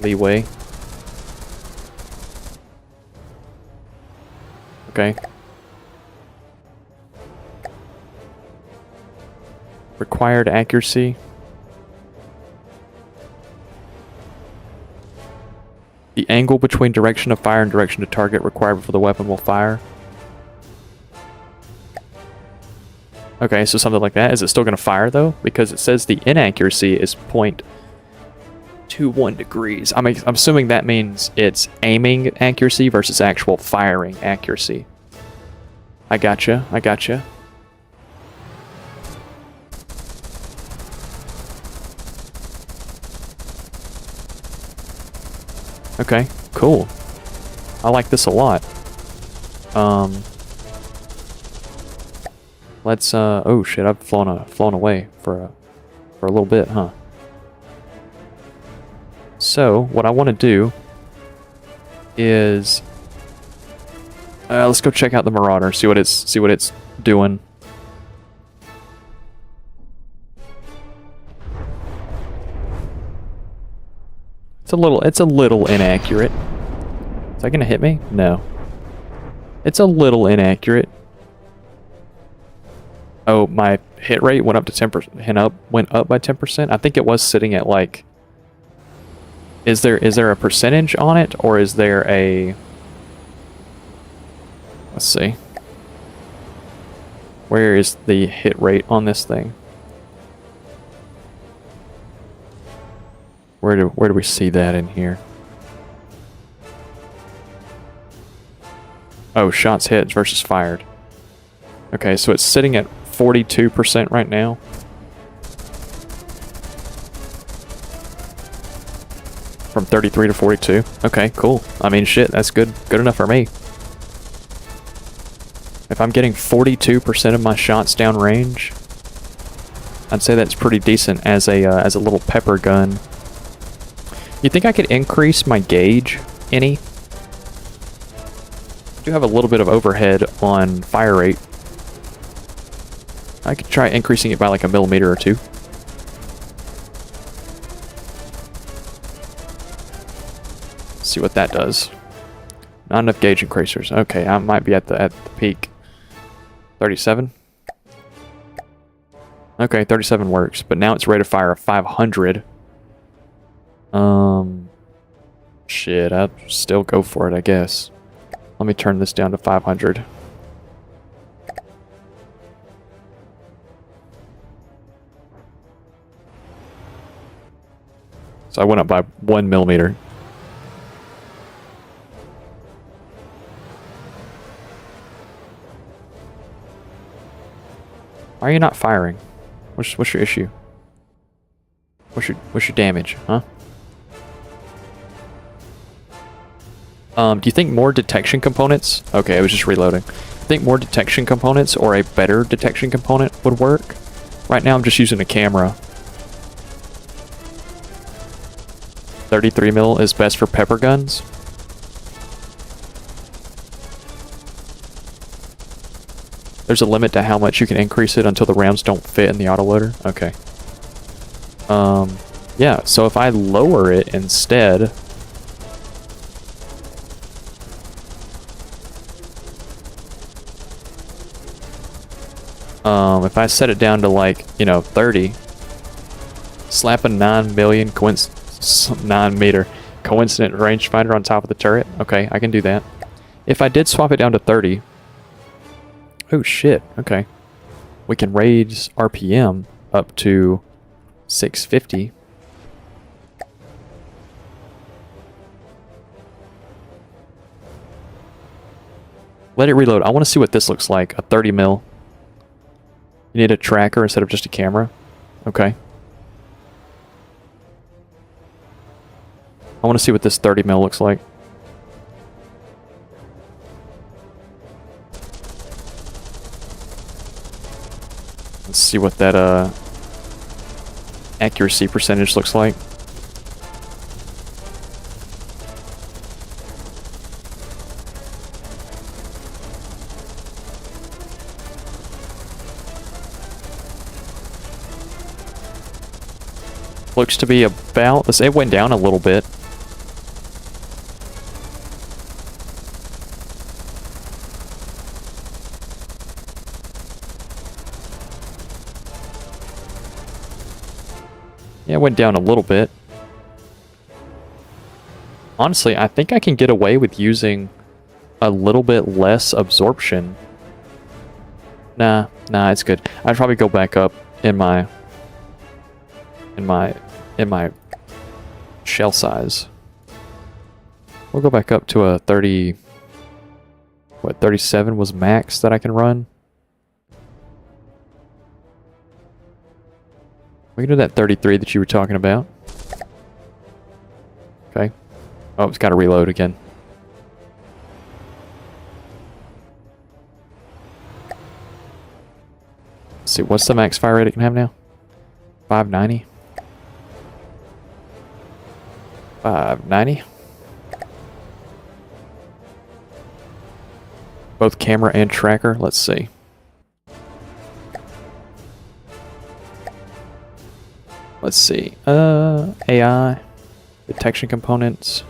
leeway. Okay. Required accuracy. The angle between direction of fire and direction to target required before the weapon will fire. Okay, so something like that. Is it still going to fire, though? Because it says the inaccuracy is 0.21 degrees. I'm assuming that means it's aiming accuracy versus actual firing accuracy. I gotcha. I gotcha. Okay, cool. I like this a lot. Let's oh shit, I've flown away for a little bit, huh? So, what I want to do is let's go check out the Marauder, see what it's doing. It's a little inaccurate. Is that gonna hit me? No. It's a little inaccurate. Oh, my hit rate went up to 10%. Went up by 10%. I think it was sitting at like. Is there a percentage on it, or is there a? Let's see. Where is the hit rate on this thing? Where do we see that in here? Oh, shots hit versus fired. Okay, so it's sitting at 42% right now. From 33 to 42. Okay, cool. I mean, shit, that's good enough for me. If I'm getting 42% of my shots downrange, I'd say that's pretty decent as a little pepper gun. You think I could increase my gauge any? I do have a little bit of overhead on fire rate. I could try increasing it by like a millimeter or two. See what that does. Not enough gauge increasers. Okay, I might be at the peak. 37. Okay, 37 works, but now it's rate of fire of 500. Shit, I'd still go for it, I guess. Let me turn this down to 500. So I went up by 1 millimeter. Why are you not firing? What's your issue? What's your damage, huh? Do you think more detection components? Okay, I was just reloading. I think more detection components or a better detection component would work. Right now I'm just using a camera. 33 mil is best for pepper guns. There's a limit to how much you can increase it until the rounds don't fit in the autoloader. Okay. Yeah, so if I lower it instead. If I set it down to like, 30, slap a 9 million 9 meter coincident rangefinder on top of the turret. Okay, I can do that. If I did swap it down to 30, oh shit, okay. We can raise RPM up to 650. Let it reload. I want to see what this looks like. A 30 mil. You need a tracker instead of just a camera. Okay. I want to see what this 30 mil looks like. Let's see what that accuracy percentage looks like. Looks to be about this. It went down a little bit. Yeah, it went down a little bit. Honestly, I think I can get away with using a little bit less absorption. Nah, it's good. I'd probably go back up in my shell size. We'll go back up to a 30. What, 37 was max that I can run? We can do that 33 that you were talking about. Okay. Oh, it's got to reload again. Let's see, what's the max fire rate it can have now? 590? 590? Both camera and tracker, let's see. Let's see, AI, detection components,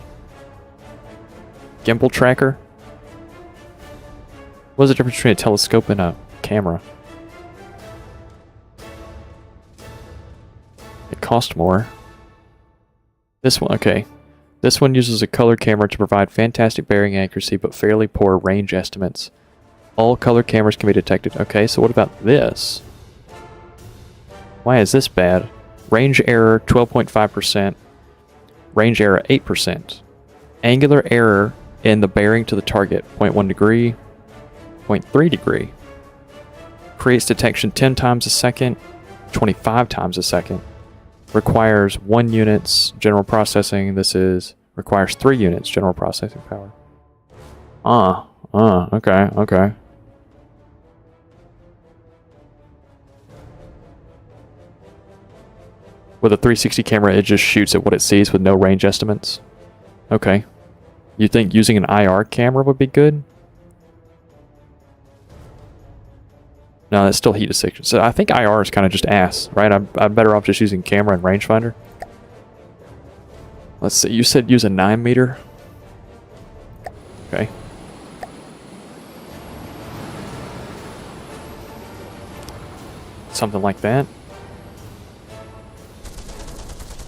gimbal tracker. What's the difference between a telescope and a camera? It cost more. This one, okay. This one uses a color camera to provide fantastic bearing accuracy but fairly poor range estimates. All color cameras can be detected. Okay, so what about this? Why is this bad? Range error 12.5%. Range error 8%. Angular error in the bearing to the target 0.1 degree, 0.3 degree. Creates detection 10 times a second, 25 times a second. Requires 1 units general processing. This is requires 3 units general processing power. Okay. With a 360 camera, it just shoots at what it sees with no range estimates. Okay. You think using an IR camera would be good? No, that's still heat detection. So I think IR is kind of just ass, right? I'm better off just using camera and rangefinder. Let's see. You said use a 9 meter. Okay. Something like that.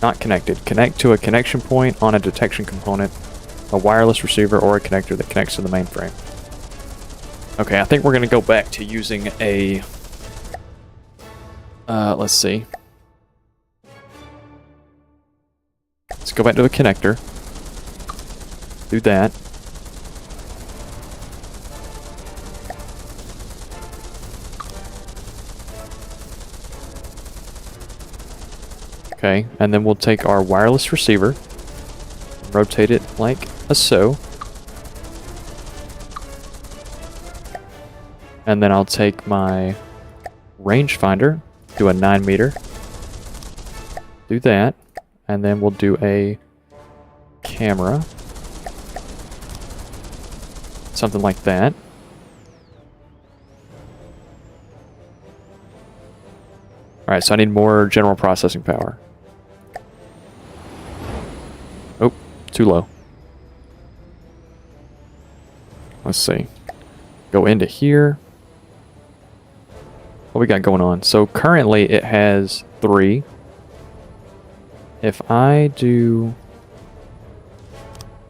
Not connected. Connect to a connection point on a detection component, a wireless receiver, or a connector that connects to the mainframe. Okay, I think we're going to go back to using a... let's see. Let's go back to the connector. Do that. Okay, and then we'll take our wireless receiver, rotate it like so. And then I'll take my rangefinder, do a 9 meter, do that, and then we'll do a camera, something like that. Alright, so I need more general processing power. Oh, too low. Let's see. Go into here. What we got going on? So currently it has 3. If I do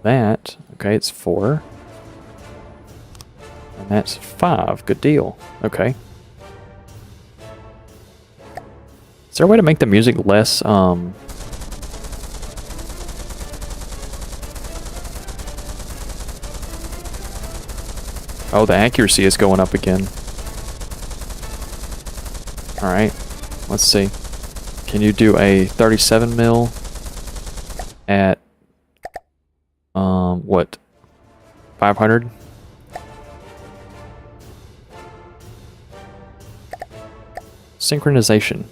that, okay, it's 4. And that's 5. Good deal. Okay. Is there a way to make the music less, Oh, the accuracy is going up again. Alright, let's see. Can you do a 37 mil at, what, 500? Synchronization.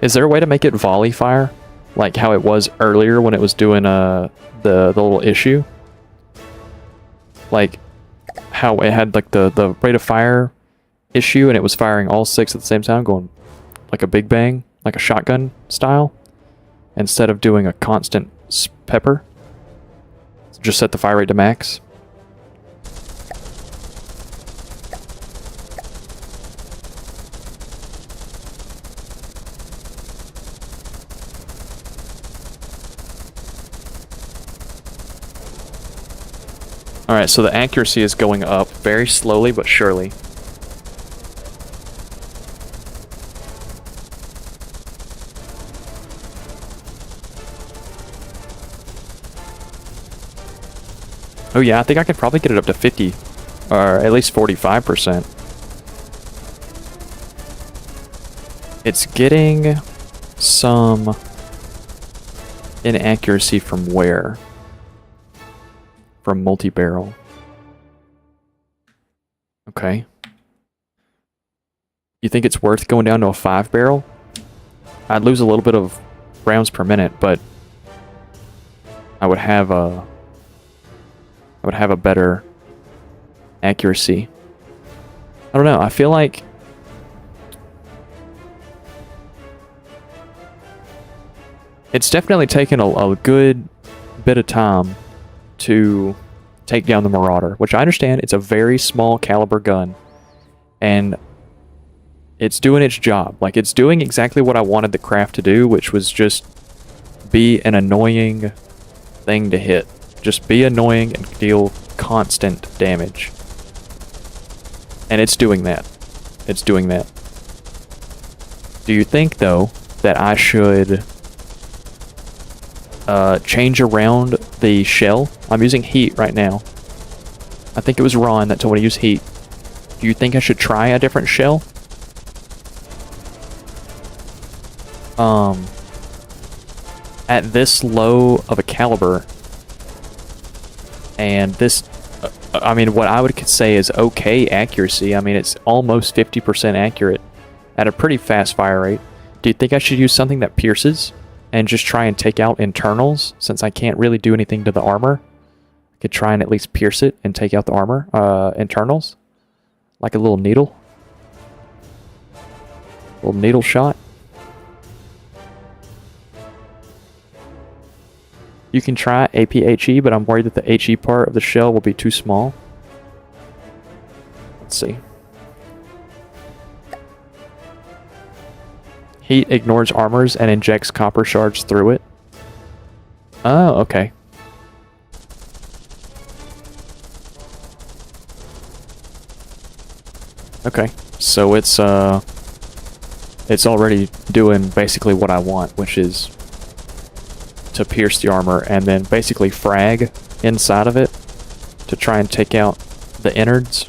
Is there a way to make it volley fire? Like how it was earlier when it was doing the little issue? Like how it had like the rate of fire issue and it was firing all 6 at the same time, going like a big bang, like a shotgun style, instead of doing a constant pepper. Just set the fire rate to max. Alright, so the accuracy is going up very slowly but surely. Oh yeah, I think I could probably get it up to 50, or at least 45%. It's getting some inaccuracy from where? From multi-barrel. Okay. You think it's worth going down to a 5-barrel? I'd lose a little bit of rounds per minute, but I would have a better accuracy. I don't know, I feel like it's definitely taken a good bit of time to take down the Marauder, which I understand it's a very small caliber gun, and it's doing its job. Like, it's doing exactly what I wanted the craft to do, which was just be an annoying thing to hit. Just be annoying and deal constant damage. And it's doing that. It's doing that. Do you think, though, that I should change around the shell? I'm using heat right now. I think it was Ron that told me to use heat. Do you think I should try a different shell? At this low of a caliber, and this, I mean, what I would say is okay accuracy. I mean, it's almost 50% accurate at a pretty fast fire rate. Do you think I should use something that pierces and just try and take out internals, since I can't really do anything to the armor? I could try and at least pierce it and take out the armor, internals, like a little needle. Little needle shot. You can try APHE, but I'm worried that the HE part of the shell will be too small. Let's see. Heat ignores armors and injects copper shards through it. Oh, okay. Okay, so it's already doing basically what I want, which is to pierce the armor and then basically frag inside of it to try and take out the innards.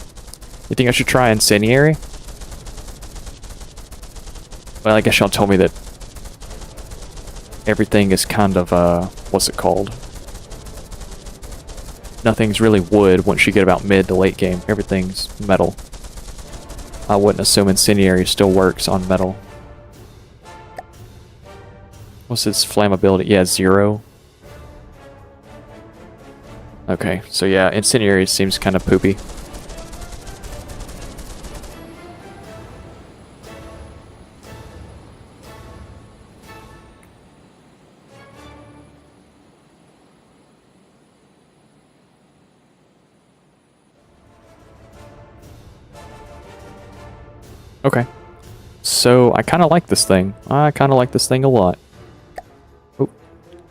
You think I should try incendiary? Well, I guess y'all told me that everything is kind of, what's it called? Nothing's really wood once you get about mid to late game. Everything's metal. I wouldn't assume incendiary still works on metal. What's its flammability? Yeah, 0. Okay, so yeah, incendiary seems kind of poopy. Okay. So, I kind of like this thing. I kind of like this thing a lot. Oh,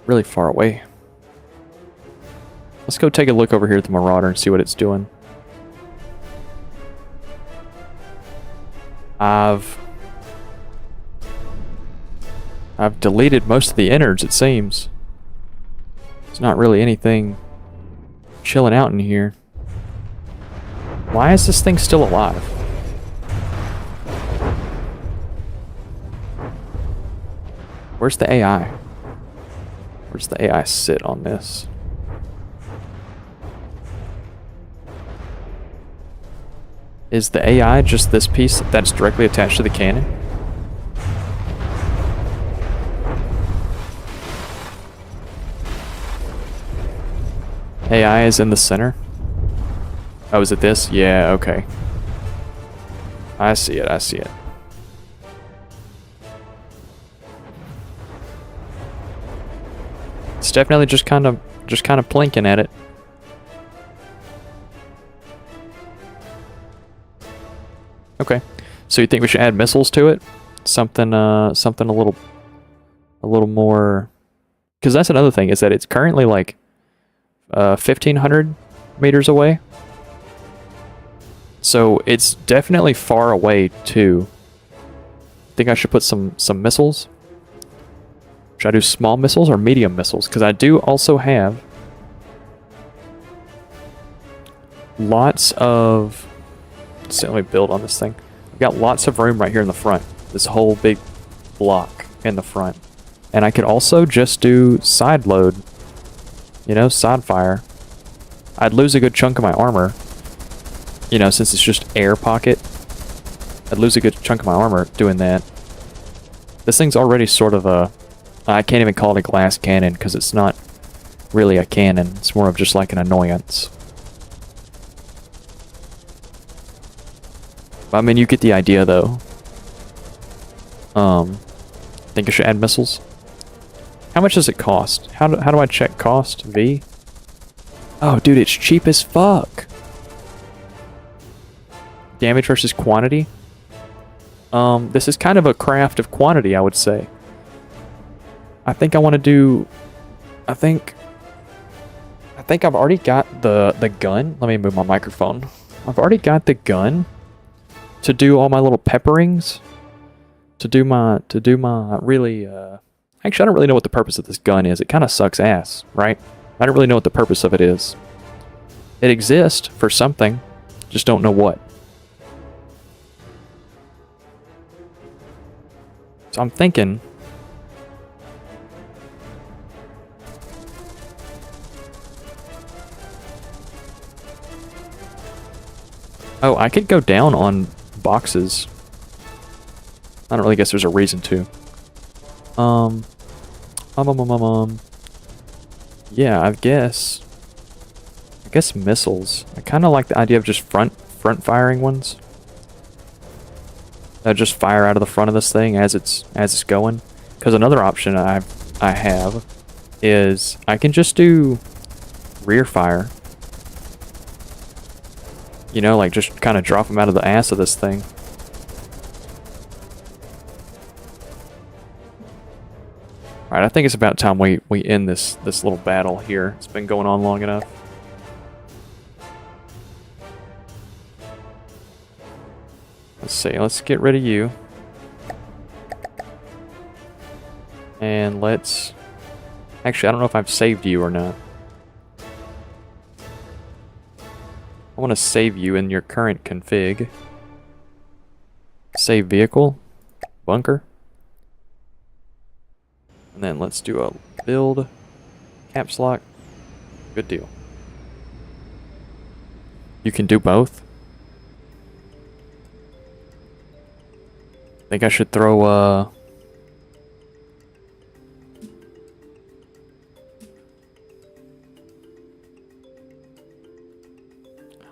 really far away. Let's go take a look over here at the Marauder and see what it's doing. I've deleted most of the innards, it seems. There's not really anything chilling out in here. Why is this thing still alive? Where's the AI? Where's the AI sit on this? Is the AI just this piece that's directly attached to the cannon? AI is in the center? Oh, is it this? Yeah, okay. I see it, I see it. It's definitely just kind of plinking at it. Okay. So you think we should add missiles to it? Something a little more, because that's another thing, is that it's currently like 1,500 meters away. So it's definitely far away too. I think I should put some missiles. Should I do small missiles or medium missiles? Because I do also have lots of... Let's see, let me build on this thing. I've got lots of room right here in the front. This whole big block in the front. And I could also just do side load. You know, side fire. I'd lose a good chunk of my armor. You know, since it's just air pocket. I'd lose a good chunk of my armor doing that. This thing's already sort of a... I can't even call it a glass cannon because it's not really a cannon. It's more of just like an annoyance. I mean, you get the idea though. Think I should add missiles? How much does it cost? How do I check cost? V? Oh, dude, it's cheap as fuck. Damage versus quantity? This is kind of a craft of quantity, I would say. I think I want to do... I think I've already got the gun. Let me move my microphone. I've already got the gun to do all my little pepperings. To do my really... Actually, I don't really know what the purpose of this gun is. It kind of sucks ass, right? I don't really know what the purpose of it is. It exists for something. Just don't know what. So I'm thinking... Oh, I could go down on boxes. I don't really guess there's a reason to. Yeah, I guess missiles. I kind of like the idea of just front firing ones. That just fire out of the front of this thing as it's going. Because another option I have is I can just do rear fire. You know, like just kind of drop them out of the ass of this thing. Alright, I think it's about time we end this little battle here. It's been going on long enough. Let's see, let's get rid of you. And let's... Actually, I don't know if I've saved you or not. I want to save you in your current config. Save vehicle. Bunker. And then let's do a build. Caps lock. Good deal. You can do both. I think I should throw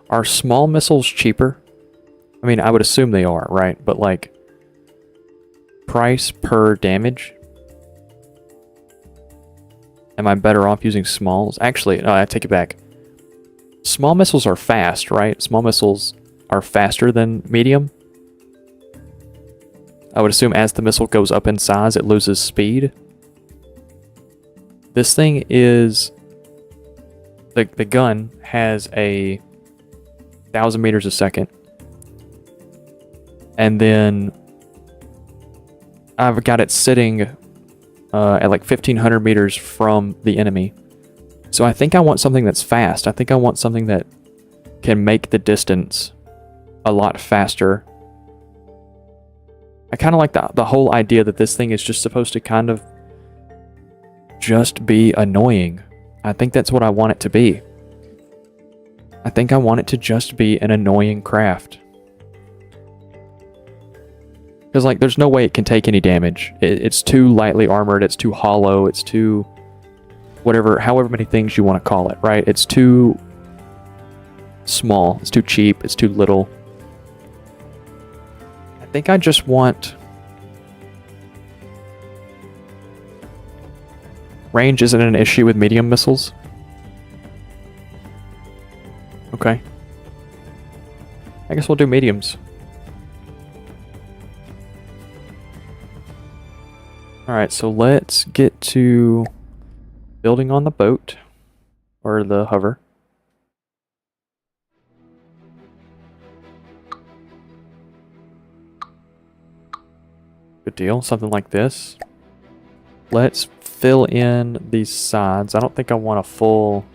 Are small missiles cheaper? I mean, I would assume they are, right? But like, price per damage? Am I better off using smalls? Actually, no, I take it back. Small missiles are fast, right? Small missiles are faster than medium. I would assume as the missile goes up in size, it loses speed. This thing is... The gun has a 1,000 meters a second. And then I've got it sitting at like 1,500 meters from the enemy. So I think I want something that's fast. I think I want something that can make the distance a lot faster. I kind of like the whole idea that this thing is just supposed to kind of just be annoying. I think that's what I want it to be. I think I want it to just be an annoying craft. Because, like, there's no way it can take any damage. It's too lightly armored, it's too hollow, it's too... however many things you want to call it, right? It's too small, it's too cheap, it's too little. think I just want... Range isn't an issue with medium missiles. Okay. I guess we'll do mediums. Alright, so let's get to building on the boat. Or the hover. Good deal. Something like this. Let's fill in these sides. I don't think I want a full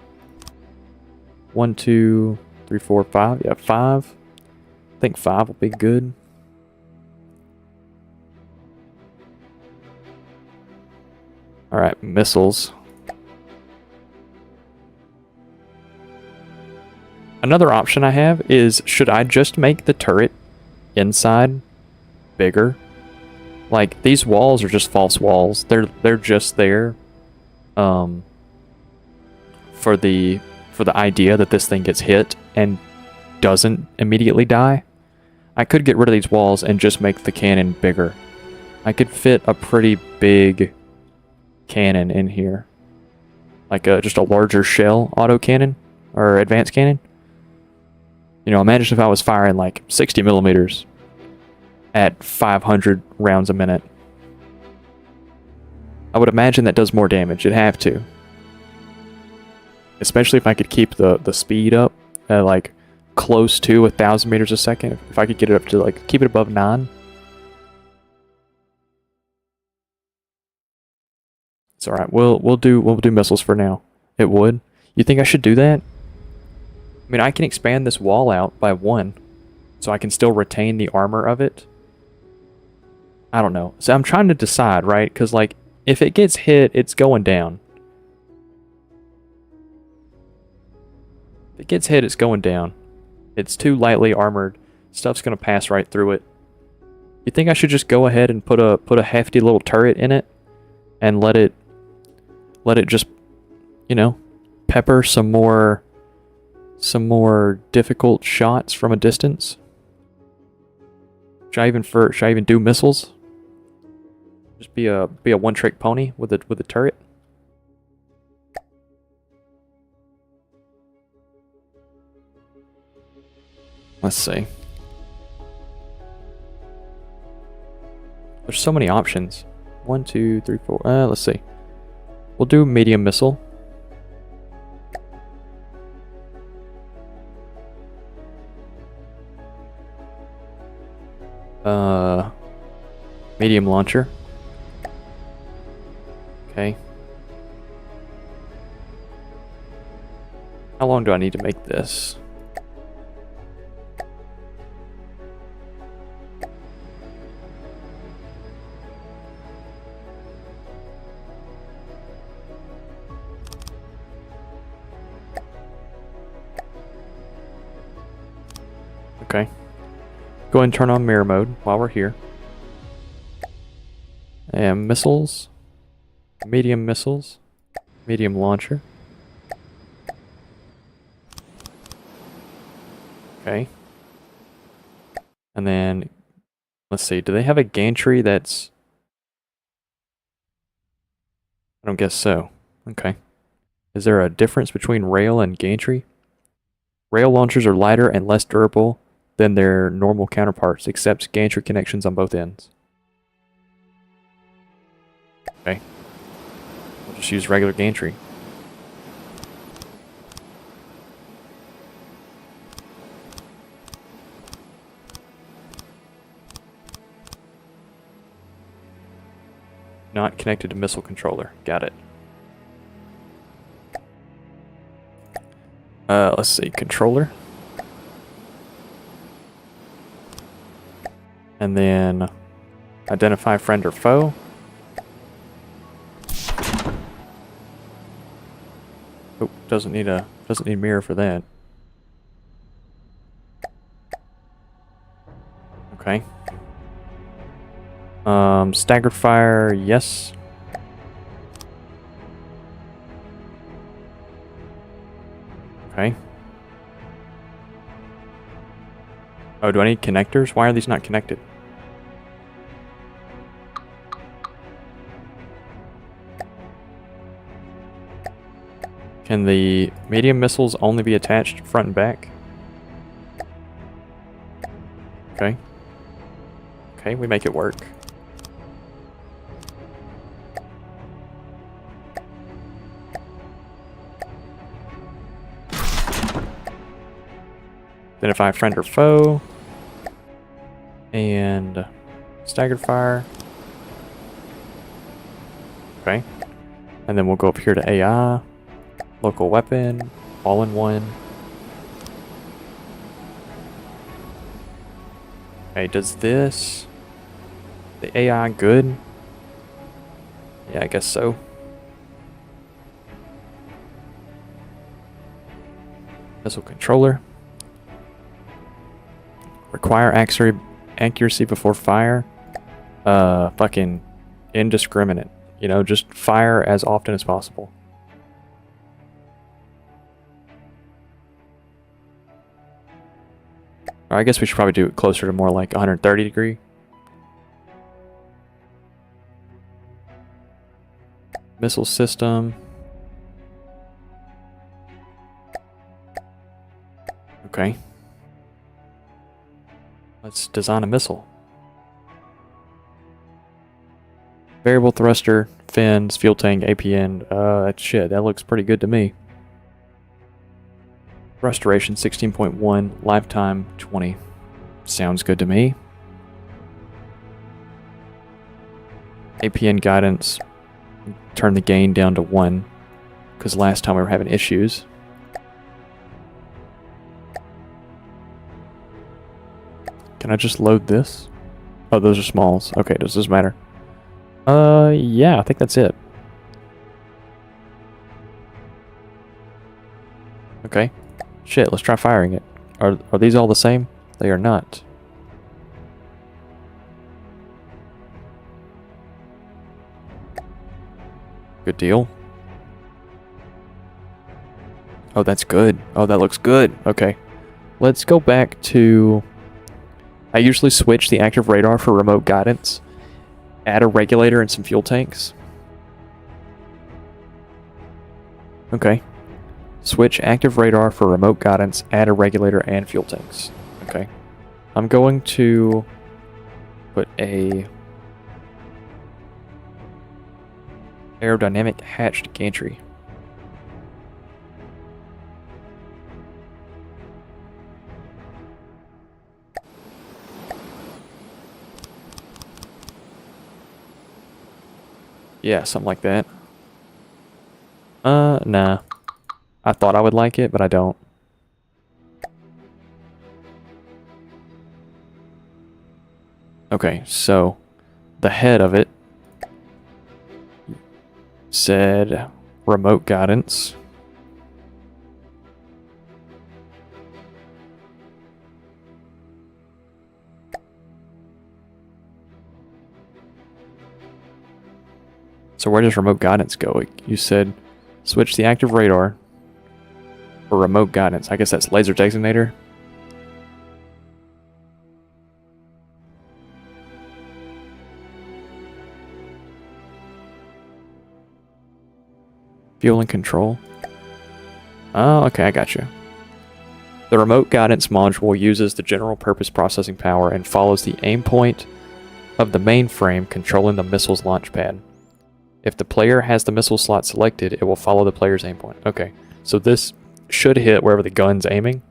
1, 2, 3, 4, 5. Yeah, 5. I think 5 will be good. Alright, missiles. Another option I have is, should I just make the turret inside bigger? Like, these walls are just false walls. They're just there for the idea that this thing gets hit and doesn't immediately die. I could get rid of these walls and just make the cannon bigger. I could fit a pretty big cannon in here. Like just a larger shell autocannon or advanced cannon. You know, imagine if I was firing like 60 millimeters at 500 rounds a minute. I would imagine that does more damage. It'd have to. Especially if I could keep the speed up at like close to 1,000 meters a second. If I could get it up to like, keep it above 9. It's alright. We'll do missiles for now. It would. You think I should do that? I mean, I can expand this wall out by 1, so I can still retain the armor of it. I don't know. So I'm trying to decide, right? Because, like, if it gets hit, it's going down. If it gets hit, it's going down. It's too lightly armored. Stuff's going to pass right through it. You think I should just go ahead and put a hefty little turret in it and let it just, you know, pepper some more difficult shots from a distance? Should I even do missiles? Just be a one-trick pony with a turret? Let's see. There's so many options. 1, 2, 3, 4. Let's see. We'll do medium missile. Medium launcher. Okay. How long do I need to make this? Okay. Go ahead and turn on mirror mode while we're here. And missiles. Medium missiles. Medium launcher. Okay. And then, let's see, do they have a gantry that's... I don't guess so. Okay. Is there a difference between rail and gantry? Rail launchers are lighter and less durable than their normal counterparts, except gantry connections on both ends. Okay. We'll just use regular gantry. Not connected to missile controller. Got it. Let's see, controller. And then identify friend or foe. Oh, doesn't need mirror for that. Okay. Staggered fire, yes. Okay. Oh, do I need connectors? Why are these not connected? Can the medium missiles only be attached front and back? Okay. Okay, we make it work. Identify friend or foe. And staggered fire. Okay. And then we'll go up here to AI. Local weapon. All in one. Okay, does this... The AI good? Yeah, I guess so. Missile controller. Require accuracy before fire. Fucking indiscriminate. You know, just fire as often as possible. Or I guess we should probably do it closer to more like 130 degree. Missile system. Okay. Let's design a missile. Variable thruster, fins, fuel tank, APN. Shit, that looks pretty good to me. Restoration 16.1, lifetime 20. Sounds good to me. APN guidance. Turn the gain down to 1, because last time we were having issues. Can I just load this? Oh, those are smalls. Okay, does this matter? Yeah, I think that's it. Okay. Shit, let's try firing it. Are these all the same? They are not. Good deal. Oh, that's good. Oh, that looks good. Okay. Let's go back to... I usually switch the active radar for remote guidance. Add a regulator and some fuel tanks. Okay. Switch active radar for remote guidance, add a regulator and fuel tanks. Okay. I'm going to put a aerodynamic hatched gantry. Yeah, something like that. Nah. I thought I would like it, but I don't. Okay, so the head of it said remote guidance. So where does remote guidance go? You said switch the active radar for remote guidance. I guess that's laser designator. Fuel and control. Oh, okay, I got you. The remote guidance module uses the general purpose processing power and follows the aim point of the mainframe controlling the missile's launch pad. If the player has the missile slot selected, it will follow the player's aim point. Okay, so this should hit wherever the gun's aiming.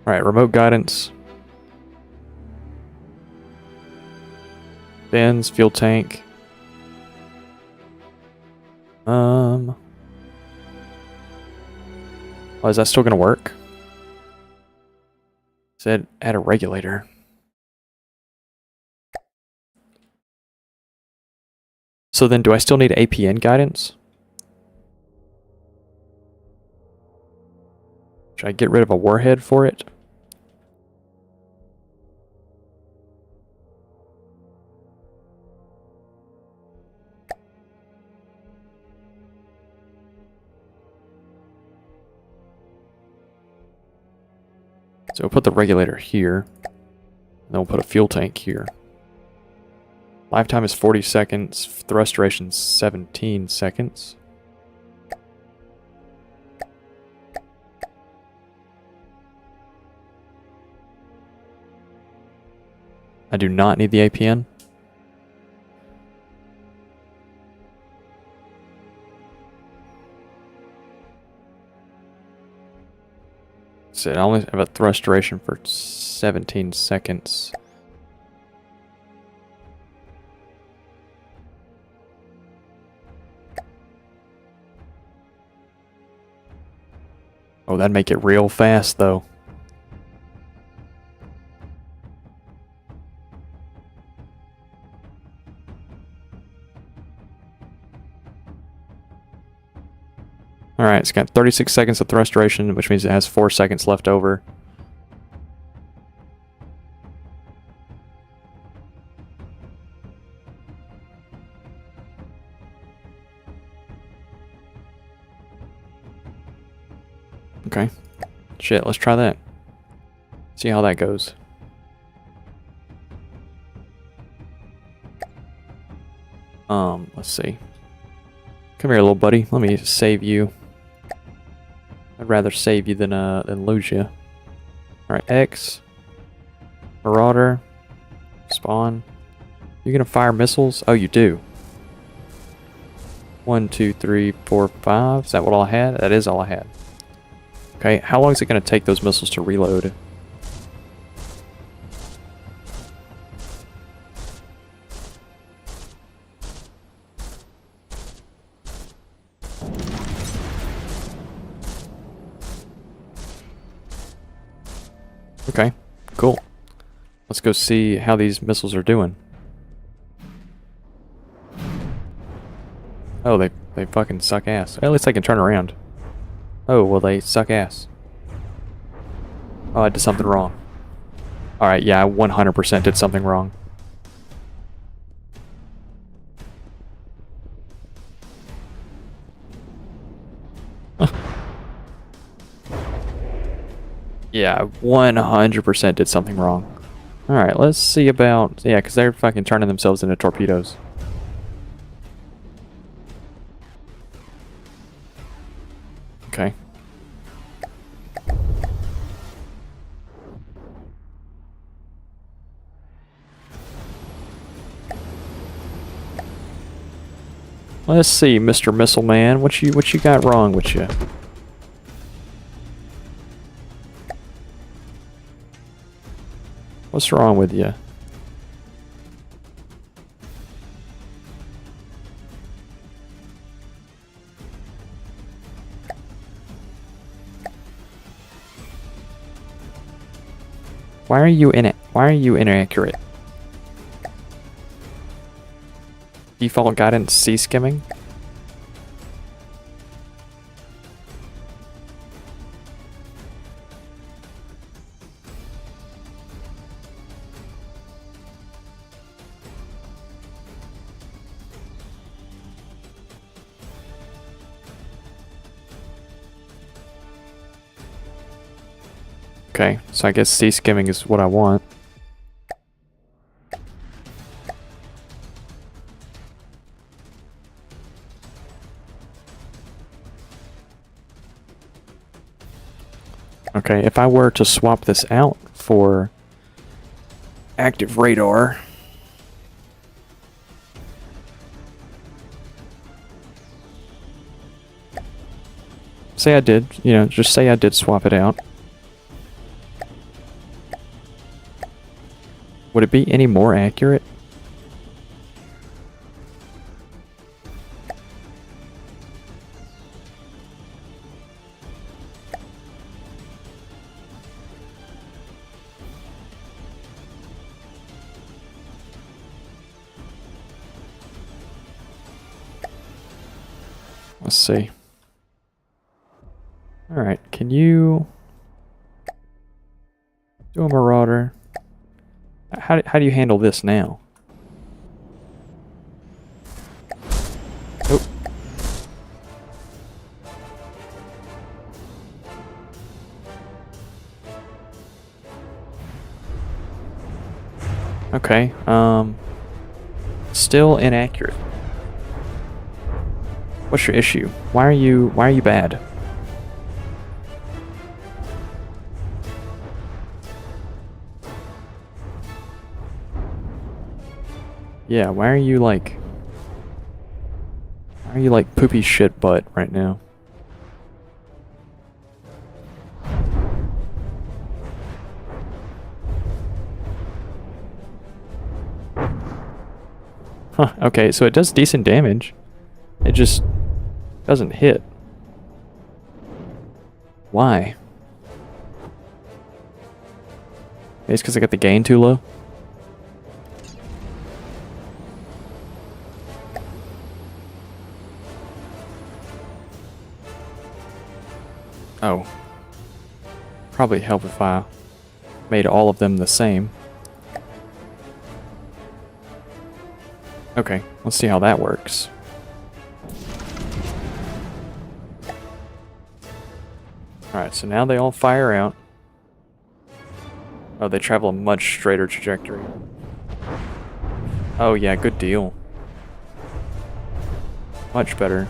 Alright, remote guidance. Fins, fuel tank. Oh, is that still gonna work? Said add a regulator. So then do I still need APN guidance? Should I get rid of a warhead for it? So we'll put the regulator here. And then we'll put a fuel tank here. Lifetime is 40 seconds. Thrust duration 17 seconds. I do not need the APN. So I only have a thrust duration for 17 seconds. Oh, that'd make it real fast, though. Alright, it's got 36 seconds of thrust duration, which means it has 4 seconds left over. Okay. Shit, let's try that. See how that goes. Let's see. Come here, little buddy. Let me save you. I'd rather save you than lose you. Alright, X. Marauder. Spawn. You gonna fire missiles? Oh, you do. 1, 2, 3, 4, 5. Is that what all I had? That is all I had. Okay, how long is it gonna take those missiles to reload? Okay, cool. Let's go see how these missiles are doing. Oh, they fucking suck ass. At least I can turn around. Oh, well, they suck ass. Oh, I did something wrong. Alright, yeah, I 100% did something wrong. Yeah, I 100% did something wrong. Alright, let's see about... Yeah, because they're fucking turning themselves into torpedoes. Okay. Let's see, Mr. Missile Man, what you got wrong with you? What's wrong with you? Why are you in it? Why are you inaccurate? Default guidance C skimming? Okay, so I guess C skimming is what I want. Okay, if I were to swap this out for active radar, say I did, just say I did swap it out. Would it be any more accurate? Let's see. Alright, can you do a marauder? How do you handle this now? Oh. Okay, Still inaccurate. What's your issue? Why are you bad? Yeah, why are you like poopy shit butt right now? Huh, okay, so it does decent damage. It just doesn't hit. Why? Maybe it's because I got the gain too low? Oh. Probably help if I made all of them the same. Okay, let's see how that works. Alright, so now they all fire out. Oh, they travel a much straighter trajectory. Oh yeah, good deal. Much better.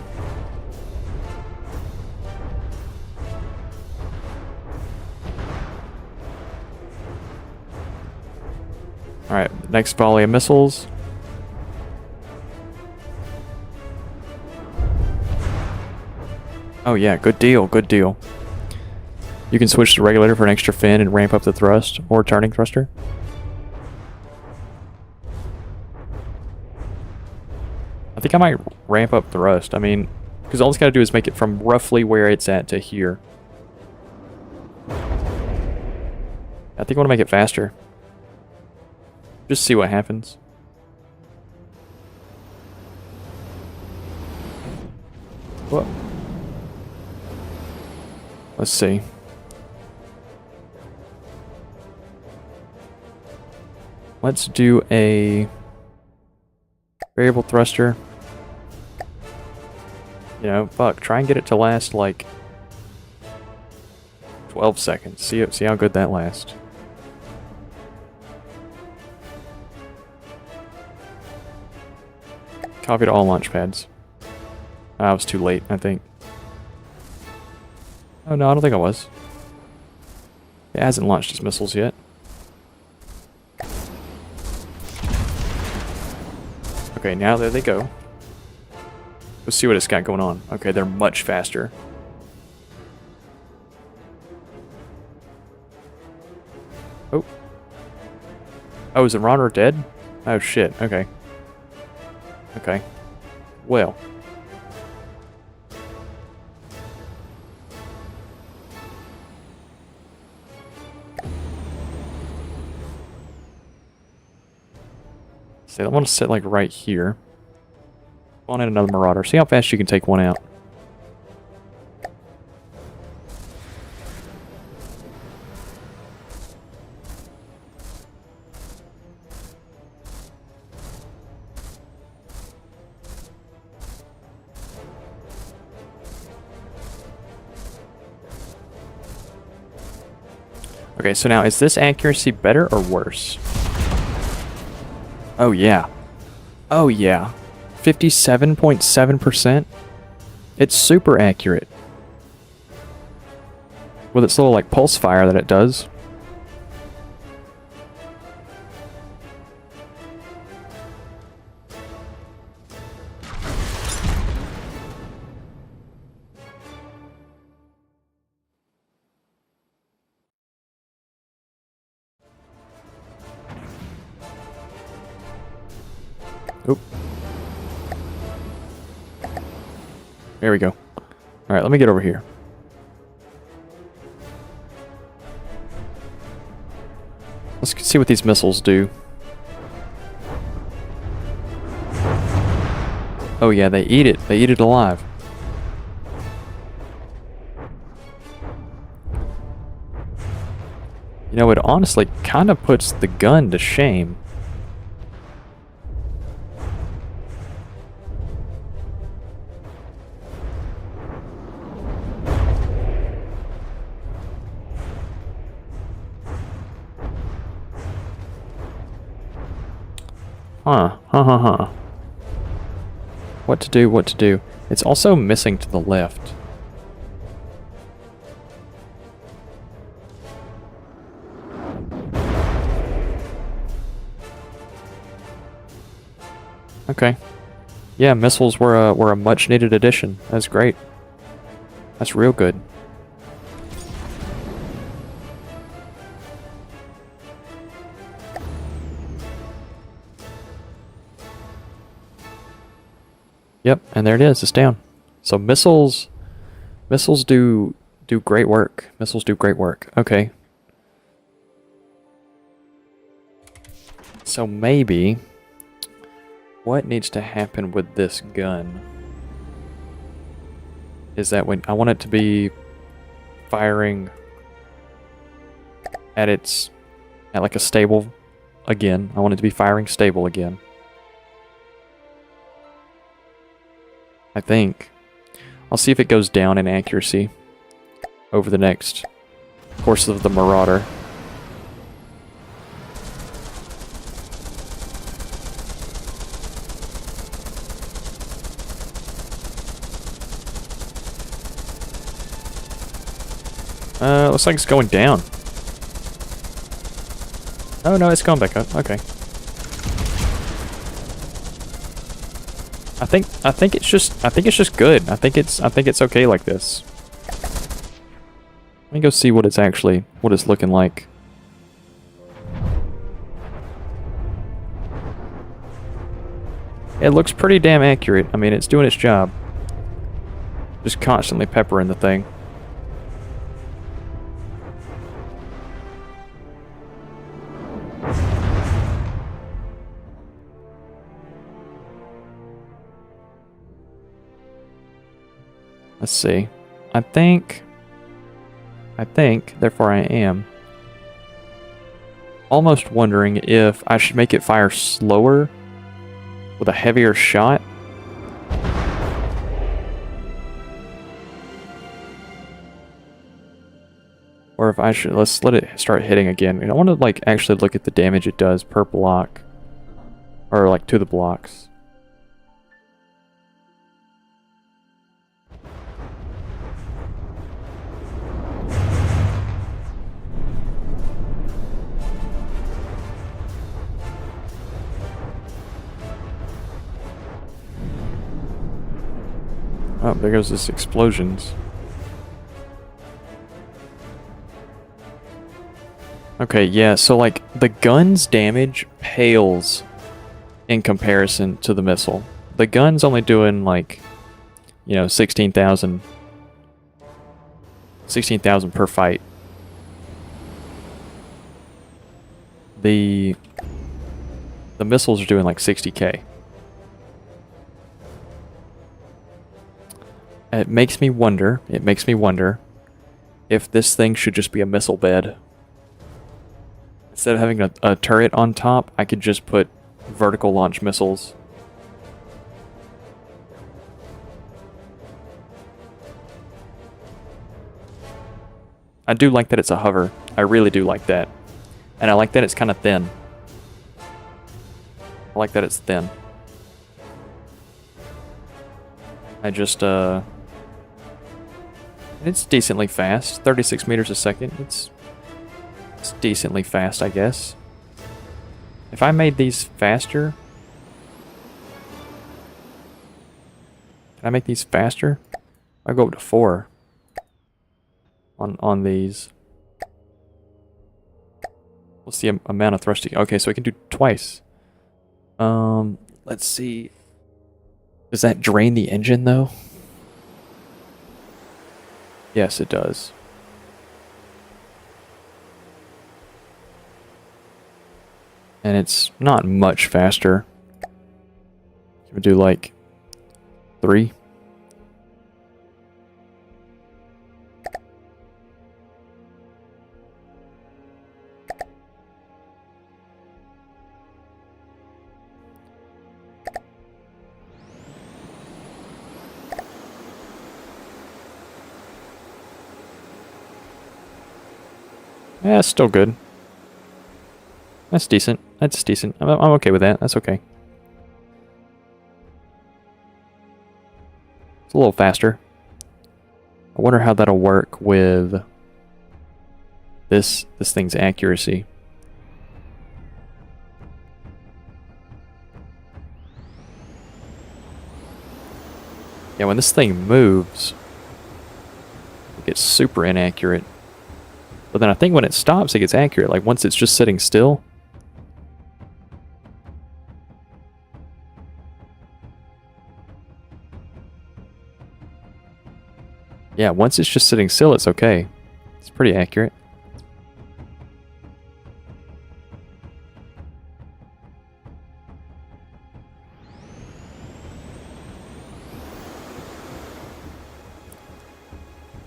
Alright, next volley of missiles. Oh yeah, good deal, good deal. You can switch the regulator for an extra fin and ramp up the thrust, or turning thruster. I think I might ramp up thrust. I mean, because all it's got to do is make it from roughly where it's at to here. I think I want to make it faster. Just see what happens. Whoa. Let's see. Let's do a variable thruster. You know, fuck, try and get it to last like 12 seconds. See how good that lasts. Copy to all launch pads. I was too late, I think. Oh no, I don't think I was. It hasn't launched its missiles yet. Okay, now there they go. Let's see what it's got going on. Okay, they're much faster. Oh. Oh, is the Runner dead? Oh shit, okay. Okay. Well. So I want to sit like right here. On in another Marauder. See how fast you can take one out. Okay, so now is this accuracy better or worse? Oh yeah. Oh yeah. 57.7%. It's super accurate. With its little like pulse fire that it does. Oop. There we go. Alright, let me get over here. Let's see what these missiles do. Oh yeah, they eat it. They eat it alive. You know, it honestly kind of puts the gun to shame. Huh. Huh, huh, huh. What to do, what to do. It's also missing to the left. Okay. Yeah, missiles were a much needed addition. That's great. That's real good. Yep, and there it is. It's down. So missiles do great work. Missiles do great work. Okay. So maybe what needs to happen with this gun is that when I want it to be firing at like a stable again. I want it to be firing stable again. I think. I'll see if it goes down in accuracy over the next course of the Marauder. Looks like it's going down. Oh no, it's going back up. Okay. I think it's just good. I think it's okay like this. Let me go see what it's looking like. It looks pretty damn accurate. I mean, it's doing its job. Just constantly peppering the thing. Let's see. I think, therefore I am almost wondering if I should make it fire slower with a heavier shot. Or if I should, let's let it start hitting again. I want to like actually look at the damage it does per block. Or like to the blocks. Oh, there goes this explosions. Okay, yeah, so like the gun's damage pales in comparison to the missile. The gun's only doing like, you know, 16,000 per fight. The missiles are doing like 60k. It makes me wonder if this thing should just be a missile bed. Instead of having a turret on top, I could just put vertical launch missiles. I do like that it's a hover. I really do like that. And I like that it's kind of thin. I like that it's thin. I just, it's decently fast. 36 meters a second. It's decently fast, I guess. If I made these faster... Can I make these faster? I'll go up to 4 on these. What's the amount of thrusting? Okay, so I can do twice. Let's see. Does that drain the engine, though? Yes, it does. And it's not much faster. We'll do like 3. Yeah, it's still good. That's decent. That's decent. I'm okay with that. That's okay. It's a little faster. I wonder how that'll work with this thing's accuracy. Yeah, when this thing moves, it gets super inaccurate. But then I think when it stops, it gets accurate. Like once it's just sitting still. Yeah, once it's just sitting still, it's okay. It's pretty accurate.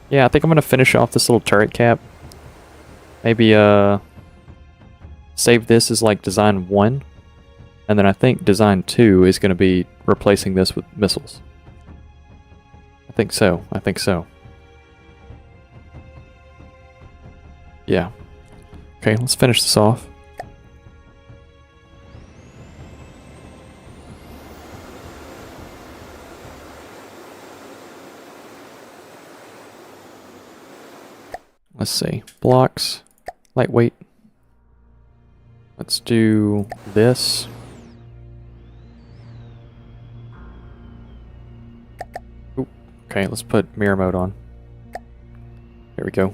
Yeah, I think I'm gonna finish off this little turret cap. Maybe save this as like design 1. And then I think design 2 is gonna be replacing this with missiles. I think so. I think so. Yeah. Okay, let's finish this off. Let's see. Blocks. Lightweight. Let's do this. Ooh, okay, let's put mirror mode on. There we go.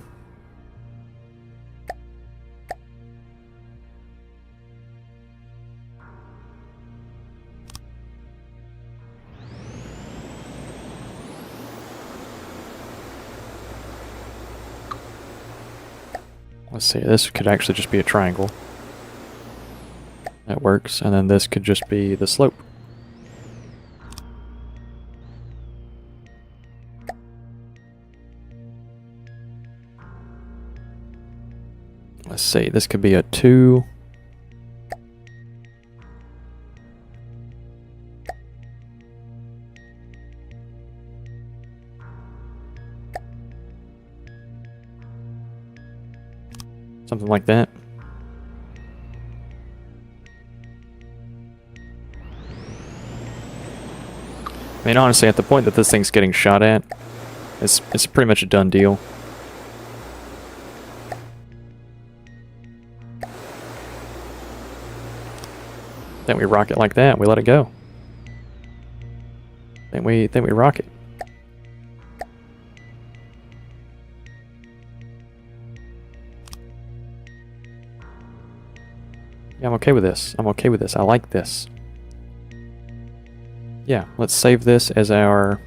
Let's see, this could actually just be a triangle. That works, and then this could just be the slope. Let's see, this could be a 2. Something like that. I mean, honestly, at the point that this thing's getting shot at, it's pretty much a done deal. Then we rock it like that, we let it go. Then we rock it. Yeah, I'm okay with this. I'm okay with this. I like this. Yeah, let's save this as our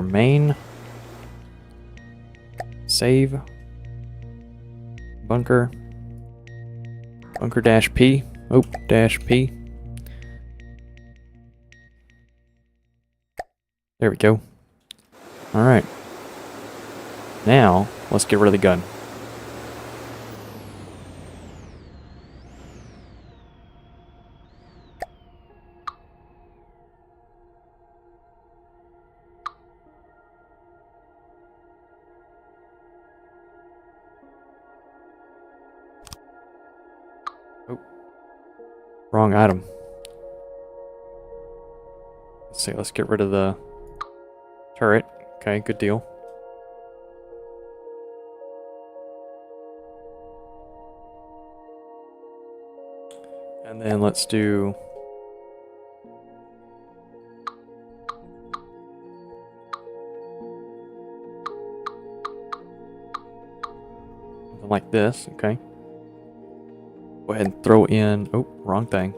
main. Save. Bunker. Bunker dash P. Oh, dash P. There we go. Alright. Now, let's get rid of the gun. Oh. Wrong item. Let's see, let's get rid of the turret. Okay, good deal. And then let's do something like this, okay. Go ahead and throw in, oh, wrong thing.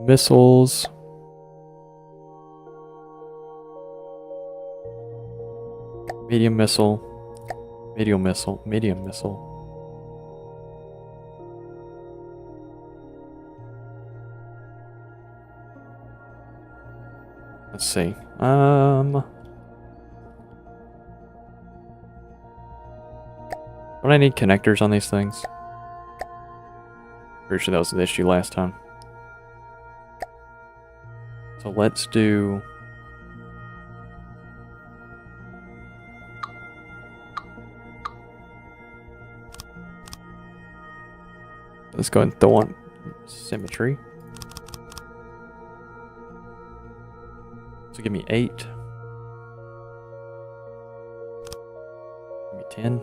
Missiles. Medium missile. Medium missile. Medium missile. Let's see. Don't I need connectors on these things? Pretty sure that was the issue last time. So let's do... let's go ahead and throw on symmetry. So give me 8. Give me 10.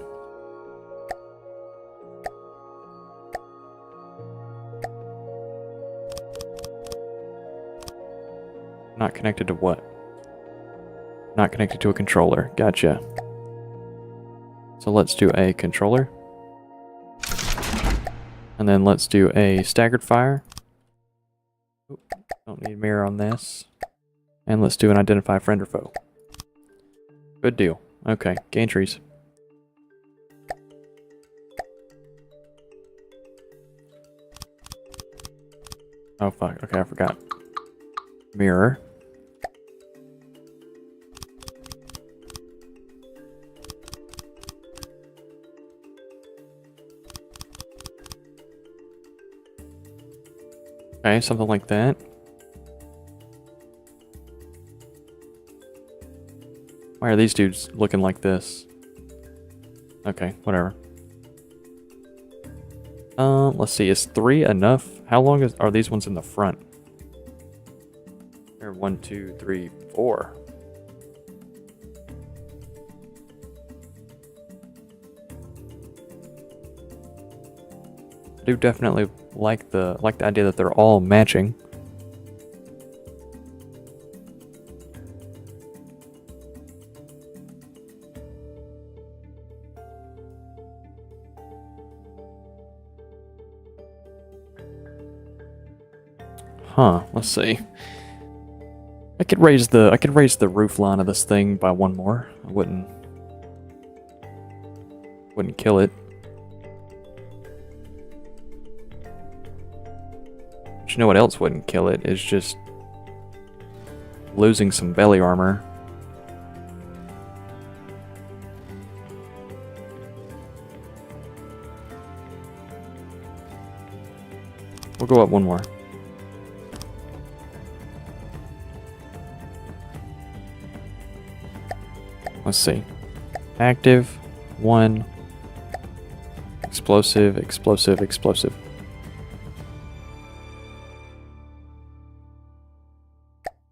Not connected to what? Not connected to a controller. Gotcha. So let's do a controller. And then let's do a staggered fire. Oop, don't need mirror on this. And let's do an identify friend or foe. Good deal. Okay, gain trees. Oh fuck, okay, I forgot. Mirror. Okay, something like that. Why are these dudes looking like this? Okay, whatever. Let's see, is 3 enough? How long are these ones in the front? There, 1, 2, 3, 4. I do definitely like the idea that they're all matching. Huh, let's see. I could raise the roof line of this thing by 1 more. I wouldn't kill it. But you know what else wouldn't kill it is just losing some belly armor. We'll go up 1 more. Let's see. Active, 1. Explosive, explosive, explosive.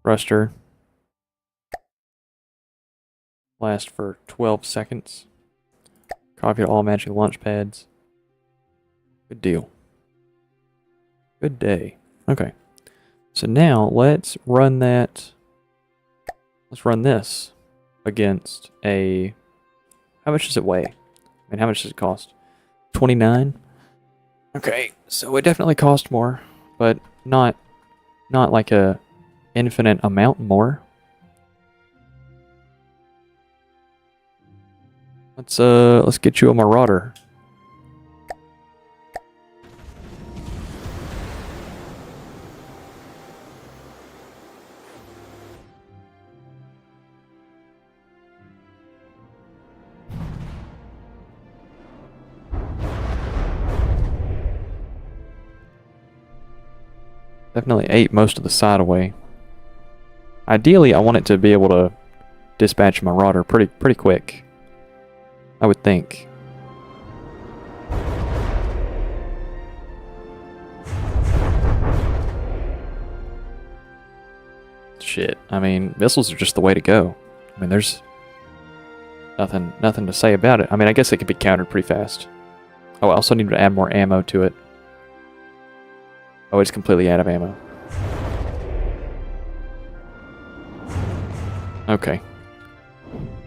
Thruster. Last for 12 seconds. Copy to all matching launch pads. Good deal. Good day. Okay. So now let's run that. Let's run this against a. How much does it weigh? I mean, how much does it cost? 29. Okay, so it definitely cost more, but not like a infinite amount more. Let's get you a marauder. Definitely ate most of the side away. Ideally, I want it to be able to dispatch a marauder pretty quick. I would think. Shit. I mean, missiles are just the way to go. I mean, there's nothing to say about it. I mean, I guess it can be countered pretty fast. Oh, I also need to add more ammo to it. Oh, it's completely out of ammo. Okay.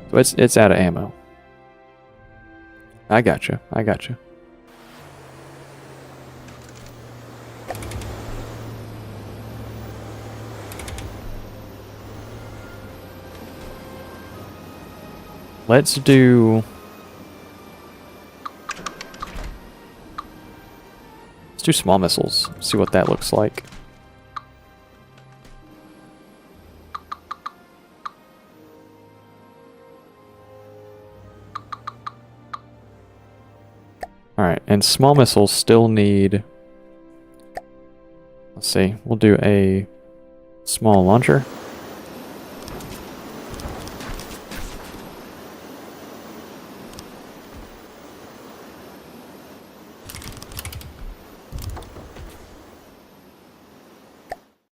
So it's out of ammo. I gotcha. I gotcha. Let's do small missiles. See what that looks like. Alright, and small missiles still need... Let's see, we'll do a small launcher.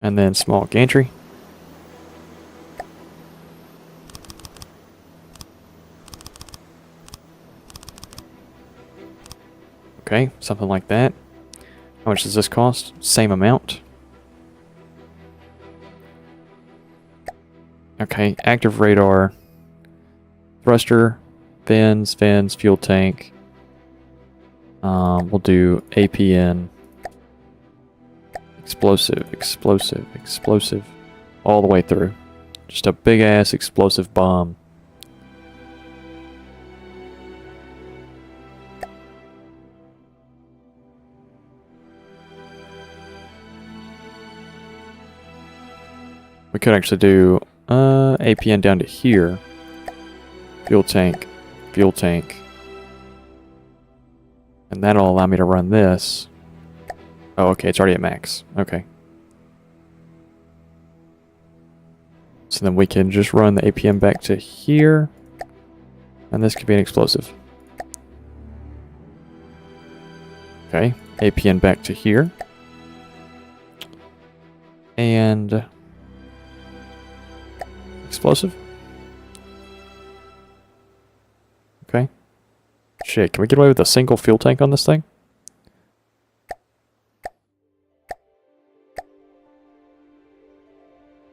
And then small gantry. Okay, something like that. How much does this cost? Same amount. Okay, active radar. Thruster, fins, fuel tank. We'll do APN. Explosive. All the way through. Just a big ass explosive bomb. We could actually do APN down to here. Fuel tank. And that'll allow me to run this. Oh, okay, it's already at max. Okay. So then we can just run the APM back to here. And this could be an explosive. Okay, APN back to here. And explosive. Okay. Shit, can we get away with a single fuel tank on this thing?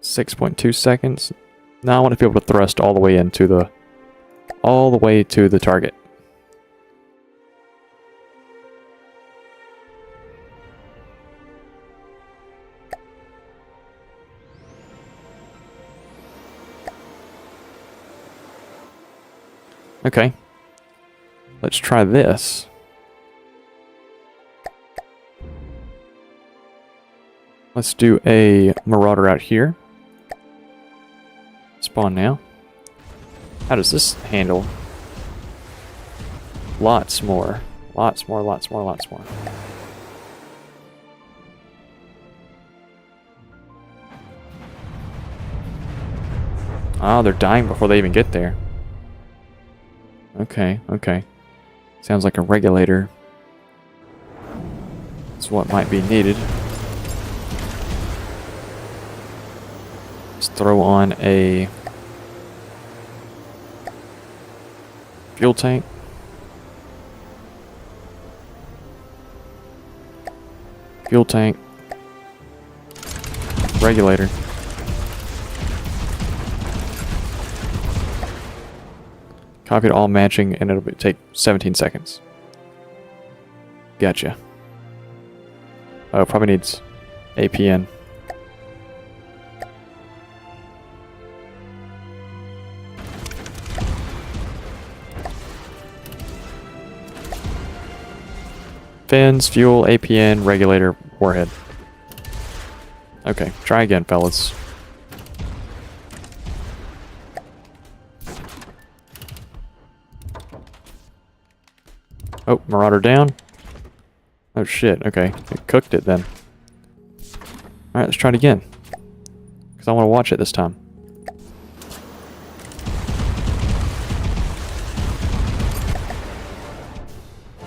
.2 seconds. Now I want to be able to thrust all the way into the target. Okay. Let's try this. Let's do a Marauder out here. Spawn now. How does this handle? Lots more. Lots more. Oh, they're dying before they even get there. Okay. Sounds like a regulator. That's what might be needed. Let's throw on a fuel tank. Regulator. Copy to all matching, and it'll take 17 seconds. Gotcha. Oh, probably needs APN. Fins, fuel, APN, regulator, warhead. Okay, try again, fellas. Oh, Marauder down. Oh shit, okay. It cooked it then. Alright, let's try it again. Because I want to watch it this time.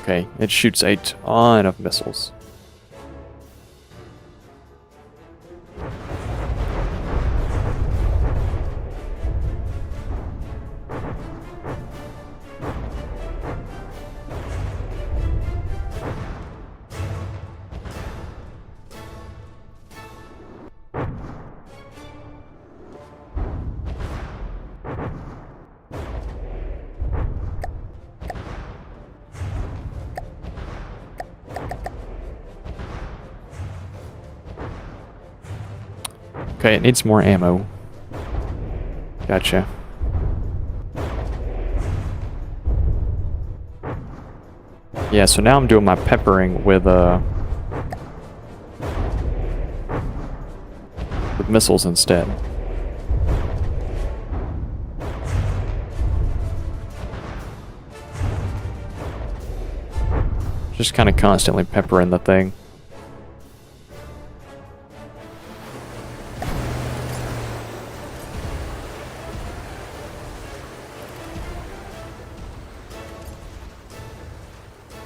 Okay, it shoots a ton of missiles. Okay, it needs more ammo. Gotcha. Yeah, so now I'm doing my peppering with missiles instead. Just kind of constantly peppering the thing.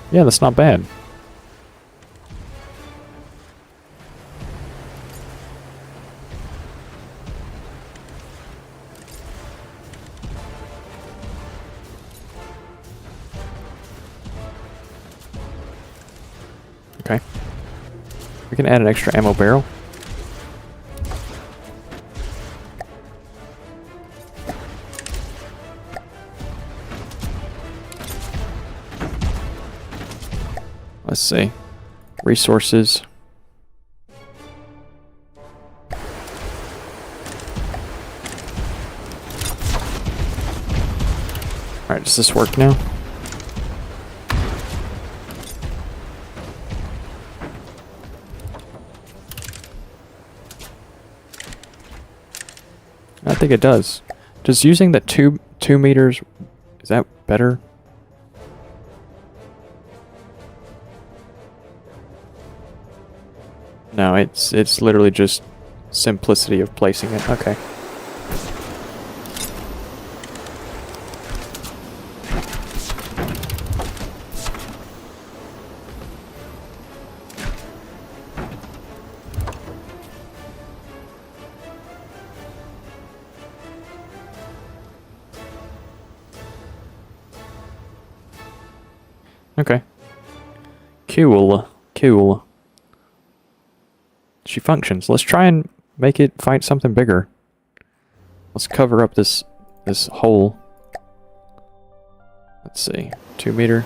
Yeah, that's not bad. Okay. We can add an extra ammo barrel. Let's see. Resources. Alright, does this work now? I think it does. Just using the two meters, is that better? No, it's literally just simplicity of placing it. Okay. Okay. Cool. Cool. She functions. Let's try and make it fight something bigger. Let's cover up this hole. Let's see. 2 meter.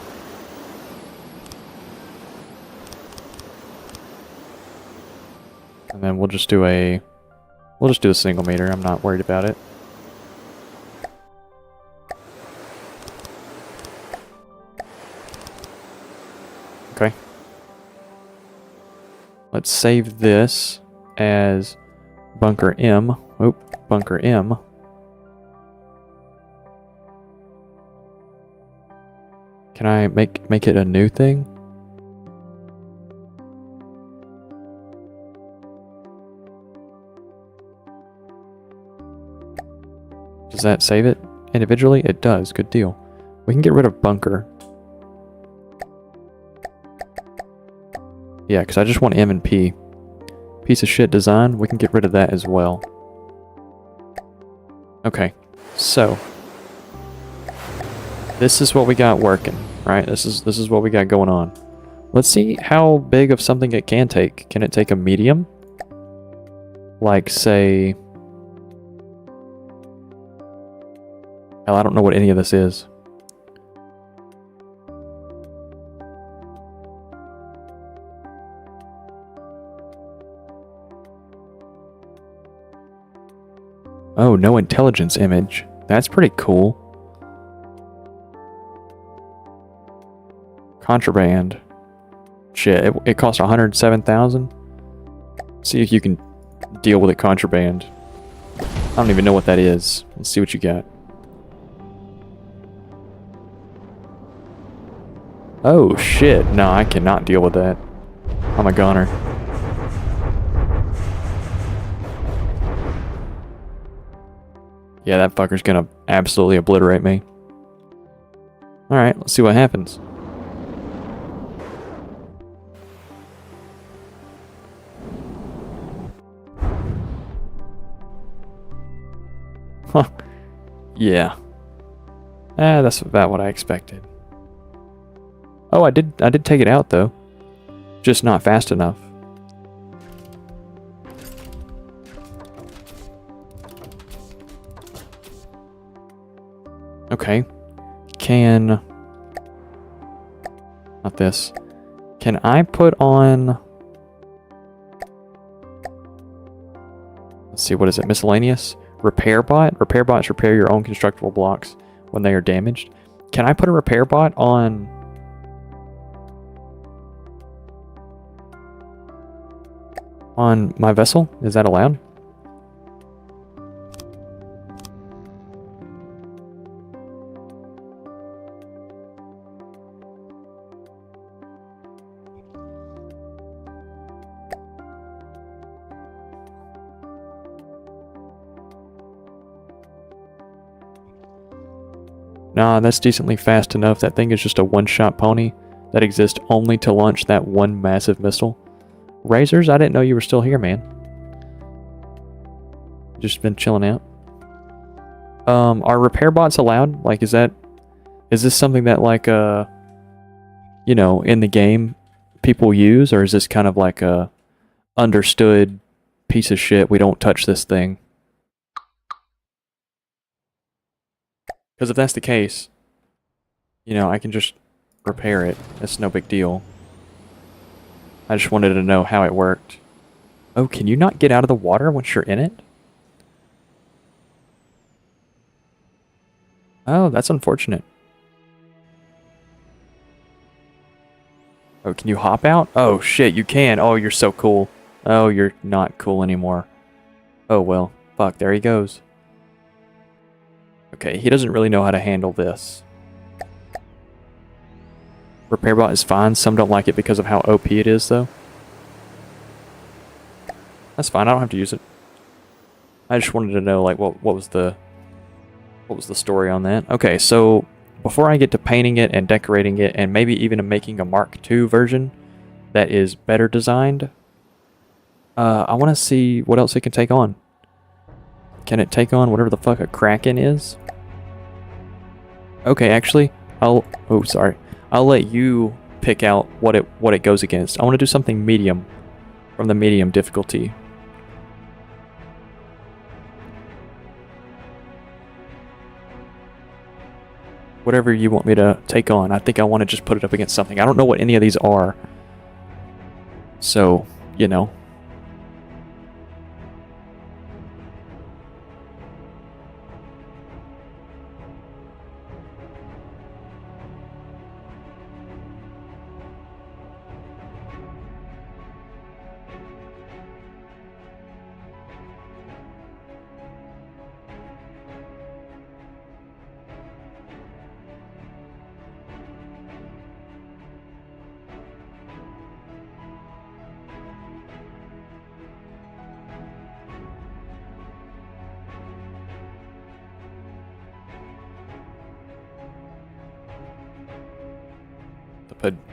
And then we'll just do a single meter. I'm not worried about it. Okay. Let's save this as bunker M. Oh, bunker M. Can I make it a new thing? Does that save it individually? It does. Good deal. We can get rid of bunker. Yeah, because I just want M and P. Piece of shit design, we can get rid of that as well. Okay, so this is what we got working, right? This is what we got going on. Let's see how big of something it can take. Can it take a medium? Like, say... Hell, I don't know what any of this is. Oh, no intelligence image. That's pretty cool. Contraband. Shit, it cost 107,000. See if you can deal with it contraband. I don't even know what that is. Let's see what you got. Oh shit, no, I cannot deal with that. I'm a goner. Yeah, that fucker's gonna absolutely obliterate me. Alright, let's see what happens. Huh. Yeah. That's about what I expected. Oh, I did take it out though. Just not fast enough. Okay. Not this. Can I put on... Let's see, what is it? Miscellaneous? Repair bot? Repair bots repair your own constructible blocks when they are damaged. Can I put a repair bot on... on my vessel? Is that allowed? Nah, that's decently fast enough. That thing is just a one-shot pony that exists only to launch that one massive missile. Razors, I didn't know you were still here, man. Just been chilling out. Are repair bots allowed? Like, is this something that, like, you know, in the game, people use, or is this kind of like a understood piece of shit, we don't touch this thing? Because if that's the case, you know, I can just repair it. It's no big deal. I just wanted to know how it worked. Oh, can you not get out of the water once you're in it? Oh, that's unfortunate. Oh, can you hop out? Oh, shit, you can. Oh, you're so cool. Oh, you're not cool anymore. Oh, well. Fuck, there he goes. Okay, he doesn't really know how to handle this. Repair bot is fine. Some don't like it because of how OP it is, though. That's fine. I don't have to use it. I just wanted to know, like, what was the story on that? Okay, so before I get to painting it and decorating it, and maybe even making a Mark II version that is better designed, I want to see what else it can take on. Can it take on whatever the fuck a Kraken is? Okay, actually, I'll let you pick out what it goes against. I want to do something medium from the medium difficulty. Whatever you want me to take on. I think I want to just put it up against something. I don't know what any of these are. So, you know.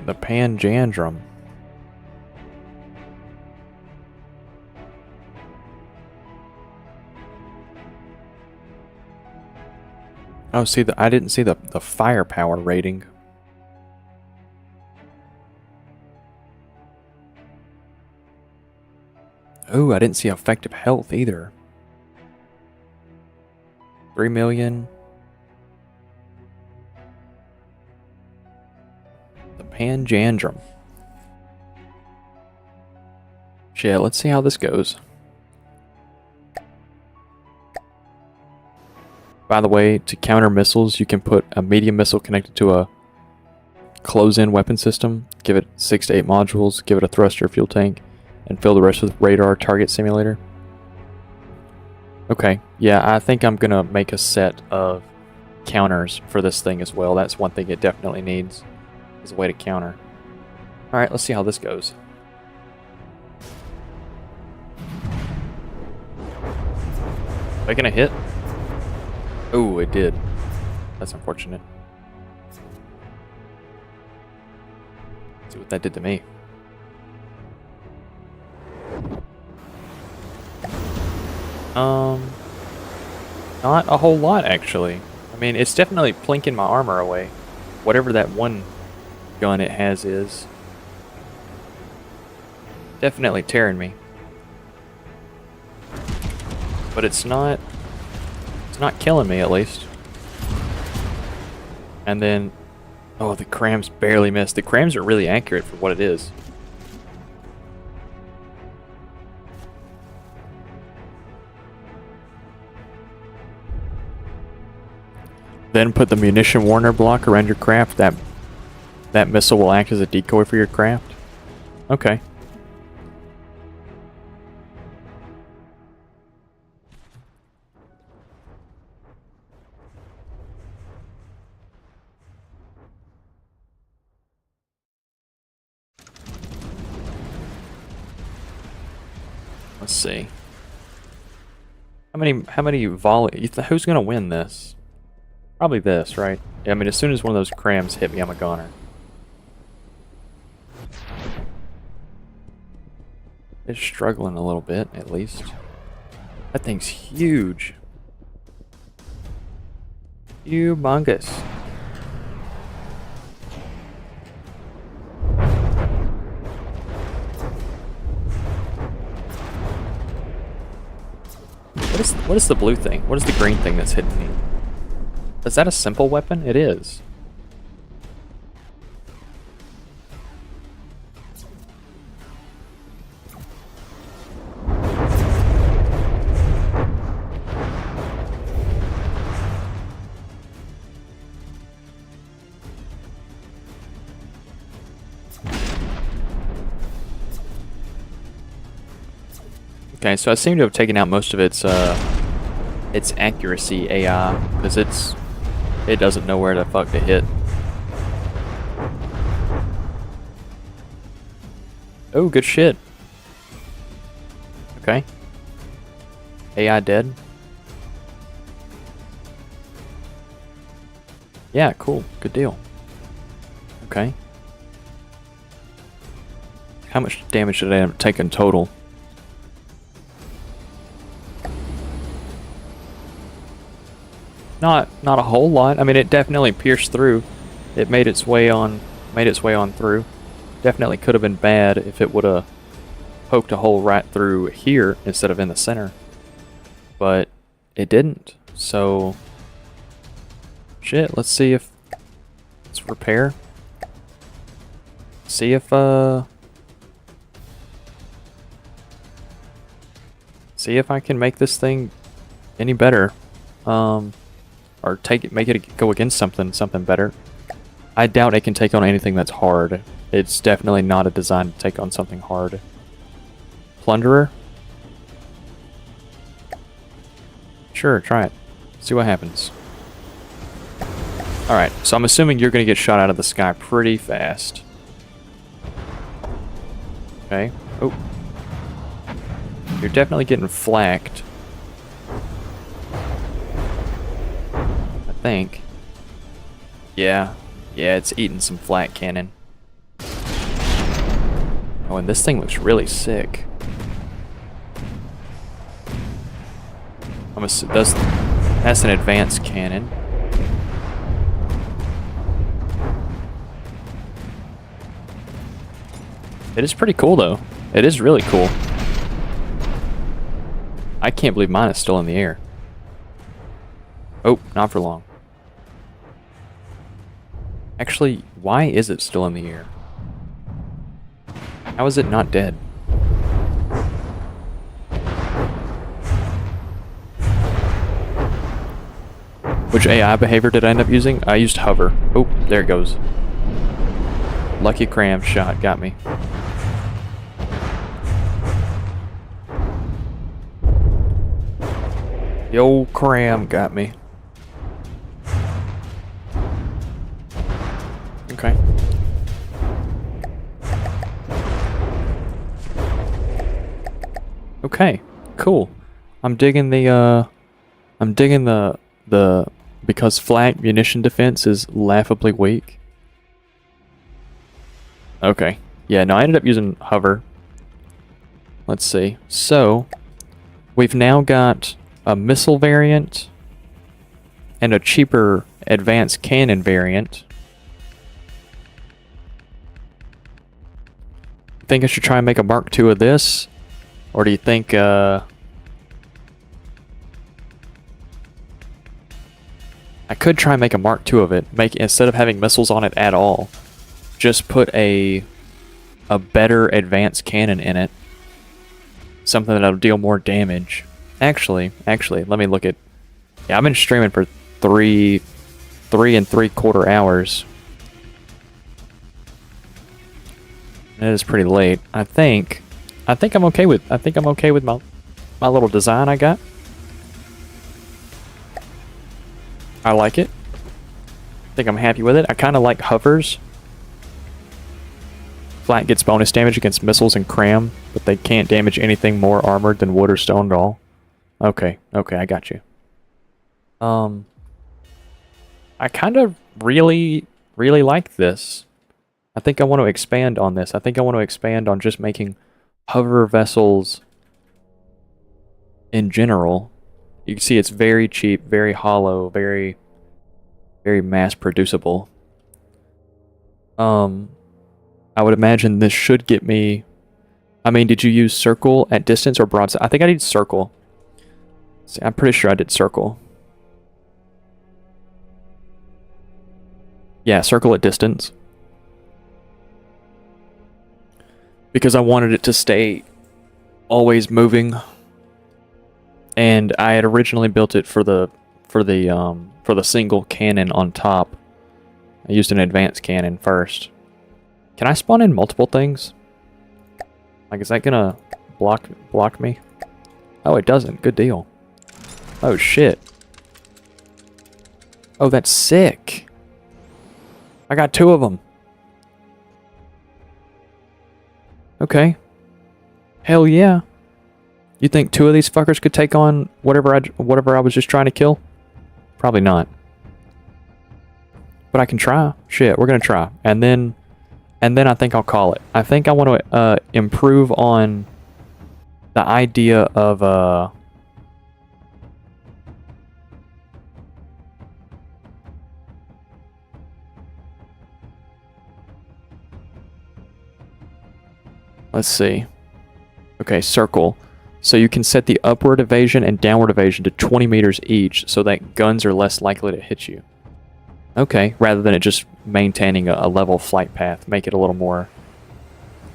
The Panjandrum. Oh, see, I didn't see the firepower rating. Oh, I didn't see effective health either. 3 million. The Panjandrum. Shit, let's see how this goes. By the way, to counter missiles, you can put a medium missile connected to a close-in weapon system, give it 6 to 8 modules, give it a thruster fuel tank, and fill the rest with radar target simulator. Okay, yeah, I think I'm gonna make a set of counters for this thing as well. That's one thing it definitely needs, is a way to counter. Alright, let's see how this goes. Are they gonna hit? Oh, it did. That's unfortunate. Let's see what that did to me. Not a whole lot, actually. I mean, it's definitely plinking my armor away. Whatever that one gun it has is. Definitely tearing me. But it's not killing me, at least. And then, oh, the crams barely missed. The crams are really accurate for what it is. Then put the munition warner block around your craft. That missile will act as a decoy for your craft. Okay. Let's see. How many volley? Who's gonna win this? Probably this, right? Yeah, I mean, as soon as one of those crams hit me, I'm a goner. It's struggling a little bit, at least. That thing's huge. Humongous. What is the blue thing? What is the green thing that's hitting me? Is that a simple weapon? It is. Okay, so I seem to have taken out most of its accuracy AI, because it doesn't know where the fuck to hit. Oh, good shit. Okay. AI dead. Yeah, cool. Good deal. Okay. How much damage did I end up taking total? Not a whole lot. I mean, it definitely pierced through. It made its way on through. Definitely could have been bad if it would have poked a hole right through here instead of in the center. But it didn't. So shit, let's see if let's repair. See if I can make this thing any better. Or make it go against something better. I doubt it can take on anything that's hard. It's definitely not a design to take on something hard. Plunderer? Sure, try it. See what happens. Alright, so I'm assuming you're gonna get shot out of the sky pretty fast. Okay. Oh. You're definitely getting flacked. Think. Yeah, it's eating some flak cannon. Oh, and this thing looks really sick. That's an advanced cannon. It is pretty cool though. It is really cool. I can't believe mine is still in the air. Oh, not for long. Actually, why is it still in the air? How is it not dead? Which AI behavior did I end up using? I used hover. Oh, there it goes. Lucky cram shot got me. The old cram got me. Okay. Okay, cool. I'm digging the because flak munition defense is laughably weak. Okay. Yeah, no, I ended up using hover. Let's see. So, we've now got a missile variant and a cheaper advanced cannon variant. Think I should try and make a Mark II of this? Or do you think, I could try and make a Mark II of it. Instead of having missiles on it at all, just put a better advanced cannon in it. Something that'll deal more damage. Actually, let me look at... Yeah, I've been streaming for 3 3/4 hours. It is pretty late. I think I'm okay with my little design I got. I like it. I think I'm happy with it. I kind of like hovers. Flat gets bonus damage against missiles and cram, but they can't damage anything more armored than wood or stone at all. Okay, I got you. I kind of really like this. I think I want to expand on this. I think I want to expand on just making hover vessels in general. You can see it's very cheap, very hollow, very mass producible. I would imagine this should get me... I mean, did you use circle at distance or broadside? I think I need circle. See, I'm pretty sure I did circle. Yeah, circle at distance. Because I wanted it to stay always moving. And I had originally built it for the single cannon on top. I used an advanced cannon first. Can I spawn in multiple things? Like, is that gonna block me? Oh, it doesn't. Good deal. Oh, shit. Oh, that's sick. I got 2 of them. Okay. Hell yeah. You think 2 of these fuckers could take on whatever I was just trying to kill? Probably not. But I can try. Shit, we're gonna try. And then I think I'll call it. I think I want to improve on the idea of let's see. Okay, circle. So you can set the upward evasion and downward evasion to 20 meters each so that guns are less likely to hit you. Okay, rather than it just maintaining a level flight path, make it a little more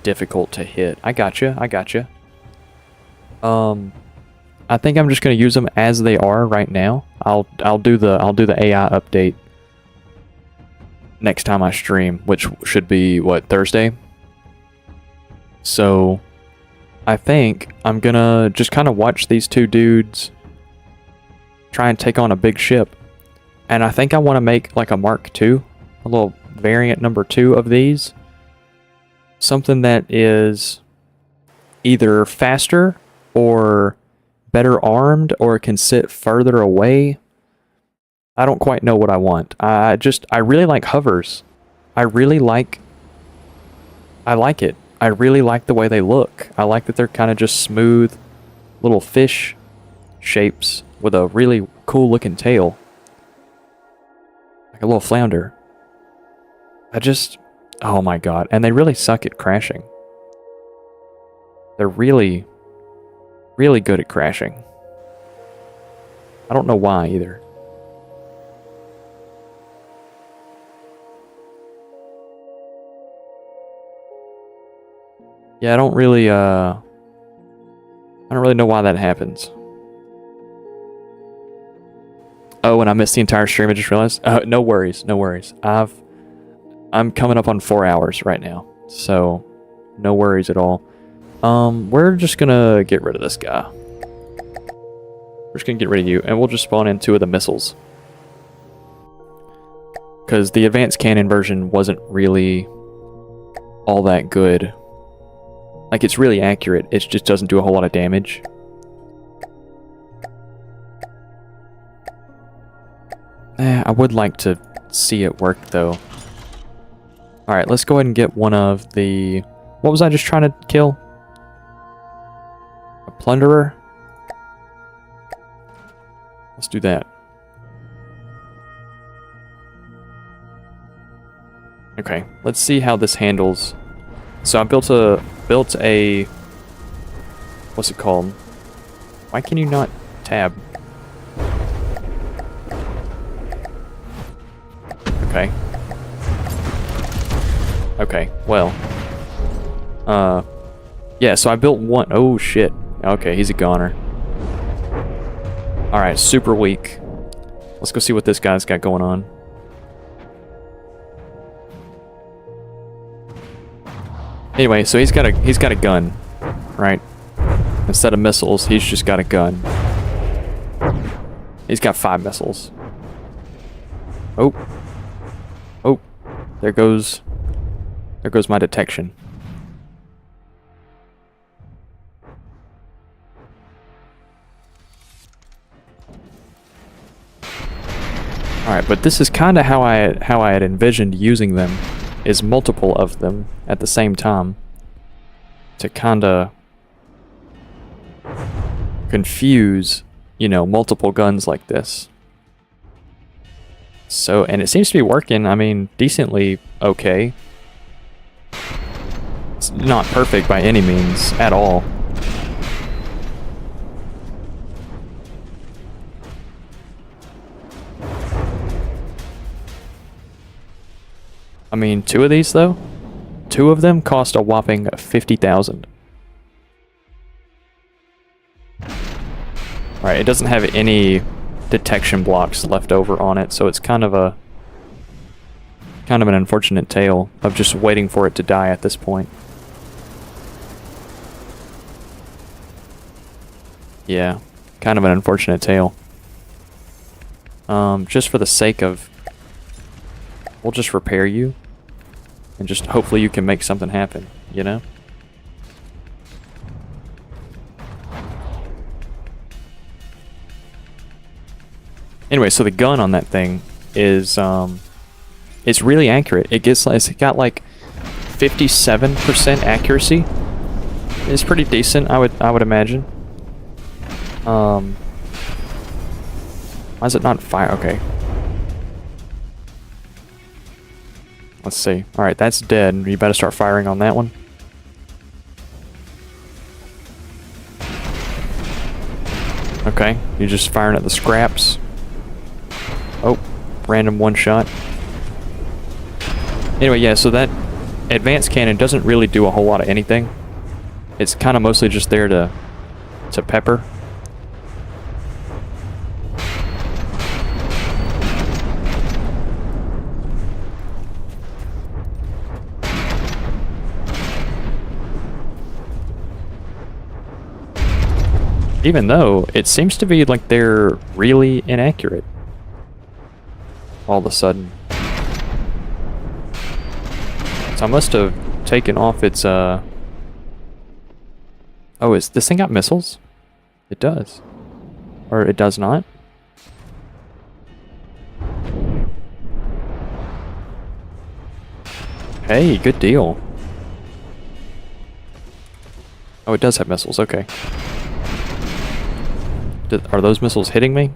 difficult to hit. I gotcha. I think I'm just gonna use them as they are right now. I'll do the AI update next time I stream, which should be what, Thursday? So I think I'm gonna just kind of watch these 2 dudes try and take on a big ship. And I think I want to make like a Mark II, a little variant number 2 of these. Something that is either faster or better armed or can sit further away. I don't quite know what I want. I really like hovers. I like it. I really like the way they look. I like that they're kind of just smooth little fish shapes with a really cool looking tail. Like a little flounder. Oh my god. And they really suck at crashing. They're really, really good at crashing. I don't know why either. Yeah, I don't really know why that happens. Oh, and I missed the entire stream, I just realized. No worries. I'm coming up on 4 hours right now, so no worries at all. We're just gonna get rid of this guy. We're just gonna get rid of you, and we'll just spawn in 2 of the missiles. Because the advanced cannon version wasn't really all that good. Like, it's really accurate, it just doesn't do a whole lot of damage. I would like to see it work, though. Alright, let's go ahead and get one of the... What was I just trying to kill? A plunderer? Let's do that. Okay, let's see how this handles. So I built a... What's it called? Why can you not tab? Okay. Okay, well. Yeah, so I built one. Oh, shit. Okay, he's a goner. Alright, super weak. Let's go see what this guy's got going on. Anyway, so he's got a gun, right? Instead of missiles, he's just got a gun. He's got 5 missiles. Oh. Oh. There goes my detection. Alright, but this is kind of how I had envisioned using them, is multiple of them at the same time to kind of confuse, you know, multiple guns like this. So, and it seems to be working, I mean, decently okay. It's not perfect by any means at all. I mean, 2 of these though? 2 of them cost a whopping 50,000. Alright, it doesn't have any detection blocks left over on it, so it's kind of an unfortunate tale of just waiting for it to die at this point. Yeah, kind of an unfortunate tale. Just for the sake of... We'll just repair you. And just hopefully you can make something happen, you know? Anyway, so the gun on that thing is, it's really accurate. It's got like 57% accuracy. It's pretty decent, I would imagine. Why is it not fire? Okay. Let's see. Alright, that's dead. You better start firing on that one. Okay, you're just firing at the scraps. Oh, random one shot. Anyway, yeah, so that advanced cannon doesn't really do a whole lot of anything. It's kind of mostly just there to pepper. Even though it seems to be like they're really inaccurate all of a sudden. So I must have taken off its Oh, is this thing got missiles? It does. Or it does not. Hey, good deal. Oh, it does have missiles, okay. Are those missiles hitting me?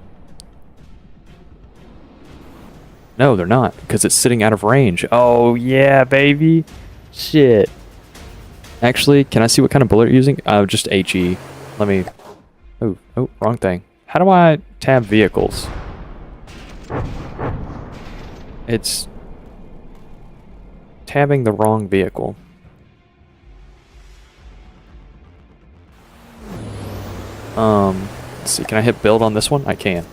No, they're not, because it's sitting out of range. Oh, yeah, baby. Shit. Actually, can I see what kind of bullet you're using? Just HE. Let me... Oh, wrong thing. How do I tab vehicles? It's... tabbing the wrong vehicle. Let's see, can I hit build on this one? I can.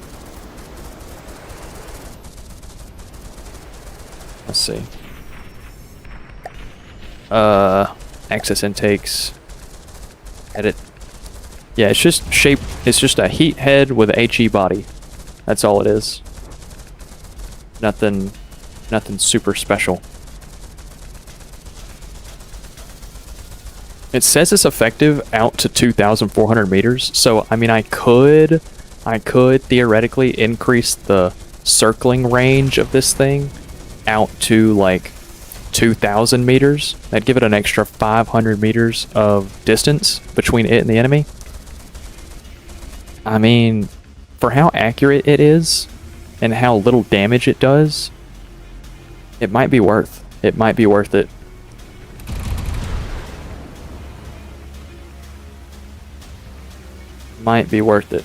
Let's see. Access intakes. Edit. Yeah, it's just shape. It's just a heat head with a HE body. That's all it is. Nothing super special. It says it's effective out to 2,400 meters, so I mean I could theoretically increase the circling range of this thing out to like 2,000 meters. That'd give it an extra 500 meters of distance between it and the enemy. I mean, for how accurate it is and how little damage it does, it might be worth it. Might be worth it. Might be worth it.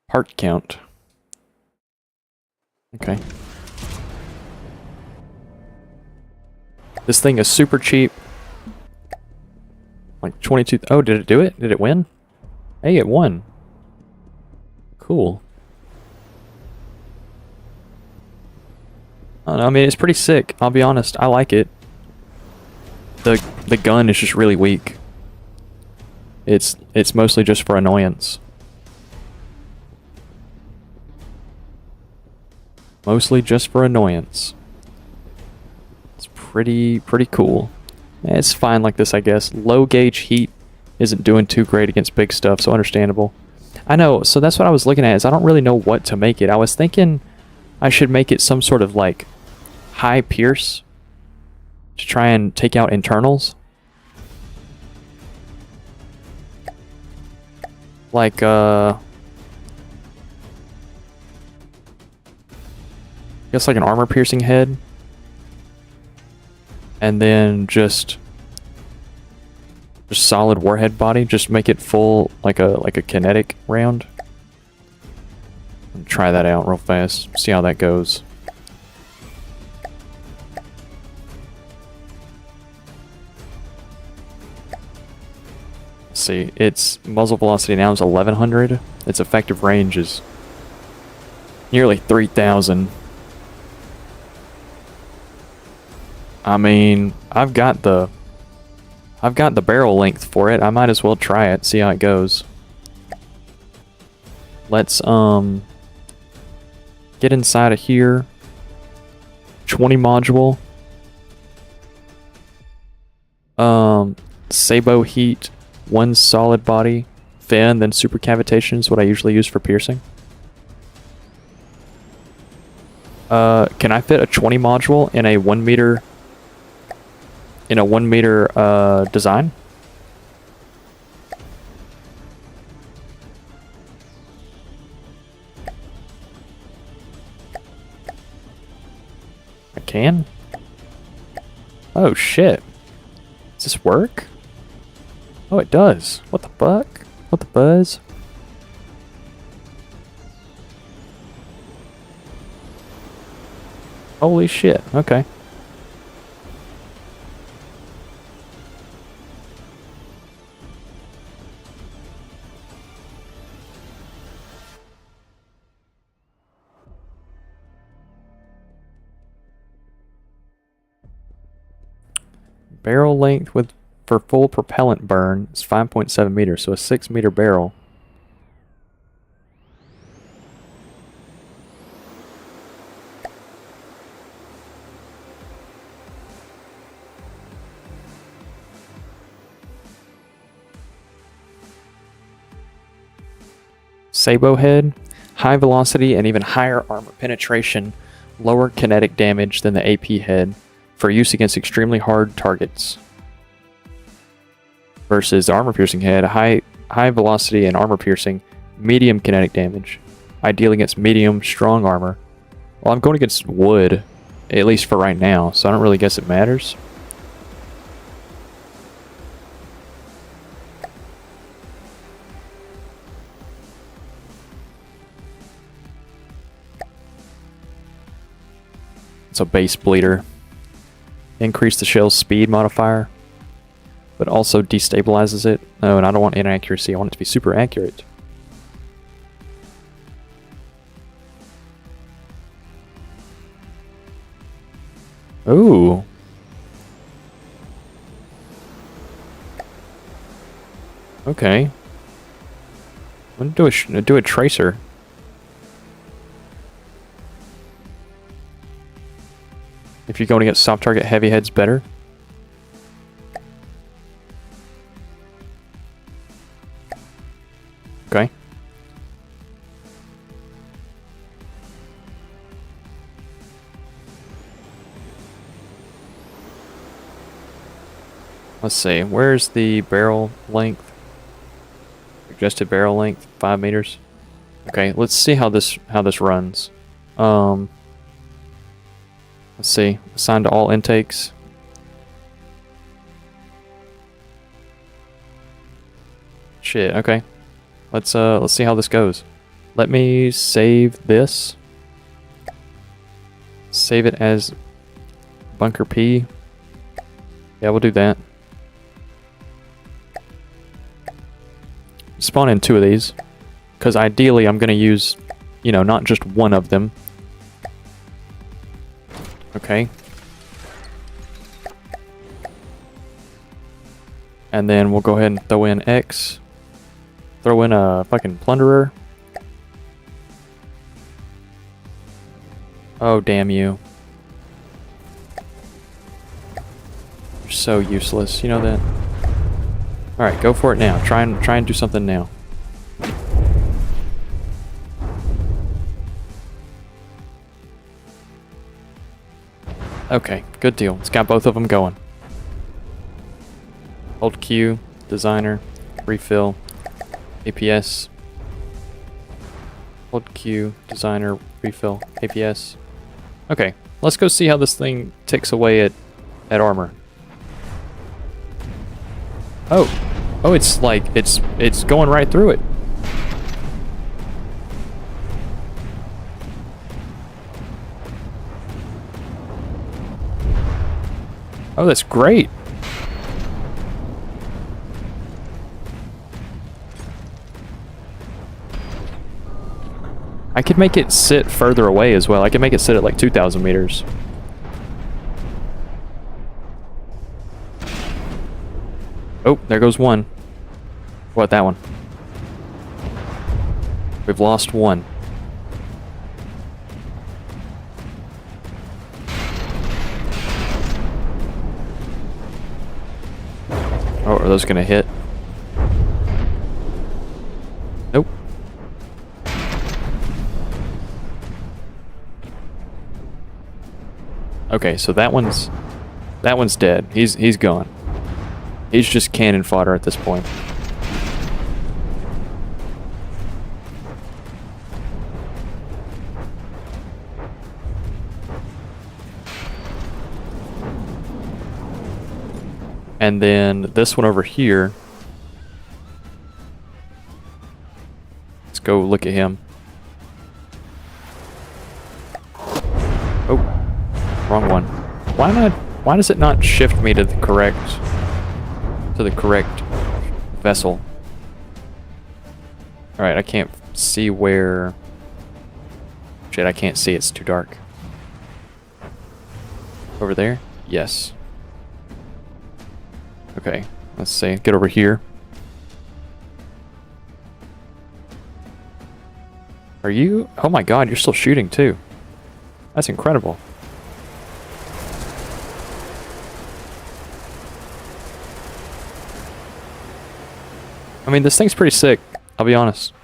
Part count. Okay. This thing is super cheap. Like 22. Oh, did it do it? Did it win? Hey, it won. Cool. I don't know, I mean, it's pretty sick. I'll be honest. I like it. The gun is just really weak. It's mostly just for annoyance. Mostly just for annoyance. It's pretty cool. It's fine like this, I guess. Low gauge heat isn't doing too great against big stuff, so understandable. I know, so that's what I was looking at, is I don't really know what to make it. I was thinking I should make it some sort of like high pierce to try and take out internals. Like, I guess like an armor piercing head. And then just Just solid warhead body. Just make it full, like a kinetic round. Try that out real fast. See how that goes. Let's see, its muzzle velocity now is 1100. Its effective range is nearly 3000. I mean, I've got the barrel length for it. I might as well try it, see how it goes. Let's get inside of here. 20 module. Sabo heat, 1 solid body, fin, then super cavitation is what I usually use for piercing. Can I fit a 20 module in a 1 meter design? I can? Oh shit. Does this work? Oh, it does. What the fuck? What the buzz? Holy shit. Okay. Barrel length for full propellant burn is 5.7 meters, so a 6 meter barrel. Sabo head, high velocity and even higher armor penetration, lower kinetic damage than the AP head, for use against extremely hard targets. Versus the armor piercing head, high velocity and armor piercing, medium kinetic damage, ideal against medium strong armor. Well, I'm going against wood, at least for right now, so I don't really guess it matters. It's a base bleeder. Increase the shell's speed modifier, but also destabilizes it. Oh, and I don't want inaccuracy. I want it to be super accurate. Ooh. Okay. I'm gonna do a tracer. If you're going to get soft target heavy heads better. Okay. Let's see, where's the barrel length? Suggested barrel length, 5 meters. Okay, let's see how this runs. Let's see, assigned to all intakes. Shit, okay. Let's see how this goes. Let me save this. Save it as bunker P. Yeah, we'll do that. Spawn in 2 of these, because ideally I'm gonna use, you know, not just one of them. Okay. And then we'll go ahead and throw in X. Throw in a fucking plunderer. Oh, damn you. You're so useless, you know that? Alright, go for it now. Try and do something now. Okay, good deal. It's got both of them going. Hold Q, designer, refill, APS. Hold Q, designer, refill, APS. Okay, let's go see how this thing ticks away at armor. Oh. Oh, it's like, it's going right through it. Oh, that's great. I could make it sit further away as well. I could make it sit at like 2,000 meters. Oh, there goes one. What, that one? We've lost one. Oh, are those gonna hit? Nope. Okay, so that one's dead. He's gone. He's just cannon fodder at this point. And then this one over here. Let's go look at him. Oh, wrong one. Why does it not shift me to the correct vessel? Alright, I can't see where... Shit, I can't see, it's too dark. Over there? Yes. Okay, let's see. Get over here. Are you... Oh my god, you're still shooting too. That's incredible. I mean, this thing's pretty sick, I'll be honest.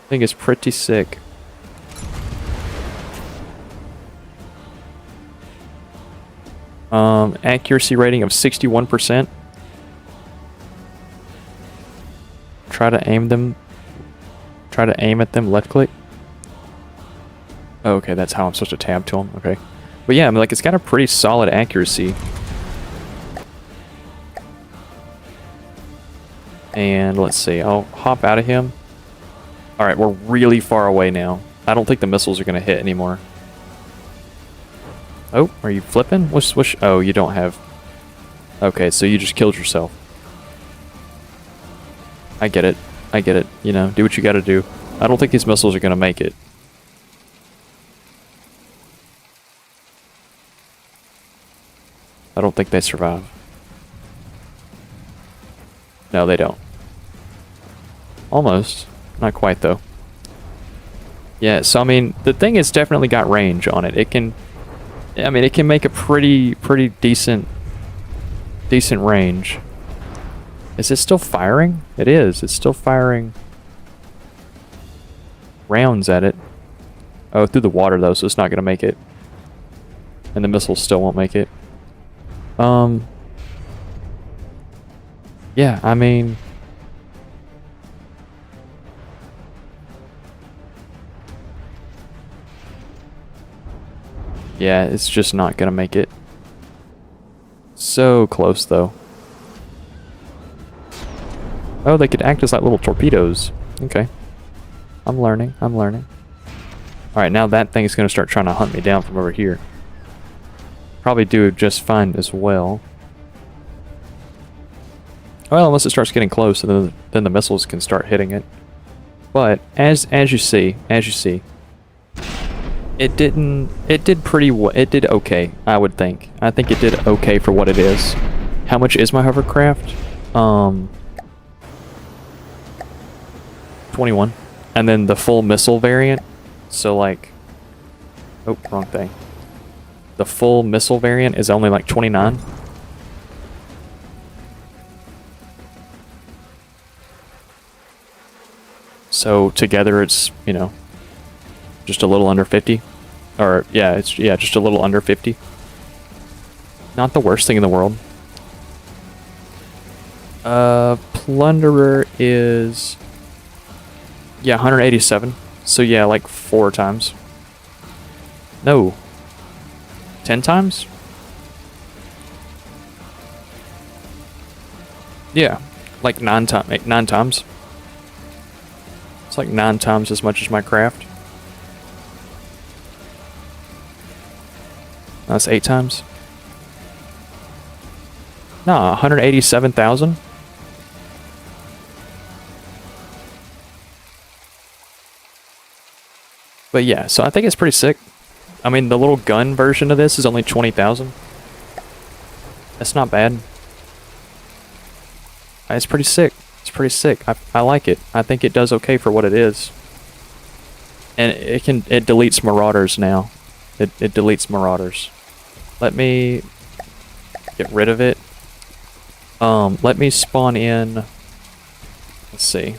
I think it's pretty sick. Accuracy rating of 61%. Try to aim at them, left click. Oh, okay, that's how I'm supposed to tab to them, okay. But yeah, I mean, like, it's got a pretty solid accuracy. And let's see, I'll hop out of him. Alright, we're really far away now. I don't think the missiles are going to hit anymore. Oh, are you flipping? What's, oh, you don't have... Okay, so you just killed yourself. I get it. I get it. You know, do what you gotta do. I don't think these missiles are gonna make it. I don't think they survive. No, they don't. Almost. Not quite, though. Yeah, so, I mean, the thing has definitely got range on it. It can... I mean, it can make a pretty decent range. Is it still firing? It is. It's still firing rounds at it. Oh, through the water, though, so it's not going to make it. And the missiles still won't make it. Yeah, I mean... Yeah, it's just not going to make it. So close, though. Oh, they could act as like little torpedoes. Okay. I'm learning. I'm learning. Alright, now that thing is going to start trying to hunt me down from over here. Probably do just fine as well. Well, unless it starts getting close, and then the missiles can start hitting it. But as you see, it did pretty well. It did okay, I would think. I think it did okay for what it is. How much is my hovercraft? 21. And then the full missile variant. So like, oh, wrong thing. The full missile variant is only like 29. So together it's, you know, just a little under 50. Or yeah, just a little under 50. Not the worst thing in the world. Plunderer is, yeah, 187. So yeah, like 4 times. No. 10 times? Yeah, like 9 times. It's like 9 times as much as my craft. That's 8 times. Nah, 187,000. But yeah, so I think it's pretty sick. I mean, the little gun version of this is only 20,000. That's not bad. It's pretty sick. It's pretty sick. I like it. I think it does okay for what it is. And it deletes marauders now. It deletes marauders. Let me get rid of it. Let me spawn in. Let's see.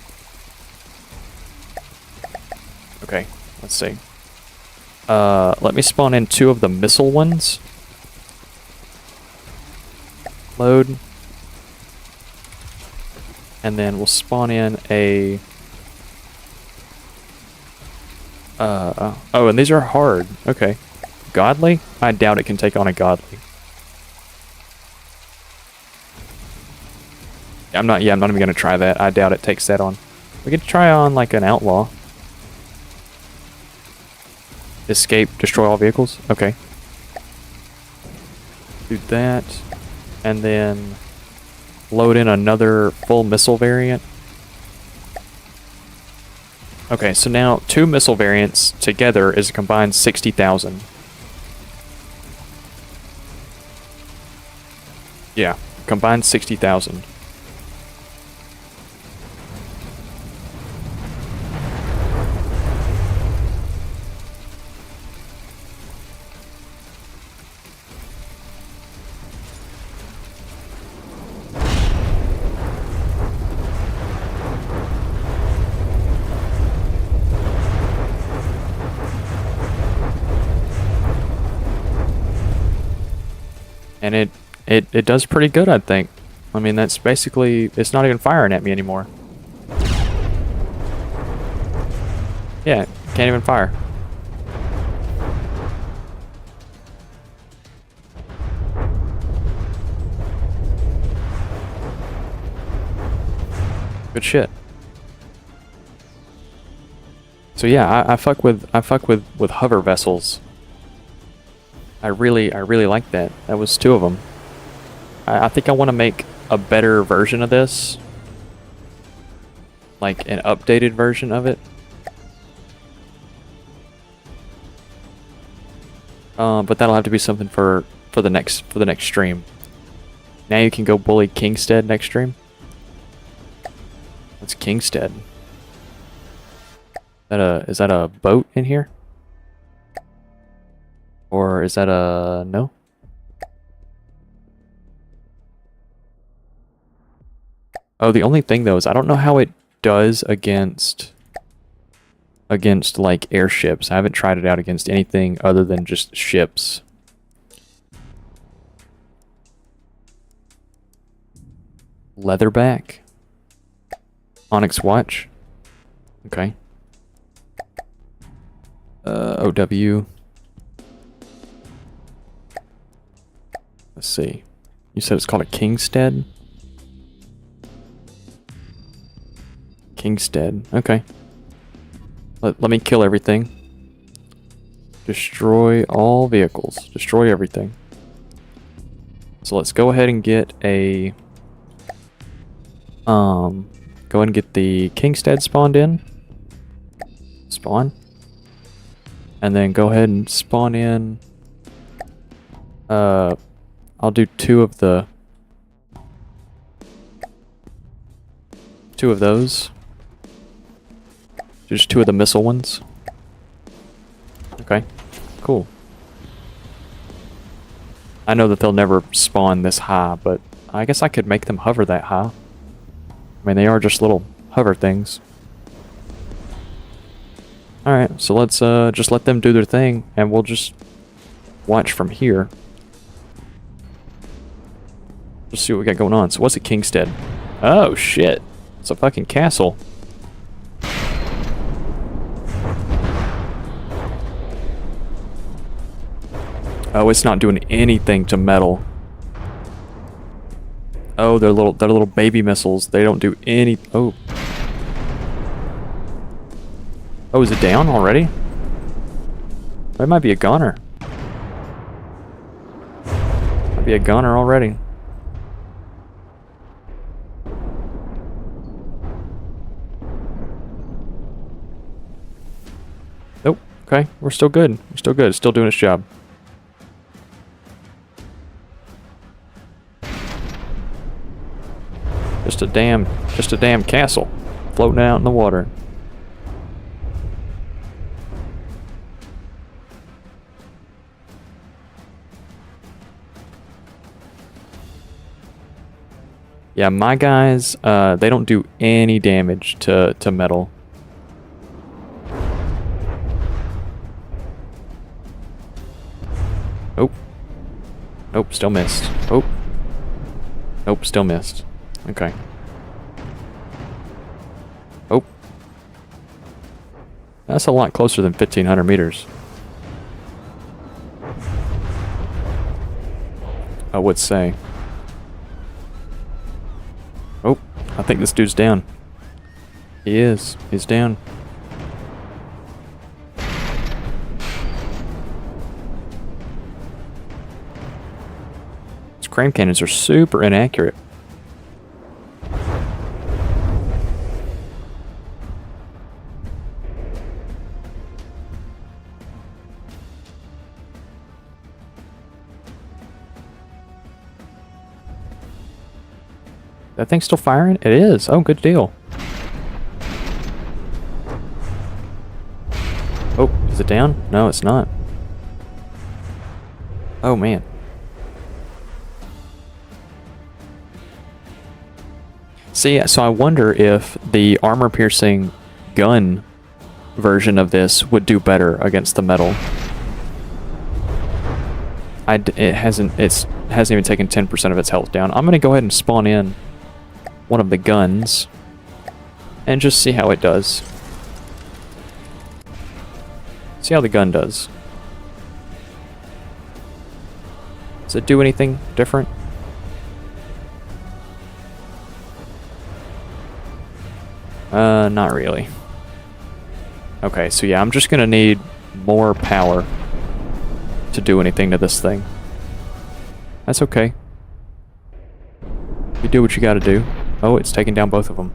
Okay, let's see. Let me spawn in 2 of the missile ones. Load. And then we'll spawn in a... oh, and these are hard. Okay. Godly? I doubt it can take on a godly. I'm not even gonna try that. I doubt it takes that on. We could try on like an outlaw. Escape, destroy all vehicles? Okay. Do that. And then load in another full missile variant. Okay, so now 2 missile variants together is a combined 60,000. Yeah, combined 60,000. And it does pretty good, I think. I mean, that's basically... It's not even firing at me anymore. Yeah, can't even fire. Good shit. So yeah, I fuck with hover vessels. I really like that. That was 2 of them. I think I want to make a better version of this. Like an updated version of it. But that'll have to be something for the next stream. Now you can go bully Kingstead next stream. What's Kingstead? Is that a boat in here? Or is that a... no? Oh, the only thing though is I don't know how it does against like airships. I haven't tried it out against anything other than just ships. Leatherback. Onyx watch. Okay. OW. Let's see. You said it's called a Kingstead? Kingstead. Okay. Let me kill everything. Destroy all vehicles. Destroy everything. So let's go ahead and get a... go ahead and get the Kingstead spawned in. Spawn. And then go ahead and spawn in... I'll do 2 of the... 2 of those. Just 2 of the missile ones. Okay, cool. I know that they'll never spawn this high, but I guess I could make them hover that high. I mean, they are just little hover things. Alright, so let's just let them do their thing, and we'll just watch from here. Let's see what we got going on. So what's a Kingstead? Oh, shit. It's a fucking castle. Oh, it's not doing anything to metal. Oh, they're little baby missiles. They don't do any. Oh. Oh, is it down already? That might be a gunner. Might be a gunner already. Nope. Okay, we're still good. We're still good. It's still doing its job. Just a damn castle floating out in the water. Yeah, my guys, they don't do any damage to metal. Oh. Nope, still missed. Oh. Nope, still missed. Okay. Oh. That's a lot closer than 1,500 meters. I would say. Oh, I think this dude's down. He is. He's down. These crane cannons are super inaccurate. That thing's still firing? It is. Oh, good deal. Oh, is it down? No, it's not. Oh, man. See, so I wonder if the armor-piercing gun version of this would do better against the metal. It hasn't even taken 10% of its health down. I'm gonna go ahead and spawn in one of the guns and just see how it does. See how the gun does. Does it do anything different? Not really. Okay, so yeah, I'm just gonna need more power to do anything to this thing. That's okay. You do what you gotta do. Oh, it's taken down both of them.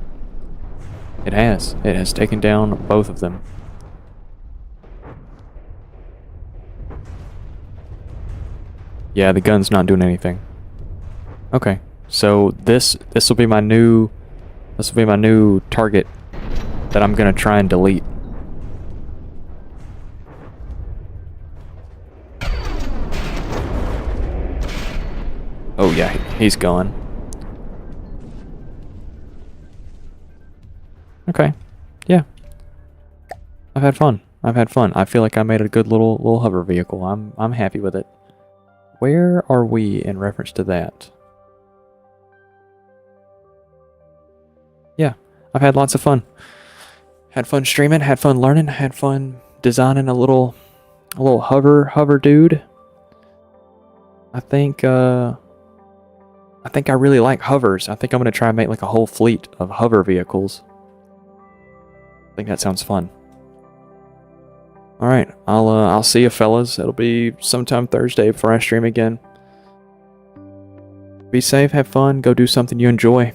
It has. It has taken down both of them. Yeah, the gun's not doing anything. Okay, so this will be my new target that I'm gonna try and delete. Oh yeah, he's gone. Okay, yeah. I've had fun. I've had fun. I feel like I made a good little hover vehicle. I'm happy with it. Where are we in reference to that? Yeah, I've had lots of fun. Had fun streaming, had fun learning, had fun designing a little hover dude. I think I really like hovers. I think I'm gonna try and make like a whole fleet of hover vehicles. I think that sounds fun. All right, I'll see you fellas. It'll be sometime Thursday before I stream again. Be safe, have fun, go do something you enjoy.